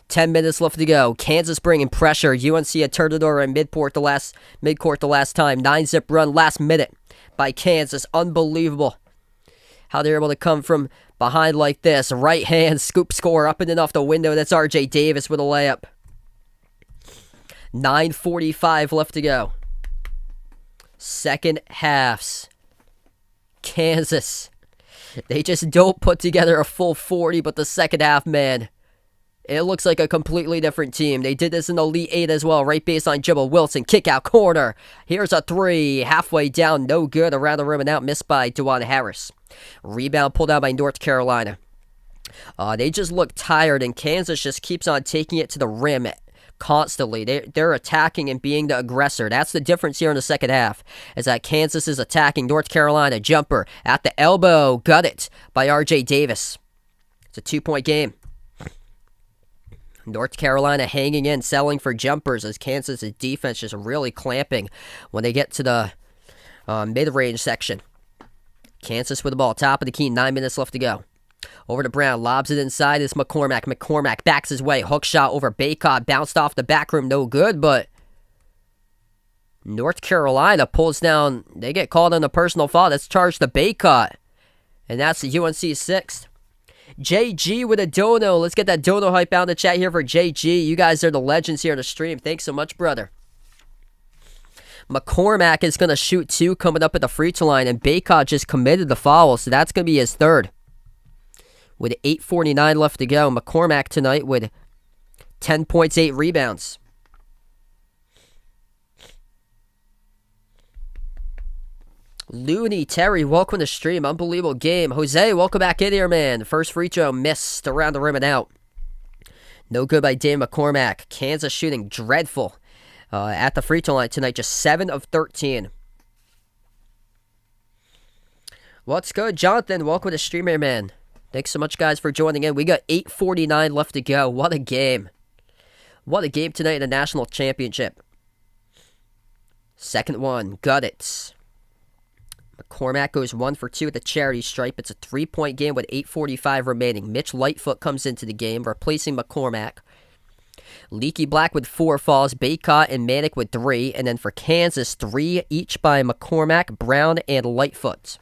10 minutes left to go. Kansas bringing pressure. UNC had turned it over in midcourt the last time. 9-zip run last minute by Kansas. Unbelievable how they're able to come from behind like this. Right hand scoop score up and off the window. That's R.J. Davis with a layup. 9:45 left to go. Second halves. Kansas. They just don't put together a full 40, but the second half, man, it looks like a completely different team. They did this in the Elite 8 as well. Right baseline dribble. Wilson, kick out corner. Here's a 3. Halfway down, no good. Around the rim and out. Missed by DeWanda Harris. Rebound pulled out by North Carolina. They just look tired, and Kansas just keeps on taking it to the rim constantly. They're attacking and being the aggressor. That's the difference here in the second half, is that Kansas is attacking. North Carolina, jumper at the elbow. Got it by R.J. Davis. It's a 2-point game. North Carolina hanging in, selling for jumpers as Kansas' defense just really clamping when they get to the mid-range section. Kansas with the ball. Top of the key. 9 minutes left to go. Over to Brown. Lobs it inside. It's McCormack. McCormack backs his way. Hook shot over Baycott. Bounced off the back rim. No good, but North Carolina pulls down. They get called on a personal foul. That's charged to Baycott. And that's the UNC 6th. JG with a dono. Let's get that dono hype out in the chat here for JG. You guys are the legends here on the stream. Thanks so much, brother. McCormack is going to shoot 2 coming up at the free throw line, and Baycott just committed the foul, so that's going to be his 3rd. With 8:49 left to go, McCormack tonight with 10 points, 8 rebounds. Looney, Terry, welcome to the stream. Unbelievable game. Jose, welcome back in here, man. First free throw missed around the rim and out. No good by Dave McCormack. Kansas shooting dreadful at the free throw line tonight. Just 7 of 13. What's good, Jonathan? Welcome to the stream here, man. Thanks so much, guys, for joining in. We got 8:49 left to go. What a game. What a game tonight in the national championship. Second one. Got it. McCormack goes 1 for 2 at the charity stripe. It's a 3-point game with 8:45 remaining. Mitch Lightfoot comes into the game, replacing McCormack. Leaky Black with 4 falls. Baycott and Manick with 3. And then for Kansas, 3 each by McCormack, Brown, and Lightfoot.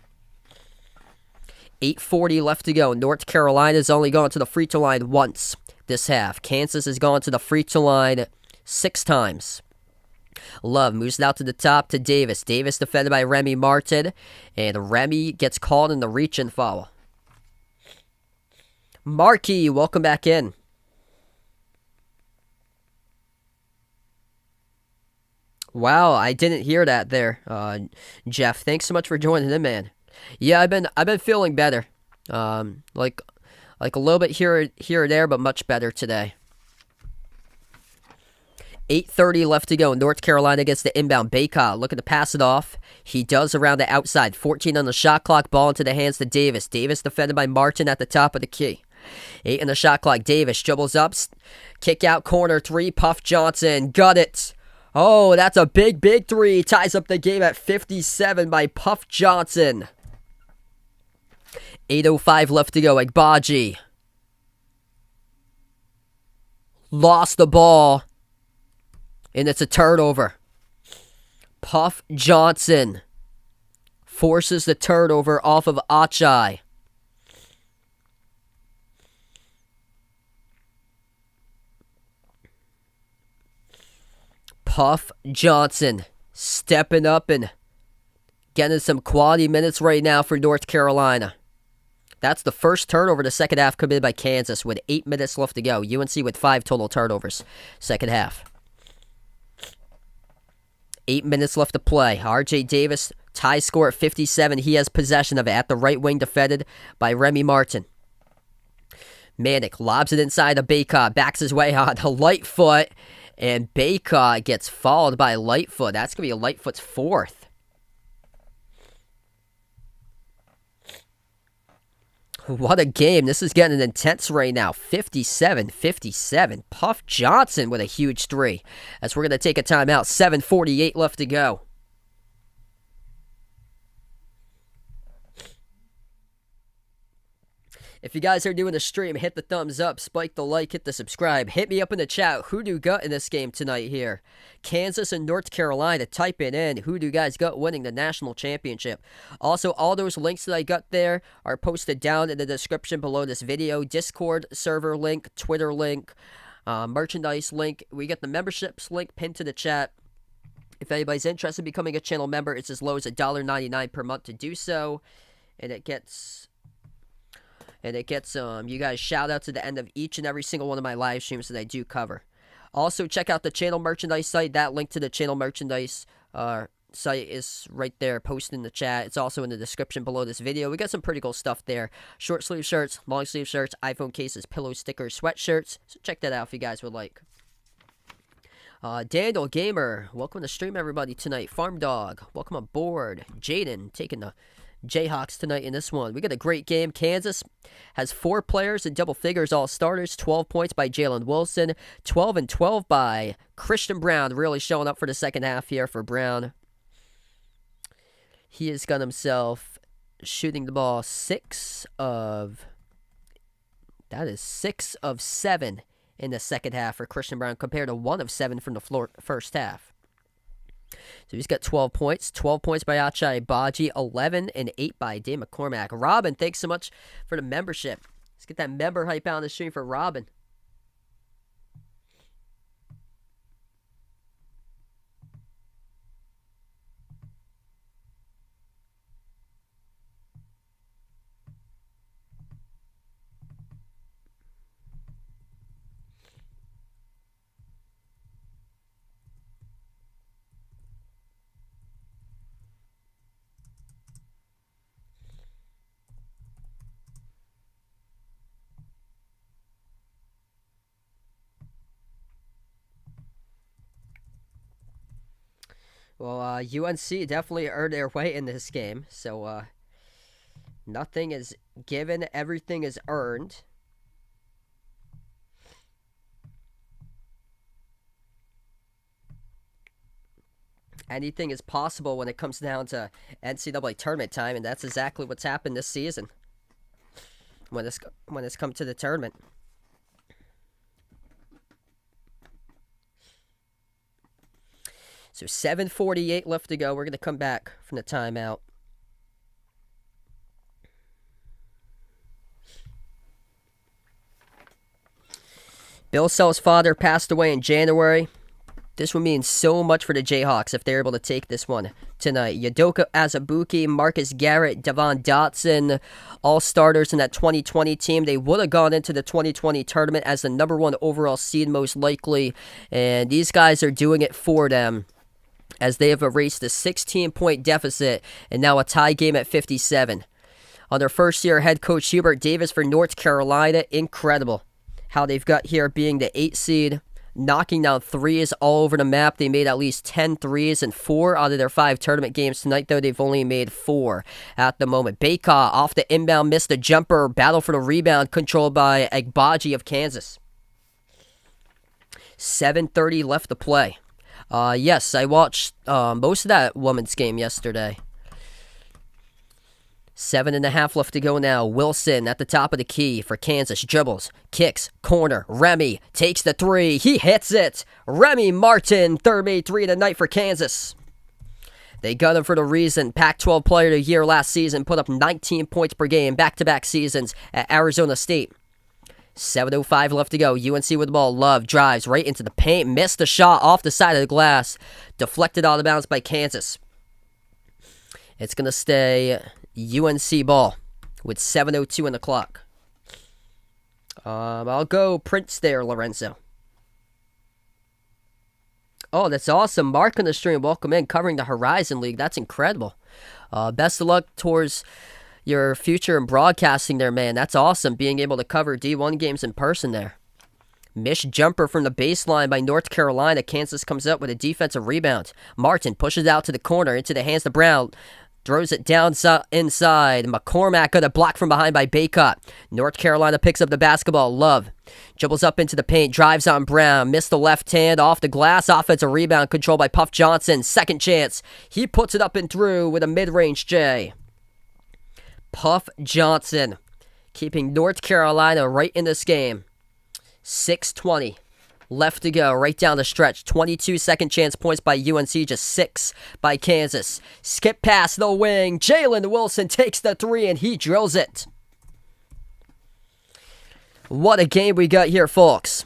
8:40 left to go. North Carolina's only gone to the free throw line once this half. Kansas has gone to the free throw line 6 times. Love moves it out to the top to Davis. Davis defended by Remy Martin. And Remy gets called in the reach-in foul. Markey, welcome back in. Wow, I didn't hear that there, Jeff. Thanks so much for joining in, man. Yeah, I've been feeling better. Like a little bit here or there, but much better today. 8:30 left to go. North Carolina gets the inbound. Baycott looking to pass it off. He does around the outside. 14 on the shot clock. Ball into the hands to Davis. Davis defended by Martin at the top of the key. 8 on the shot clock. Davis dribbles up. Kick out corner 3. Puff Johnson. Got it. Oh, that's a big 3. Ties up the game at 57 by Puff Johnson. 8:05 left to go. Agbaji lost the ball. And it's a turnover. Puff Johnson forces the turnover off of Achai. Puff Johnson stepping up and getting some quality minutes right now for North Carolina. That's the first turnover the second half committed by Kansas with 8 minutes left to go. UNC with 5 total turnovers second half. 8 minutes left to play. RJ Davis tie score at 57. He has possession of it at the right wing, defended by Remy Martin. Manick lobs it inside to Baycott. Backs his way on to Lightfoot. And Baycott gets fouled by Lightfoot. That's going to be Lightfoot's 4th. What a game. This is getting intense right now. 57-57. Puff Johnson with a huge 3. As we're going to take a timeout. 7:48 left to go. If you guys are doing the stream, hit the thumbs up, spike the like, hit the subscribe. Hit me up in the chat. Who do you got in this game tonight here? Kansas and North Carolina. Type it in. Who do you guys got winning the national championship? Also, all those links that I got there are posted down in the description below this video. Discord server link, Twitter link, merchandise link. We got the memberships link pinned to the chat. If anybody's interested in becoming a channel member, it's as low as $1.99 per month to do so. And it gets you guys shout outs at the end of each and every single one of my live streams that I do cover. Also, check out the channel merchandise site. That link to the channel merchandise site is right there, posted in the chat. It's also in the description below this video. We got some pretty cool stuff there. Short sleeve shirts, long sleeve shirts, iPhone cases, pillow stickers, sweatshirts. So check that out if you guys would like. Daniel Gamer, welcome to the stream, everybody, tonight. Farm Dog, welcome aboard. Jaden, taking the Jayhawks tonight in this one. We got a great game. Kansas has 4 players in double figures, all starters. 12 points by Jalen Wilson. 12 and 12 by Christian Brown. Really showing up for the second half here for Brown. He has got himself shooting the ball 6 of 7 in the second half for Christian Braun compared to 1 of 7 from the first half. So he's got 12 points. 12 points by Ochai Agbaji, 11 and 8 by Dave McCormack. Robin, thanks so much for the membership. Let's get that member hype out on the stream for Robin. Well, UNC definitely earned their way in this game. So, nothing is given. Everything is earned. Anything is possible when it comes down to NCAA tournament time, and that's exactly what's happened this season when it's come to the tournament. So 7:48 left to go. We're going to come back from the timeout. Bill Self's father passed away in January. This would mean so much for the Jayhawks if they're able to take this one tonight. Udoka Azubuike, Marcus Garrett, Devon Dotson, all starters in that 2020 team. They would have gone into the 2020 tournament as the number 1 overall seed most likely. And these guys are doing it for them, as they have erased a 16-point deficit and now a tie game at 57. On their first-year head coach Hubert Davis for North Carolina, incredible how they've got here being the 8th seed, knocking down threes all over the map. They made at least 10 threes in 4 out of their 5 tournament games. Tonight, though, they've only made 4 at the moment. Baycott off the inbound, missed a jumper, battle for the rebound, controlled by Agbaji of Kansas. 7:30 left to play. Yes, I watched most of that women's game yesterday. 7.5 left to go now. Wilson at the top of the key for Kansas. Dribbles, kicks, corner. Remy takes the 3. He hits it. Remy Martin, third made 3 of the night for Kansas. They got him for the reason. Pac-12 Player of the Year last season. Put up 19 points per game back-to-back seasons at Arizona State. 7:05 left to go. UNC with the ball. Love drives right into the paint. Missed the shot off the side of the glass. Deflected out of bounds by Kansas. It's going to stay UNC ball with 7:02 in the clock. I'll go Prince there, Lorenzo. Oh, that's awesome. Mark on the stream. Welcome in. Covering the Horizon League. That's incredible. Best of luck towards your future in broadcasting there, man. That's awesome, being able to cover D1 games in person there. Missed jumper from the baseline by North Carolina. Kansas comes up with a defensive rebound. Martin pushes out to the corner, into the hands of Brown. Throws it down inside. McCormack got a block from behind by Baycott. North Carolina picks up the basketball. Love dribbles up into the paint. Drives on Brown. Missed the left hand off the glass. Offensive rebound controlled by Puff Johnson. Second chance. He puts it up and through with a mid-range J. Puff Johnson keeping North Carolina right in this game. 6:20 left to go, right down the stretch. 22 second chance points by UNC, just 6 by Kansas. Skip past the wing. Jalen Wilson takes the 3 and he drills it. What a game we got here, folks.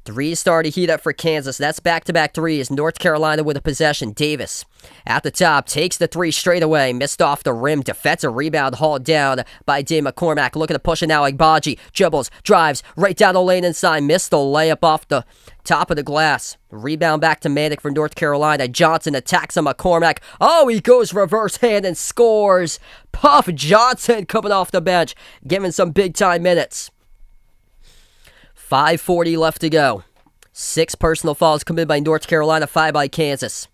3 starting to heat up for Kansas. That's back-to-back threes. North Carolina with a possession. Davis at the top takes the 3 straight away. Missed off the rim. Defensive rebound hauled down by Dave McCormack. Looking to push it now. Agbaji dribbles, drives right down the lane inside. Missed the layup off the top of the glass. Rebound back to Manic for North Carolina. Johnson attacks on McCormack. Oh, he goes reverse hand and scores. Puff Johnson coming off the bench, giving some big-time minutes. 5:40 left to go. 6 personal fouls committed by North Carolina, 5 by Kansas.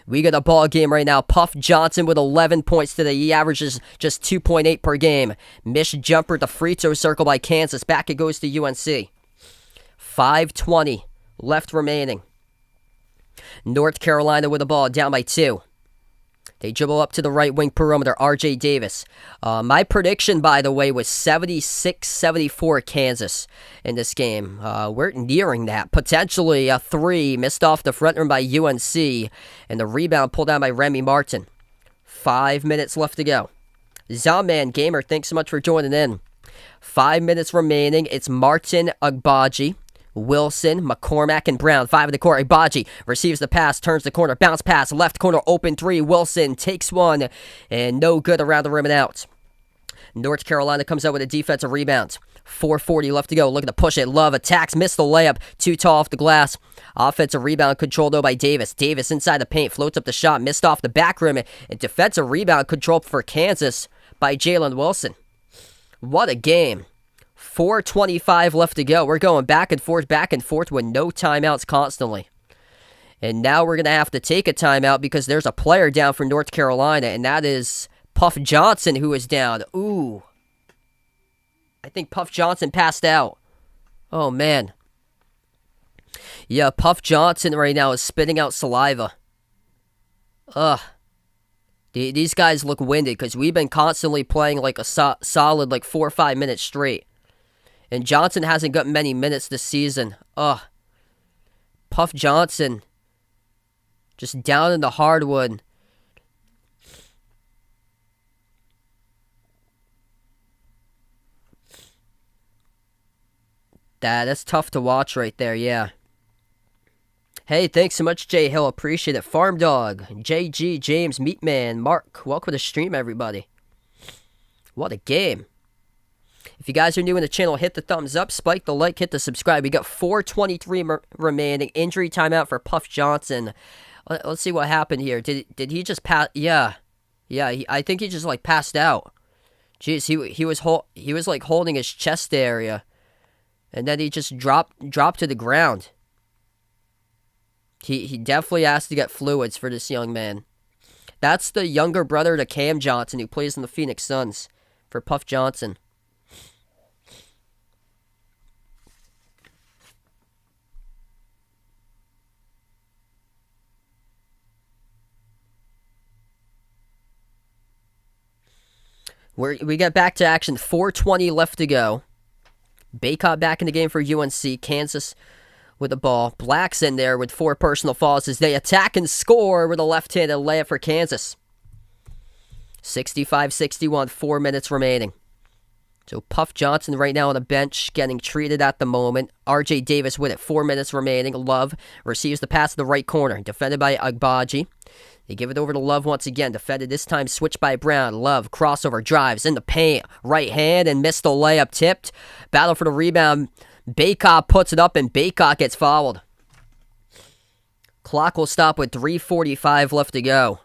We got a ball game right now. Puff Johnson with 11 points today. He averages just 2.8 per game. Missed jumper at the free throw circle by Kansas. Back it goes to UNC. 5:20 left remaining. North Carolina with the ball, down by 2. They dribble up to the right wing perimeter, RJ Davis. My prediction, by the way, was 76-74 Kansas in this game. We're nearing that. Potentially a 3 missed off the front rim by UNC, and the rebound pulled down by Remy Martin. 5 minutes left to go. Zomman Gamer, thanks so much for joining in. 5 minutes remaining. It's Martin, Agbaji, Wilson, McCormack, and Brown. 5 in the court. Agbaji receives the pass, turns the corner, bounce pass, left corner, open 3. Wilson takes one, and no good around the rim and out. North Carolina comes out with a defensive rebound. 4:40 left to go. Looking to push it. Love attacks, missed the layup. Too tall off the glass. Offensive rebound controlled though by Davis. Davis inside the paint, floats up the shot, missed off the back rim, and defensive rebound controlled for Kansas by Jalen Wilson. What a game. 4:25 left to go. We're going back and forth with no timeouts constantly. And now we're going to have to take a timeout because there's a player down for North Carolina, and that is Puff Johnson, who is down. Ooh. I think Puff Johnson passed out. Oh, man. Yeah, Puff Johnson right now is spitting out saliva. Ugh. These guys look winded because we've been constantly playing like a solid like 4 or 5 minutes straight. And Johnson hasn't gotten many minutes this season. Ugh. Puff Johnson just down in the hardwood. That's tough to watch right there, yeah. Hey, thanks so much, Jay Hill. Appreciate it. Farm Dog, JG, James, Meatman, Mark. Welcome to the stream, everybody. What a game. If you guys are new in the channel, hit the thumbs up, spike the like, hit the subscribe. We got 4:23 remaining. Injury timeout for Puff Johnson. Let's see what happened here. Did he just pass? Yeah. I think he just like passed out. Jeez, he was like holding his chest area, and then he just dropped to the ground. He definitely has to get fluids for this young man. That's the younger brother to Cam Johnson, who plays in the Phoenix Suns, for Puff Johnson. We get back to action. 4:20 left to go. Baycott back in the game for UNC. Kansas with the ball. Black's in there with 4 personal fouls as they attack and score with a left-handed layup for Kansas. 65-61, 4 minutes remaining. So Puff Johnson right now on the bench getting treated at the moment. RJ Davis with it, 4 minutes remaining. Love receives the pass to the right corner. Defended by Agbaji. They give it over to Love once again. Defended this time, switched by Brown. Love, crossover, drives in the paint. Right hand and missed the layup, tipped. Battle for the rebound. Baycott puts it up and Baycott gets fouled. Clock will stop with 3:45 left to go.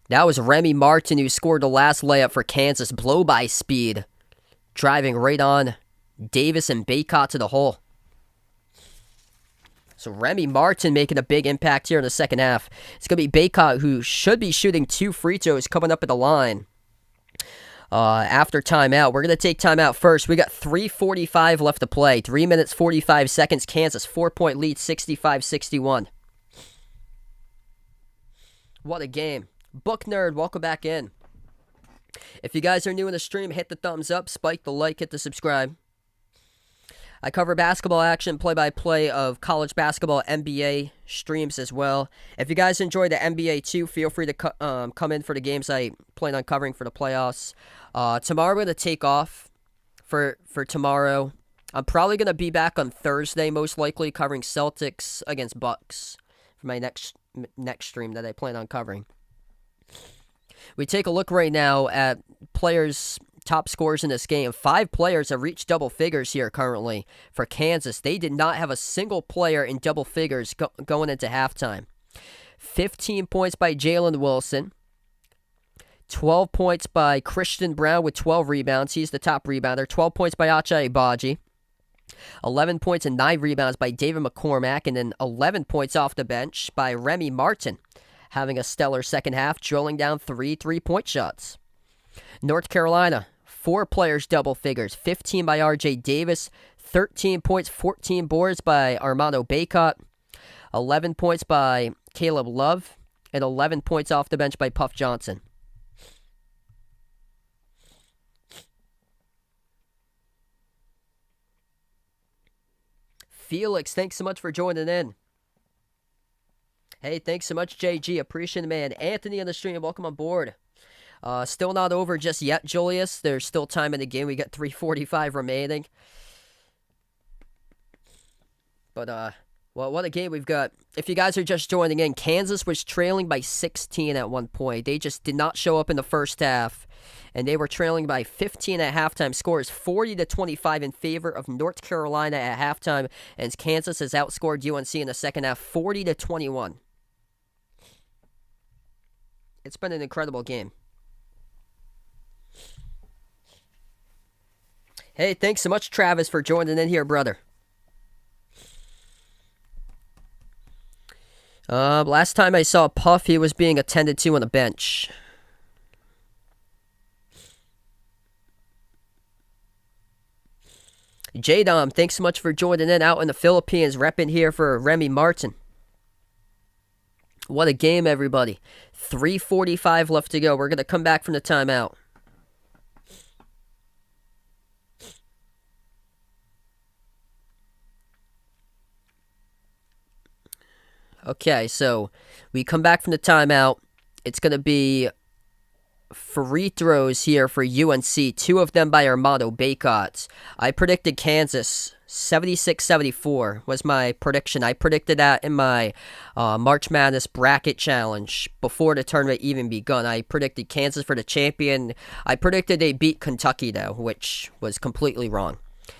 That was Remy Martin who scored the last layup for Kansas. Blow by speed. Driving right on Davis and Baycott to the hole. So Remy Martin making a big impact here in the second half. It's going to be Baycott who should be shooting 2 free throws coming up at the line. After timeout. We're going to take timeout first. We got 3:45 left to play. 3 minutes, 45 seconds. Kansas, 4-point lead, 65-61. What a game. Book Nerd, welcome back in. If you guys are new in the stream, hit the thumbs up, spike the like, hit the subscribe. I cover basketball action, play-by-play of college basketball, NBA streams as well. If you guys enjoy the NBA too, feel free to come in for the games I plan on covering for the playoffs. Tomorrow we're going to take off for tomorrow. I'm probably going to be back on Thursday, most likely, covering Celtics against Bucks for my next stream that I plan on covering. We take a look right now at players' top scores in this game. 5 players have reached double figures here currently for Kansas. They did not have a single player in double figures going into halftime. 15 points by Jalen Wilson. 12 points by Christian Brown with 12 rebounds. He's the top rebounder. 12 points by Ochai Agbaji. 11 points and 9 rebounds by David McCormack. And then 11 points off the bench by Remy Martin, having a stellar second half, drilling down 3 3-point shots. North Carolina, 4 players double figures. 15 by RJ Davis. 13 points, 14 boards by Armando Baycott. 11 points by Caleb Love. and 11 points off the bench by Puff Johnson. Felix, thanks so much for joining in. Hey, thanks so much, JG. Appreciate it, man. Anthony on the stream, welcome on board. Still not over just yet, Julius. There's still time in the game. We got 3:45 remaining. But, well, what a game we've got. If you guys are just joining in, Kansas was trailing by 16 at one point. They just did not show up in the first half. And they were trailing by 15 at halftime. Scores 40-25 in favor of North Carolina at halftime. And Kansas has outscored UNC in the second half 40-21. It's been an incredible game. Hey, thanks so much, Travis, for joining in here, brother. Last time I saw Puff, he was being attended to on the bench. J-Dom, thanks so much for joining in out in the Philippines, repping here for Remy Martin. What a game, everybody. 3:45 left to go. We're going to come back from the timeout. Okay, so we come back from the timeout. It's going to be free throws here for UNC, 2 of them by Armando Bacot. I predicted Kansas, 76-74 was my prediction. I predicted that in my March Madness bracket challenge before the tournament even begun. I predicted Kansas for the champion. I predicted they beat Kentucky, though, which was completely wrong.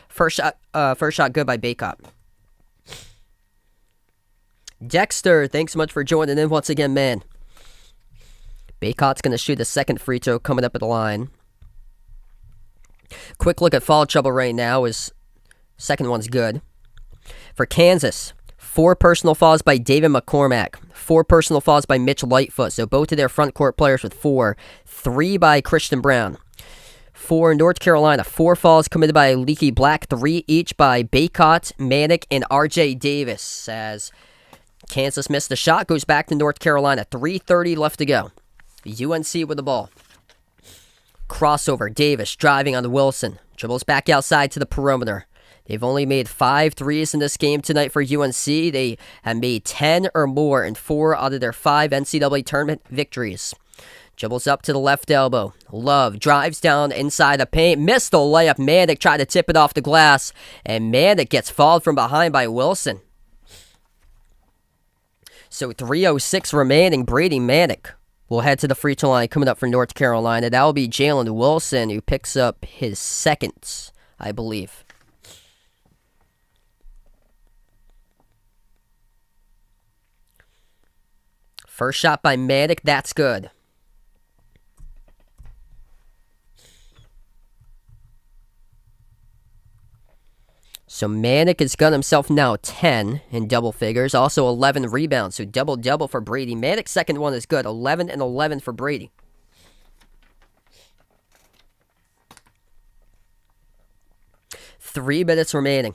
First shot good by Bacot. Dexter, thanks so much for joining in once again, man. Bacot's going to shoot the second free throw coming up at the line. Quick look at foul trouble right now. His second one's good. For Kansas, 4 personal fouls by David McCormack. 4 personal fouls by Mitch Lightfoot. So both of their front court players with 4. 3 by Christian Brown. For North Carolina, 4 fouls committed by Leaky Black. 3 each by Bacot, Manick, and R.J. Davis. As Kansas missed the shot, goes back to North Carolina. 3:30 left to go. UNC with the ball. Crossover. Davis driving on Wilson. Dribbles back outside to the perimeter. They've only made 5 threes in this game tonight for UNC. They have made 10 or more in 4 out of their 5 NCAA tournament victories. Dribbles up to the left elbow. Love drives down inside the paint. Missed the layup. Manick tried to tip it off the glass. And Manick gets fouled from behind by Wilson. So 3:06 remaining. Brady Manick will head to the free throw line coming up for North Carolina. That will be Jalen Wilson, who picks up his second, I believe. First shot by Manick, that's good. So Manick has got himself now 10 in double figures, also 11 rebounds. So double-double for Brady. Manick's second one is good, 11 and 11 for Brady. Three minutes remaining.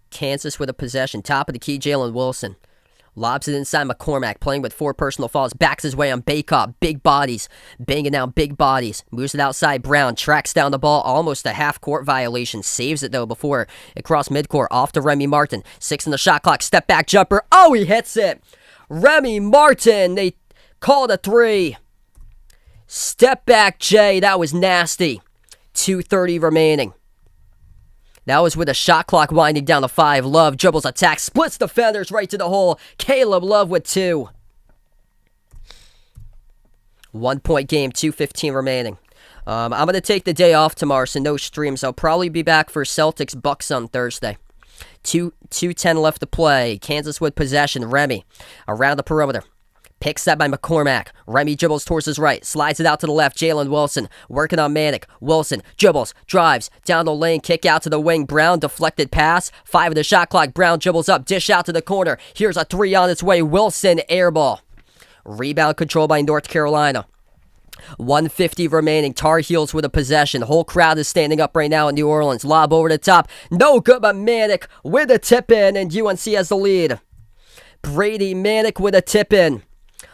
Kansas with a possession. Top of the key, Jalen Wilson. Lobs it inside McCormack, playing with 4 personal fouls. Backs his way on Bacot. Big bodies. Banging down big bodies. Moves it outside. Brown tracks down the ball. Almost a half-court violation. Saves it, though, before it crossed midcourt. Off to Remy Martin. 6 in the shot clock. Step back jumper. Oh, he hits it. Remy Martin. They called a 3. Step back, Jay. That was nasty. 2:30 remaining. That was with a shot clock winding down to 5. Love dribbles, attacks, splits defenders right to the hole. Caleb Love with 2. 1-point game, 2:15 remaining. I'm going to take the day off tomorrow, so no streams. I'll probably be back for Celtics Bucks on Thursday. 2:10 left to play. Kansas with possession. Remy around the perimeter. Pick set by McCormack. Remy dribbles towards his right. Slides it out to the left. Jalen Wilson working on Manick. Wilson dribbles, drives, down the lane, kick out to the wing. Brown deflected pass. 5 of the shot clock. Brown dribbles up, dish out to the corner. Here's a 3 on its way. Wilson airball. Rebound control by North Carolina. 1:50 remaining. Tar Heels with a possession. Whole crowd is standing up right now in New Orleans. Lob over the top. No good, but Manick with a tip in, and UNC has the lead. Brady Manick with a tip in.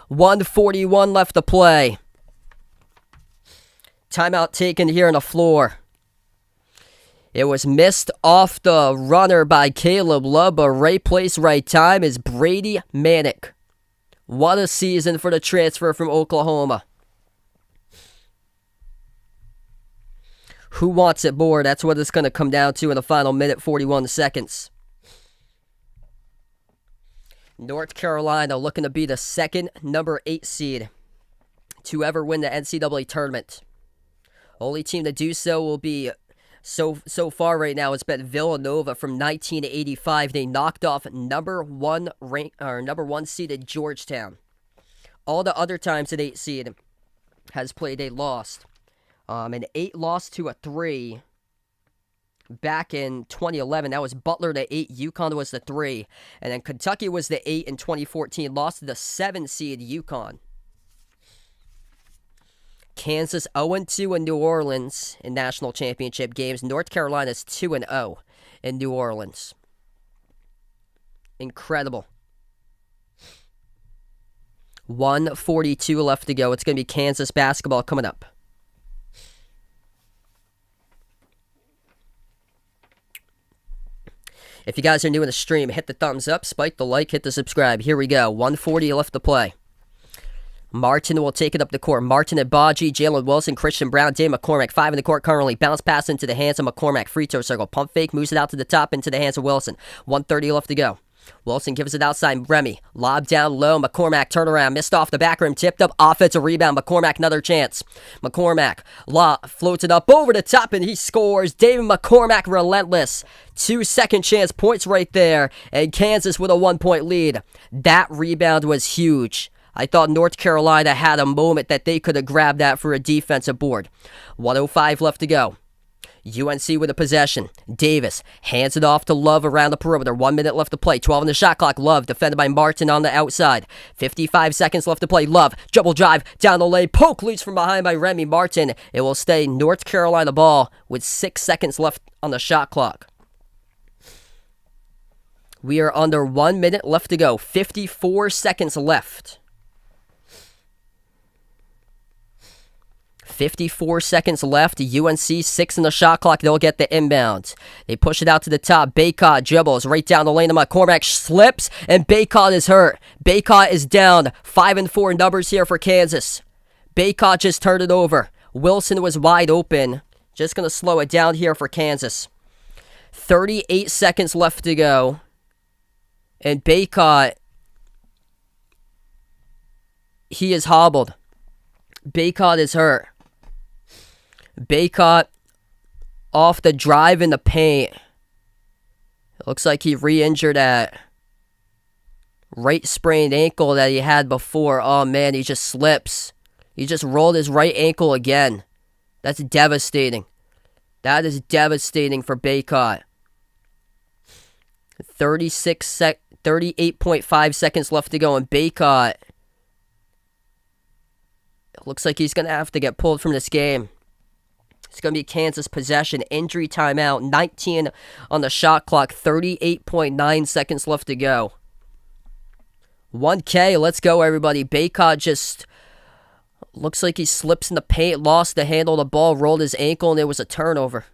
1:41 left to play. Timeout taken here on the floor. It was missed off the runner by Caleb Love, but right place, right time is Brady Manick. What a season for the transfer from Oklahoma. Who wants it more? That's what it's going to come down to in the final minute, 41 seconds. North Carolina looking to be the second number 8 seed to ever win the NCAA tournament. Only team to do so will be, so far right now, it's been Villanova from 1985. They knocked off number one seeded Georgetown. All the other times an 8 seed has played, they lost. An 8 lost to a 3 back in 2011. That was Butler the 8, UConn was the 3. And then Kentucky was the 8 in 2014, lost to the 7 seed UConn. Kansas 0-2 in New Orleans in national championship games. North Carolina's 2-0 in New Orleans. Incredible. 1:42 left to go. It's going to be Kansas basketball coming up. If you guys are new in the stream, hit the thumbs up, spike the like, hit the subscribe. Here we go. 1:40 left to play. Martin will take it up the court. Martin and Baji, Jalen Wilson, Christian Brown, Dave McCormack. 5 in the court currently. Bounce pass into the hands of McCormack. Free throw circle. Pump fake. Moves it out to the top into the hands of Wilson. 1:30 left to go. Wilson gives it outside. Remy. Lob down low. McCormack turnaround. Missed off the back rim. Tipped up. Offensive rebound. McCormack another chance. McCormack floats it up over the top and he scores. David McCormack relentless. 2 second chance points right there. And Kansas with a 1-point lead. That rebound was huge. I thought North Carolina had a moment that they could have grabbed that for a defensive board. 1:05 left to go. UNC with a possession. Davis hands it off to Love around the perimeter. 1 minute left to play. 12 on the shot clock. Love defended by Martin on the outside. 55 seconds left to play. Love, dribble drive, down the lane. Poke leads from behind by Remy Martin. It will stay North Carolina ball with 6 seconds left on the shot clock. We are under 1 minute left to go. 54 seconds left. 54 seconds left. UNC 6 in the shot clock. They'll get the inbound. They push it out to the top. Baycott dribbles right down the lane to McCormack. Slips, and Baycott is hurt. Baycott is down. 5 and 4 numbers here for Kansas. Baycott just turned it over. Wilson was wide open. Just going to slow it down here for Kansas. 38 seconds left to go. And Baycott, he is hobbled. Baycott is hurt. Baycott off the drive in the paint. It looks like he re-injured that right sprained ankle that he had before. Oh man, he just slips. He just rolled his right ankle again. That's devastating. That is devastating for Baycott. 38.5 seconds left to go, and Baycott, it looks like he's going to have to get pulled from this game. It's going to be Kansas possession. Injury timeout. 19 on the shot clock. 38.9 seconds left to go. 1K. Let's go, everybody. Baycott just looks like he slips in the paint. Lost the handle of the ball. Rolled his ankle, and it was a turnover.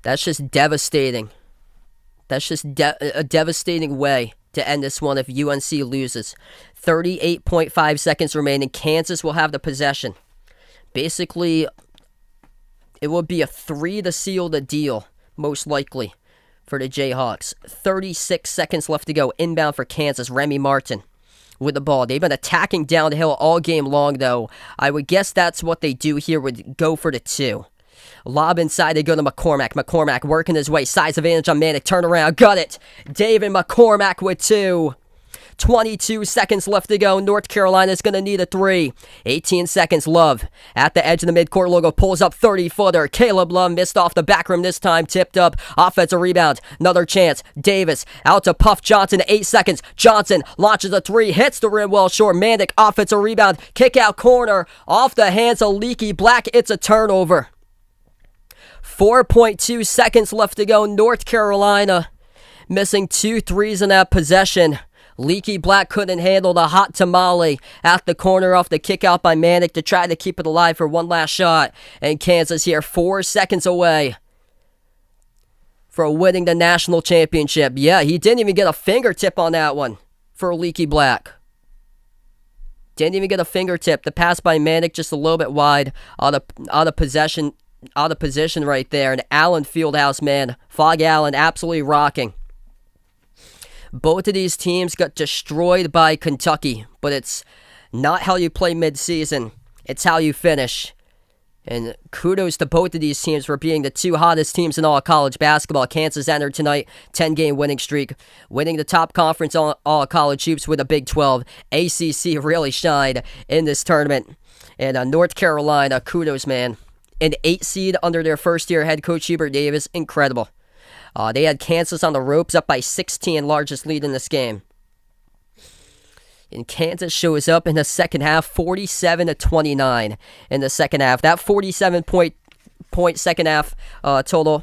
That's just devastating. That's just a devastating way to end this one if UNC loses. 38.5 seconds remaining. Kansas will have the possession. Basically, it will be a 3 to seal the deal, most likely, for the Jayhawks. 36 seconds left to go. Inbound for Kansas. Remy Martin with the ball. They've been attacking downhill all game long, though. I would guess that's what they do here, would go for the 2. Lob inside, they go to McCormack. McCormack working his way. Size advantage on Manick. Turn around. Got it. David McCormack with 2. 22 seconds left to go. North Carolina's going to need a 3. 18 seconds. Love at the edge of the midcourt logo. Pulls up 30-footer. Caleb Love missed off the back rim this time. Tipped up. Offensive rebound. Another chance. Davis out to Puff Johnson. 8 seconds. Johnson launches a 3. Hits the rim well short. Manick offensive rebound. Kick out corner. Off the hands of Leaky Black. It's a turnover. 4.2 seconds left to go. North Carolina missing 2 threes in that possession. Leaky Black couldn't handle the hot tamale at the corner off the kick out by Manic to try to keep it alive for one last shot. And Kansas here 4 seconds away for winning the national championship. Yeah, he didn't even get a fingertip on that one for Leaky Black. Didn't even get a fingertip. The pass by Manic just a little bit wide out of position right there. And Allen Fieldhouse, man, Fog Allen absolutely rocking. Both of these teams got destroyed by Kentucky, but it's not how you play mid-season. It's how you finish. And kudos to both of these teams for being the 2 hottest teams in all college basketball. Kansas entered tonight, 10-game winning streak, winning the top conference all college hoops with a Big 12. ACC really shined in this tournament. And North Carolina, kudos, man. An 8 seed under their first-year head coach Hubert Davis, incredible. They had Kansas on the ropes, up by 16, largest lead in this game. And Kansas shows up in the second half, 47-29 in the second half. That 47-point second half total,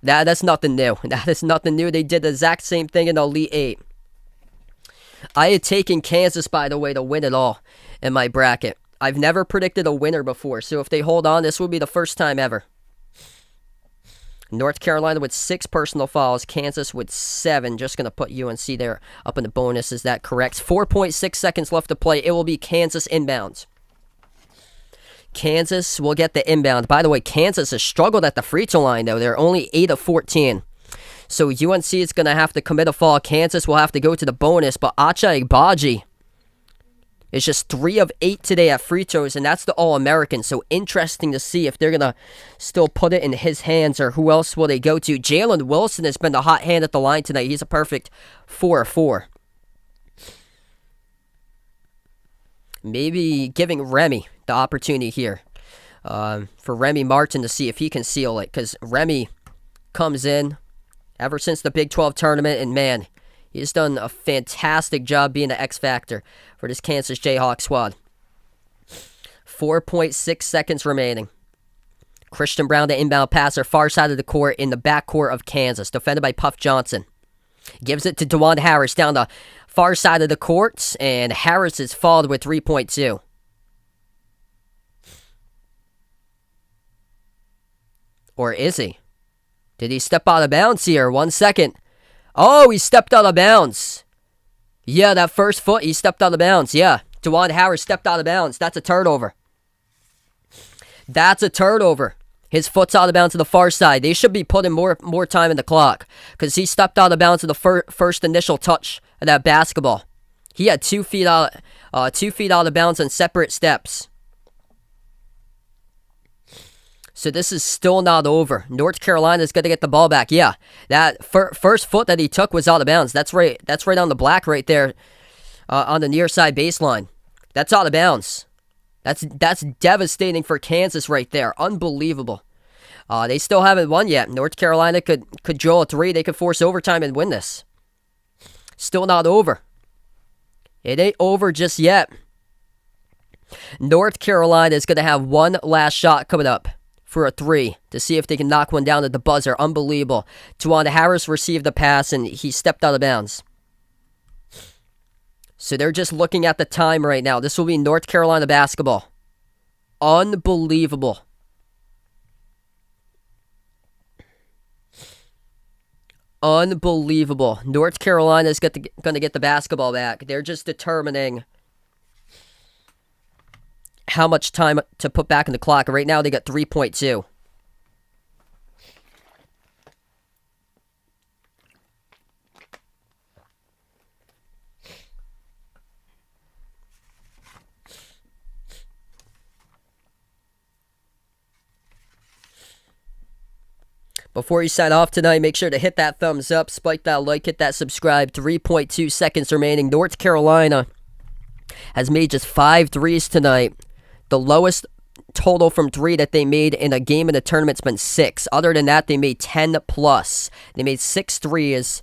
that's nothing new. That is nothing new. They did the exact same thing in the Elite 8. I had taken Kansas, by the way, to win it all in my bracket. I've never predicted a winner before, so if they hold on, this will be the first time ever. North Carolina with 6 personal fouls. Kansas with 7. Just going to put UNC there up in the bonus. Is that correct? 4.6 seconds left to play. It will be Kansas inbounds. Kansas will get the inbound. By the way, Kansas has struggled at the free throw line, though. They're only 8 of 14. So UNC is going to have to commit a foul. Kansas will have to go to the bonus. But Acha Igbaji is just 3 of 8 today at free throws, and that's the All-American. So interesting to see if they're going to still put it in his hands, or who else will they go to. Jalen Wilson has been the hot hand at the line tonight. He's a perfect 4 of 4. Maybe giving Remy the opportunity here for Remy Martin to see if he can seal it, because Remy comes in ever since the Big 12 tournament, and man, he's done a fantastic job being the X factor for this Kansas Jayhawks squad. 4.6 seconds remaining. Christian Brown, the inbound passer, far side of the court in the backcourt of Kansas, defended by Puff Johnson. Gives it to DeJuan Harris down the far side of the court, and Harris is fouled with 3.2. Or is he? Did he step out of bounds here? 1 second. Oh, he stepped out of bounds. Yeah, that first foot, he stepped out of bounds. Yeah, DeJuan Harris stepped out of bounds. That's a turnover. That's a turnover. His foot's out of bounds to the far side. They should be putting more time in the clock, because he stepped out of bounds to the first initial touch of that basketball. He had 2 feet out of bounds on separate steps. So this is still not over. North Carolina's going to get the ball back. Yeah, that first foot that he took was out of bounds. That's right on the black right there on the near side baseline. That's out of bounds. That's devastating for Kansas right there. Unbelievable. They still haven't won yet. North Carolina could draw a 3. They could force overtime and win this. Still not over. It ain't over just yet. North Carolina is going to have one last shot coming up for a 3 to see if they can knock one down at the buzzer. Unbelievable. DeJuan Harris received the pass, and he stepped out of bounds. So they're just looking at the time right now. This will be North Carolina basketball. Unbelievable. Unbelievable. North Carolina is going to get the basketball back. They're just determining how much time to put back in the clock. Right now, they got 3.2. Before you sign off tonight, make sure to hit that thumbs up, spike that like, hit that subscribe. 3.2 seconds remaining. North Carolina has made just 5 threes tonight. The lowest total from 3 that they made in a game in the tournament's been 6. Other than that, they made 10 plus. They made 6 threes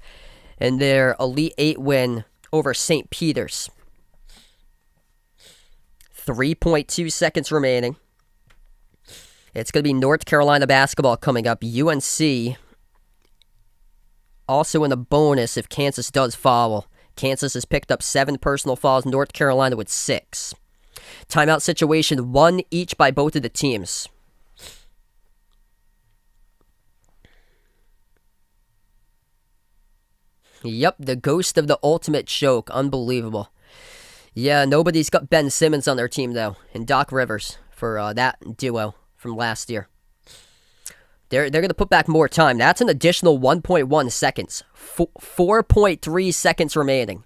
in their Elite 8 win over St. Peter's. 3.2 seconds remaining. It's going to be North Carolina basketball coming up. UNC Also in the bonus if Kansas does foul. Kansas has picked up 7 personal fouls, North Carolina with 6. Timeout situation, 1 each by both of the teams. Yep, the ghost of the ultimate choke. Unbelievable. Yeah, nobody's got Ben Simmons on their team, though, and Doc Rivers for that duo from last year. They're going to put back more time. That's an additional 1.1 seconds. 4.3 seconds remaining.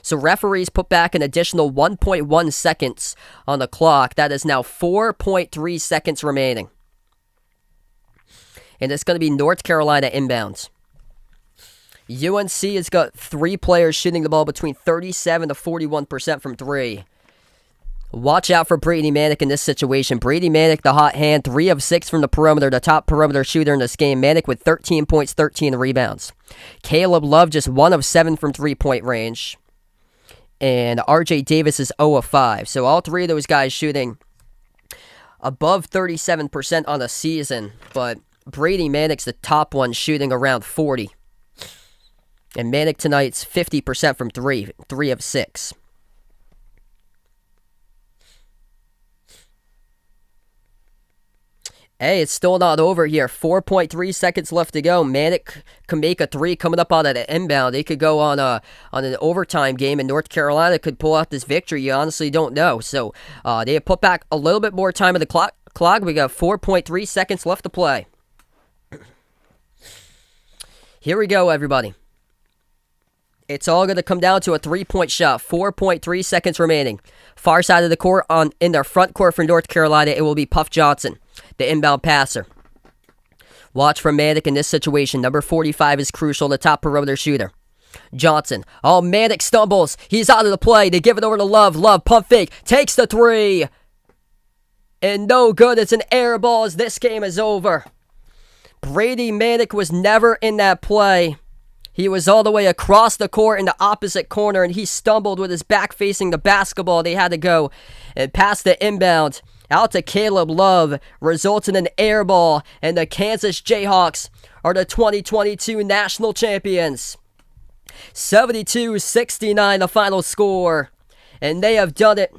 So referees put back an additional 1.1 seconds on the clock. That is now 4.3 seconds remaining. And it's going to be North Carolina inbounds. UNC has got 3 players shooting the ball between 37 to 41% from 3. Watch out for Brady Manek in this situation. Brady Manek, the hot hand, 3 of 6 from the perimeter, the top perimeter shooter in this game. Manek with 13 points, 13 rebounds. Caleb Love just 1 of 7 from 3-point range. And RJ Davis is 0 of 5. So all 3 of those guys shooting above 37% on the season. But Brady Manek's the top one, shooting around 40. And Manek tonight's 50% from 3 of 6. Hey, it's still not over here. 4.3 seconds left to go. Manek can make a 3 coming up on an inbound. They could go on an overtime game, and North Carolina could pull out this victory. You honestly don't know. So they have put back a little bit more time on the clock. We got 4.3 seconds left to play. Here we go, everybody. It's all going to come down to a 3-point shot. 4.3 seconds remaining. Far side of the court, in their front court for North Carolina, it will be Puff Johnson, the inbound passer. Watch for Manek in this situation. Number 45 is crucial, the top perimeter shooter. Johnson. Oh, Manek stumbles. He's out of the play. They give it over to Love. Love, pump fake. Takes the 3. And no good. It's an air ball as this game is over. Brady Manek was never in that play. He was all the way across the court in the opposite corner, and he stumbled with his back facing the basketball. They had to go and pass the inbound out to Caleb Love, results in an air ball, and the Kansas Jayhawks are the 2022 national champions. 72-69 the final score, and they have done it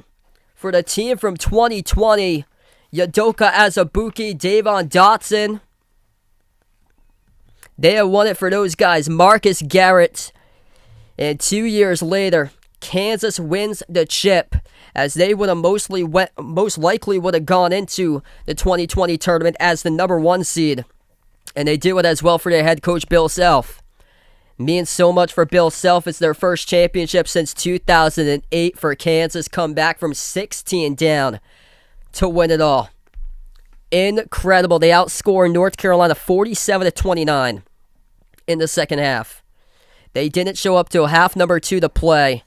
for the team from 2020. Udoka Azubuike, Davon Dotson. They have won it for those guys. Marcus Garrett. And 2 years later, Kansas wins the chip, as they would have most likely would have gone into the 2020 tournament as the number 1 seed. And they do it as well for their head coach, Bill Self. Means so much for Bill Self. It's their first championship since 2008 for Kansas. Come back from 16 down to win it all. Incredible. They outscore North Carolina 47-29 in the second half. They didn't show up till half number 2 to play.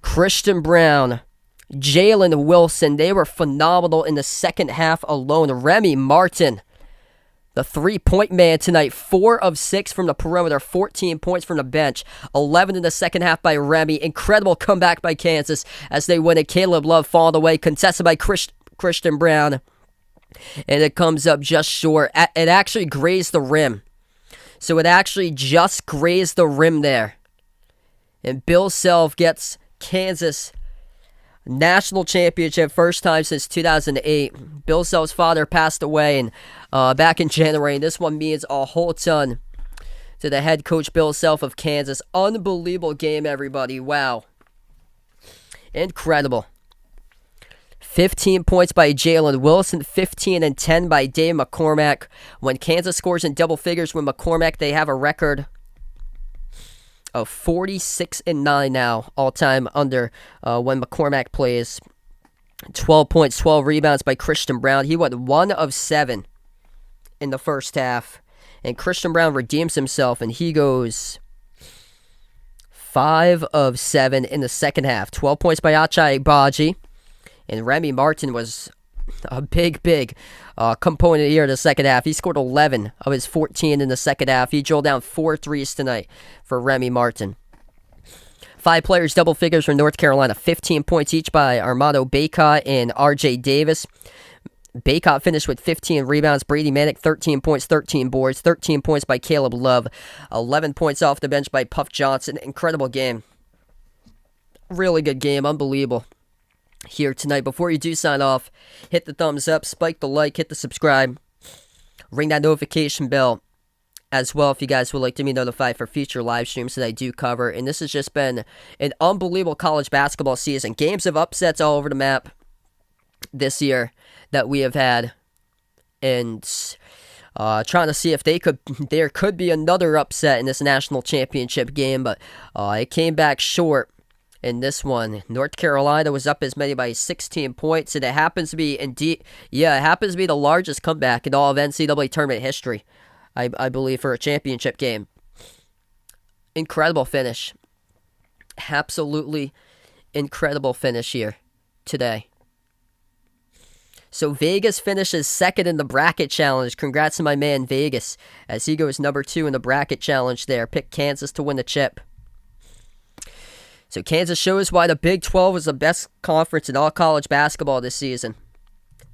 Christian Brown, Jalen Wilson, they were phenomenal in the second half alone. Remy Martin, the 3-point man tonight, 4 of 6 from the perimeter, 14 points from the bench, 11 in the second half by Remy. Incredible comeback by Kansas as they win it. Caleb Love falling away, contested by Christian Brown. And it comes up just short. It actually grazed the rim. So it actually just grazed the rim there. And Bill Self gets Kansas national championship, first time since 2008. Bill Self's father passed away back in January. And this one means a whole ton to the head coach, Bill Self of Kansas. Unbelievable game, everybody. Wow. Incredible. 15 points by Jalen Wilson, 15 and 10 by Dave McCormack. When Kansas scores in double figures with McCormack, they have a record of 46 and 9 now, all time under when McCormack plays. 12 points, 12 rebounds by Christian Brown. He went 1 of 7 in the first half. And Christian Brown redeems himself, and he goes 5 of 7 in the second half. 12 points by Ochai Agbaji. And Remy Martin was a big component here in the second half. He scored 11 of his 14 in the second half. He drilled down 4 threes tonight for Remy Martin. 5 players, double figures for North Carolina. 15 points each by Armando Bacot and RJ Davis. Baycott finished with 15 rebounds. Brady Manick, 13 points, 13 boards, 13 points by Caleb Love, 11 points off the bench by Puff Johnson. Incredible game. Really good game. Unbelievable here tonight. Before you do sign off, hit the thumbs up, spike the like, hit the subscribe, ring that notification bell as well if you guys would like to be notified for future live streams that I do cover. And this has just been an unbelievable college basketball season. Games of upsets all over the map this year that we have had, and trying to see if there could be another upset in this national championship game, but it came back short in this one. North Carolina was up as many by 16 points, and it happens to be the largest comeback in all of NCAA tournament history, I believe, for a championship game. Incredible finish. Absolutely incredible finish here today. So Vegas finishes second in the bracket challenge. Congrats to my man Vegas, as he goes number 2 in the bracket challenge there. Picked Kansas to win the chip. So Kansas shows why the Big 12 is the best conference in all college basketball this season.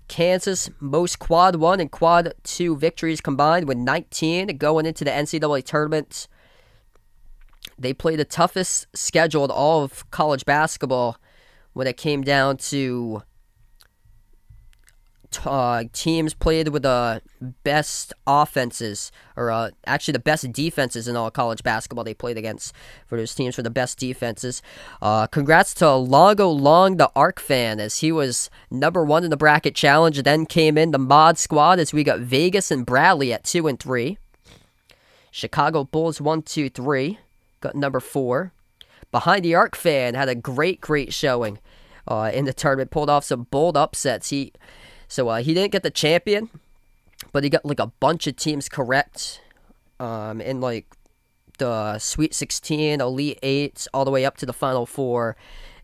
Kansas, most Quad 1 and Quad 2 victories combined with 19 going into the NCAA tournament. They played the toughest schedule in all of college basketball when it came down to teams played with the best offenses, or actually the best defenses in all college basketball they played against. For those teams for the best defenses. Congrats to Longo Long, the ARC fan, as he was number 1 in the bracket challenge. Then came in the mod squad as we got Vegas and Bradley at 2 and 3. Chicago Bulls 1, 2, 3 got number 4. Behind the ARC fan had a great showing in the tournament. Pulled off some bold upsets. So he didn't get the champion, but he got like a bunch of teams correct in like the Sweet 16, Elite 8, all the way up to the Final 4.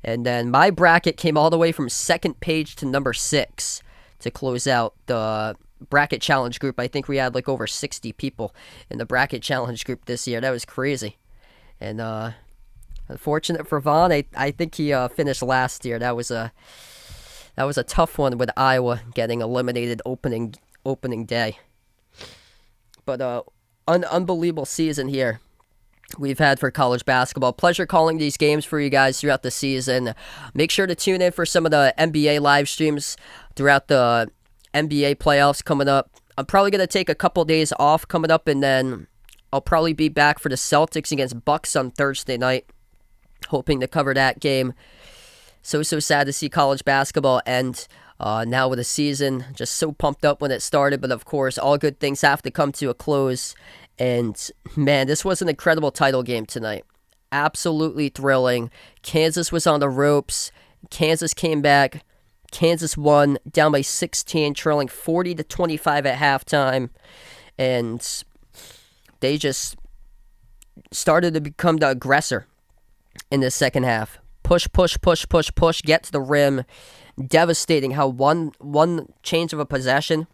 And then my bracket came all the way from second page to number 6 to close out the bracket challenge group. I think we had like over 60 people in the bracket challenge group this year. That was crazy. And unfortunate for Vaughn, I think he finished last year. That was a tough one with Iowa getting eliminated opening day. But unbelievable season here we've had for college basketball. Pleasure calling these games for you guys throughout the season. Make sure to tune in for some of the NBA live streams throughout the NBA playoffs coming up. I'm probably going to take a couple days off coming up, and then I'll probably be back for the Celtics against Bucks on Thursday night, hoping to cover that game. So sad to see college basketball end now with the season. Just so pumped up when it started, but of course, all good things have to come to a close. And man, this was an incredible title game tonight. Absolutely thrilling. Kansas was on the ropes. Kansas came back. Kansas won, down by 16, trailing 40-25 at halftime. And they just started to become the aggressor in the second half. Push, get to the rim. Devastating how one change of a possession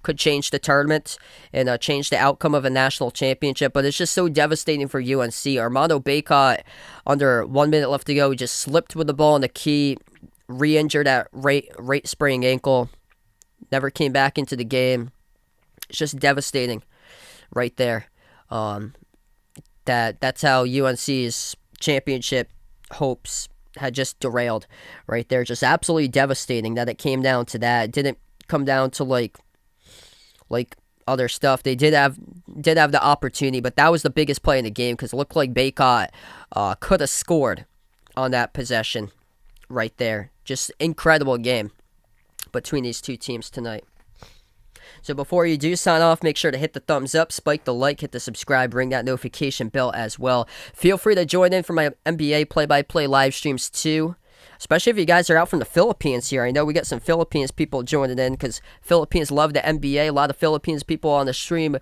could change the tournament and change the outcome of a national championship. But it's just so devastating for UNC. Armando Baycott, under 1 minute left to go, he just slipped with the ball in the key, re-injured at right sprained ankle, never came back into the game. It's just devastating right there. That's how UNC's championship hopes had just derailed right there. Just absolutely devastating that it came down to that. It didn't come down to like other stuff. They did have the opportunity, but that was the biggest play in the game because it looked like Baycott could have scored on that possession right there. Just incredible game between these two teams tonight. So before you do sign off, make sure to hit the thumbs up, spike the like, hit the subscribe, ring that notification bell as well. Feel free to join in for my NBA play-by-play live streams too, especially if you guys are out from the Philippines here. I know we got some Philippines people joining in because Philippines love the NBA. A lot of Philippines people on the stream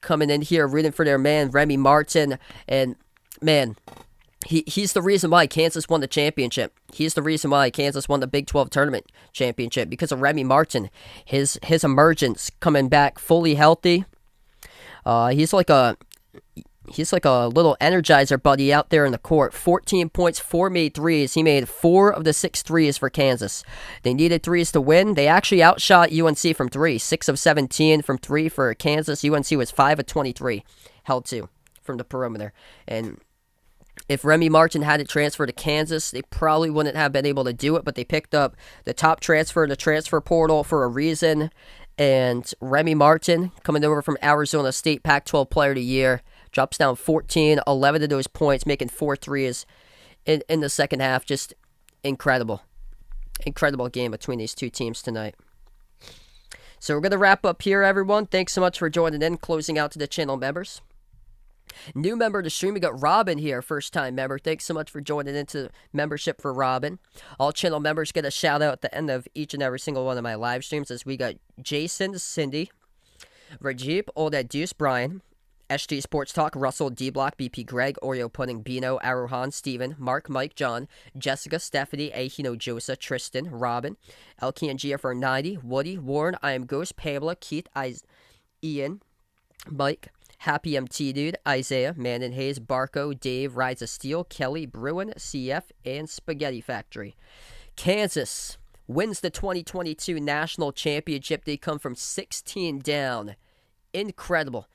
coming in here rooting for their man, Remy Martin. And man, he's the reason why Kansas won the championship. He's the reason why Kansas won the Big 12 tournament championship, because of Remy Martin. His emergence, coming back fully healthy. He's like He's like a little energizer buddy out there in the court. 14 points, 4 made threes. He made 4 of the 6 threes for Kansas. They needed threes to win. They actually outshot UNC from 3. 6 of 17 from 3 for Kansas. UNC was 5 of 23. Held 2 from the perimeter. And if Remy Martin hadn't transferred to Kansas, they probably wouldn't have been able to do it, but they picked up the top transfer in the transfer portal for a reason. And Remy Martin, coming over from Arizona State, Pac-12 Player of the Year, drops down 14, 11 of those points, making 4 threes in the second half. Just incredible. Incredible game between these two teams tonight. So we're going to wrap up here, everyone. Thanks so much for joining in, closing out to the channel members. New member of the stream, we got Robin here, first time member. Thanks so much for joining into membership for Robin. All channel members get a shout out at the end of each and every single one of my live streams, as we got Jason, Cindy, Rajib, Old Ed Deuce, Brian, SG Sports Talk, Russell, D-Block, BP Greg, Oreo Pudding, Bino, Aruhan, Steven, Mark, Mike, John, Jessica, Stephanie, Ahino, Josa, Tristan, Robin, LK and GFR 90, Woody, Warren, I Am Ghost, Pamela, Keith, Ian, Mike, Happy MT Dude, Isaiah, Mandan Hayes, Barco, Dave, Rides of Steel, Kelly, Bruin, CF, and Spaghetti Factory. Kansas wins the 2022 National Championship. They come from 16 down. Incredible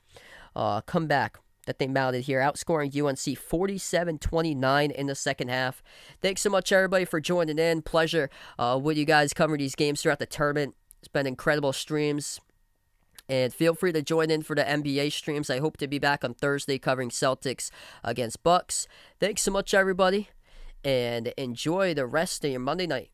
comeback that they mounted here, outscoring UNC 47-29 in the second half. Thanks so much, everybody, for joining in. Pleasure with you guys covering these games throughout the tournament. It's been incredible streams. And feel free to join in for the NBA streams. I hope to be back on Thursday covering Celtics against Bucks. Thanks so much, everybody, and enjoy the rest of your Monday night.